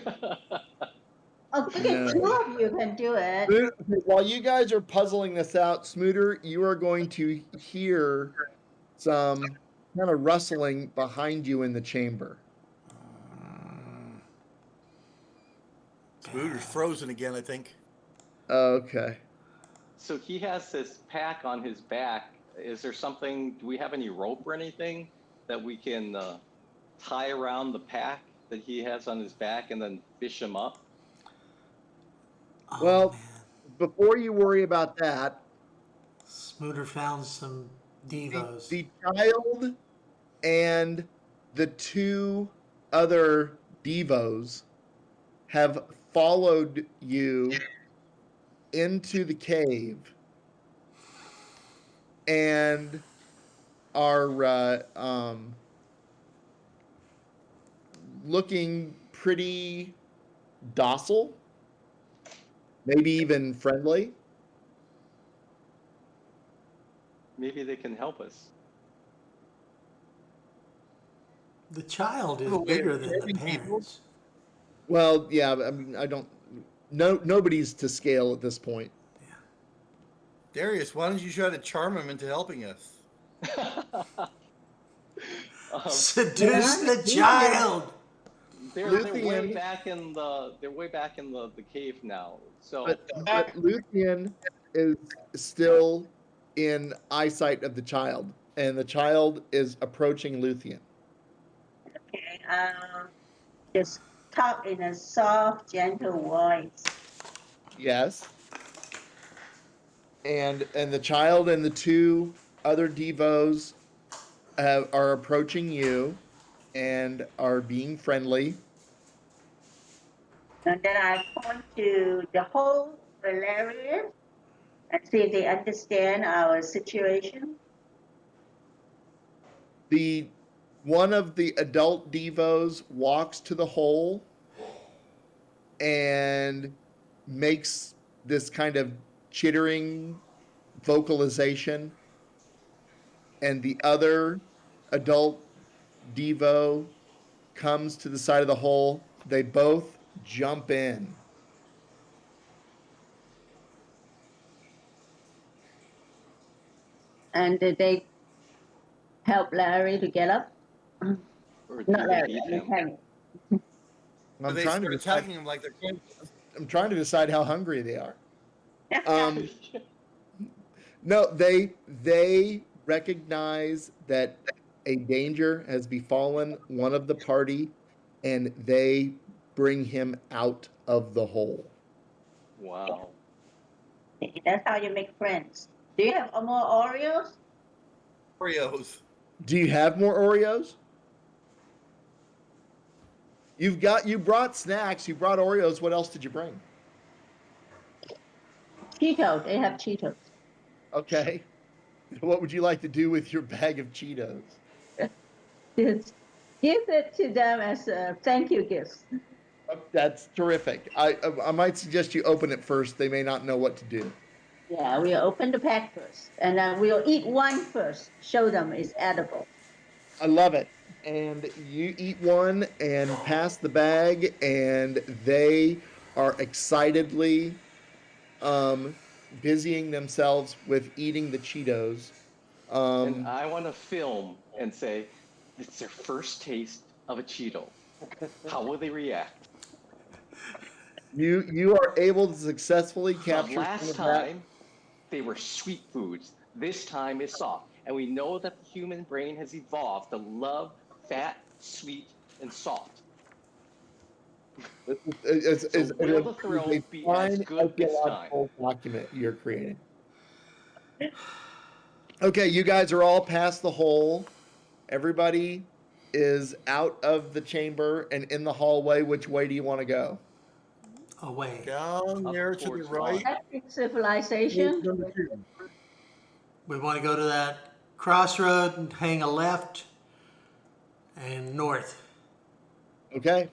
No. 2 of you can do it. While you guys are puzzling this out, Smooter, you are going to hear some kind of rustling behind you in the chamber. Smooter's frozen again, I think. Okay. So he has this pack on his back. Is there something, do we have any rope or anything that we can tie around the pack that he has on his back and then fish him up? Oh, Well, man. before you worry about that, Smooter found some Devos. the child and the 2 other Devos have followed you into the cave and are looking pretty docile, maybe even friendly. Maybe they can help us. The child is Oh, wait, bigger than the serving people? parents. Well, yeah, I mean, I don't. No, nobody's to scale at this point. Darius, why don't you try to charm him into helping us? Seduce the child. They're way Luthien- back in the cave now. So But Luthien is still in eyesight of the child, and the child is approaching Luthien. Okay. Just talk in a soft, gentle voice. Yes. And the child and the two other devos are approaching you and are being friendly. And then I point to the whole Valerian and see if they understand our situation. One of the adult devos walks to the hole and makes this kind of chittering vocalization, and the other adult devo comes to the side of the hole. They both jump in. And did they help Larry to get up? or do Not they Larry, beat I mean him? Henry. So they start attacking him like they're cannibals. I'm trying to decide how hungry they are. No, they recognize that a danger has befallen one of the party, and they bring him out of the hole. Wow. That's how you make friends. Do you have more Oreos? Oreos. Do you have more Oreos? You brought snacks, you brought Oreos. What else did you bring? Cheetos. They have Cheetos. Okay. What would you like to do with your bag of Cheetos? Just give it to them as a thank you gift. That's terrific. I might suggest you open it first. They may not know what to do. Yeah, we'll open the pack first. And then we'll eat one first. Show them it's edible. I love it. And you eat one and pass the bag, and they are excitedly busying themselves with eating the Cheetos. And I want to film and say, it's their first taste of a Cheeto. How will they react? You are able to successfully The capture some last of that. time, they were sweet foods. This time is soft. And we know that the human brain has evolved to love fat, sweet, and soft. Is will the thrill a be fine as good this archaeological document you're creating. Okay, you guys are all past the hole. Everybody is out of the chamber and in the hallway. Which way do you want to go? Away. Down Up there to the towards right. Electric civilization. Number 2. We want to go to that crossroad and hang a left and north. Okay.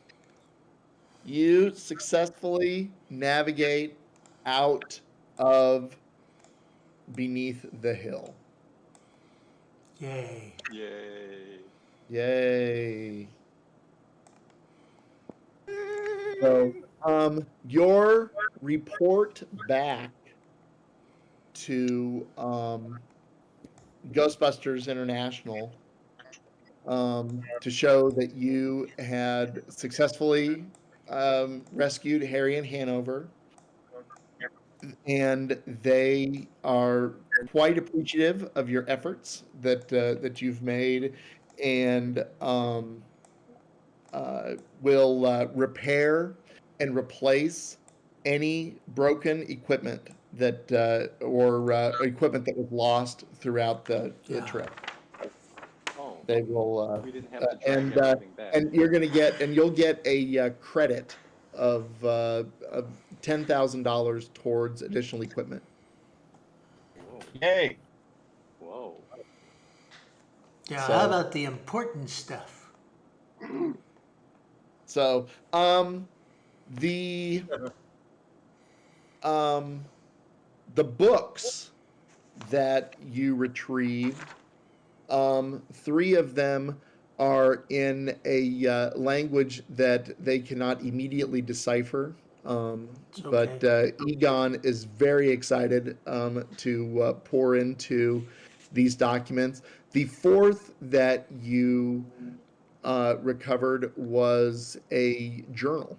You successfully navigate out of beneath the hill. Yay. Yay. Yay. So, your report back to Ghostbusters International to show that you had successfully rescued Harry and Hanover, and they are quite appreciative of your efforts that you've made, and will repair and replace any broken equipment that or equipment that was lost throughout the Yeah. trip. Oh, They will we didn't have to drag everything back. and you'll get a credit of $10,000 towards additional equipment. Whoa. Yay. Whoa. Yeah, So- how about the important stuff? So, the the books that you retrieved, 3 of them are in a language that they cannot immediately decipher. But Egon is very excited to pour into these documents. The 4th that you recovered was a journal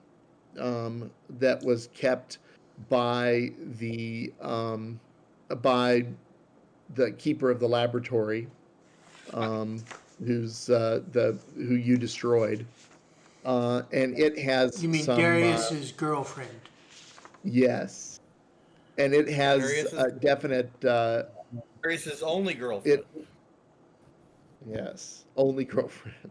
that was kept by the keeper of the laboratory, who's who you destroyed, and it has You mean some. Darius's girlfriend? Yes, and it has Darius's- a definite. Grace's only girlfriend. Yes, only girlfriend.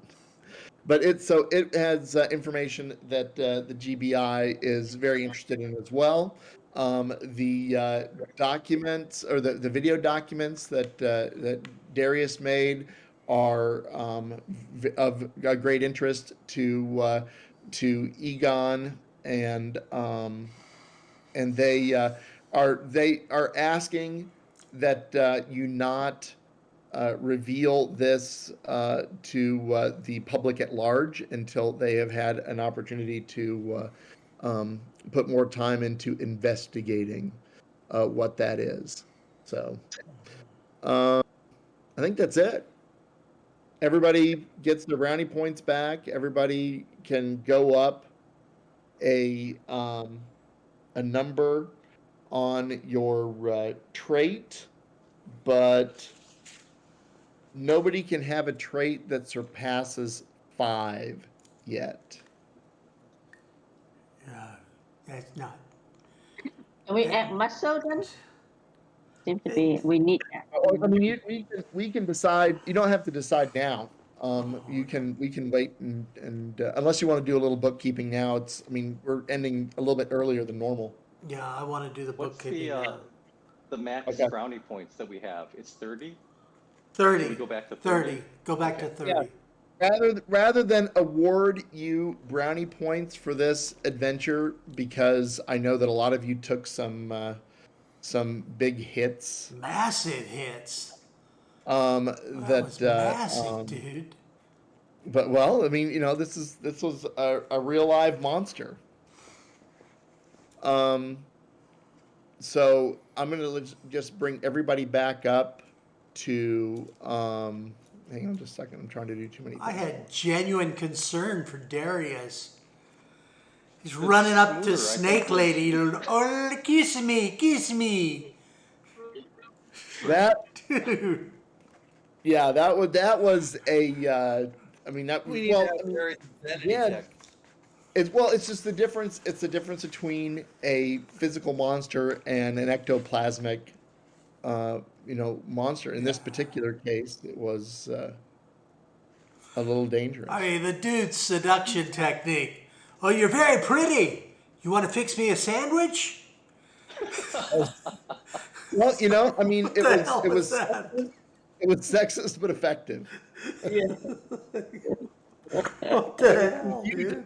But it has information that the GBI is very interested in as well. The documents or the video documents that Darius made are of great interest to Egon, and they are asking that you not reveal this to the public at large until they have had an opportunity to put more time into investigating what that is. So I think that's it. Everybody gets their brownie points back. Everybody can go up a number on your trait, but nobody can have a trait that surpasses 5 yet. That's not. Can we add muscle then? Seems to be, we need that. I mean, we can decide. You don't have to decide now. We can wait and unless you want to do a little bookkeeping now. I mean, we're ending a little bit earlier than normal. Yeah, I want to do the What's bookkeeping now. the max Okay. brownie points that we have? It's 30? 30. Can we go back to 30. Go back Okay. to 30. Rather than award you brownie points for this adventure, because I know that a lot of you took some big hits. Massive hits. That was massive, dude. But well, I mean, this was a real live monster. So I'm gonna just bring everybody back up to. Hang on just a second. I'm trying to do too many things. I had genuine concern for Darius. He's running up to Snake Lady. Oh, kiss me, kiss me. That Dude. yeah, that was a. I mean that. We need to have Darius' identity check. It's just the difference. It's the difference between a physical monster and an ectoplasmic, monster. In this particular case, it was a little dangerous. I mean, the dude's seduction technique. Oh, you're very pretty. You want to fix me a sandwich? Well, I mean, it was that? it was sexist but effective. What the hell, dude?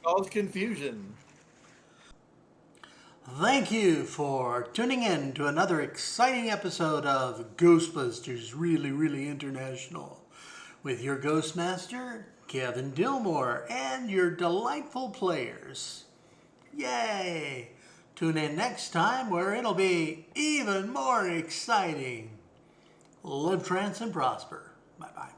Cause confusion. Thank you for tuning in to another exciting episode of Ghostbusters Really, Really International with your Ghostmaster, Kevin Dilmore, and your delightful players. Yay! Tune in next time where it'll be even more exciting. Live, trance, and prosper. Bye-bye.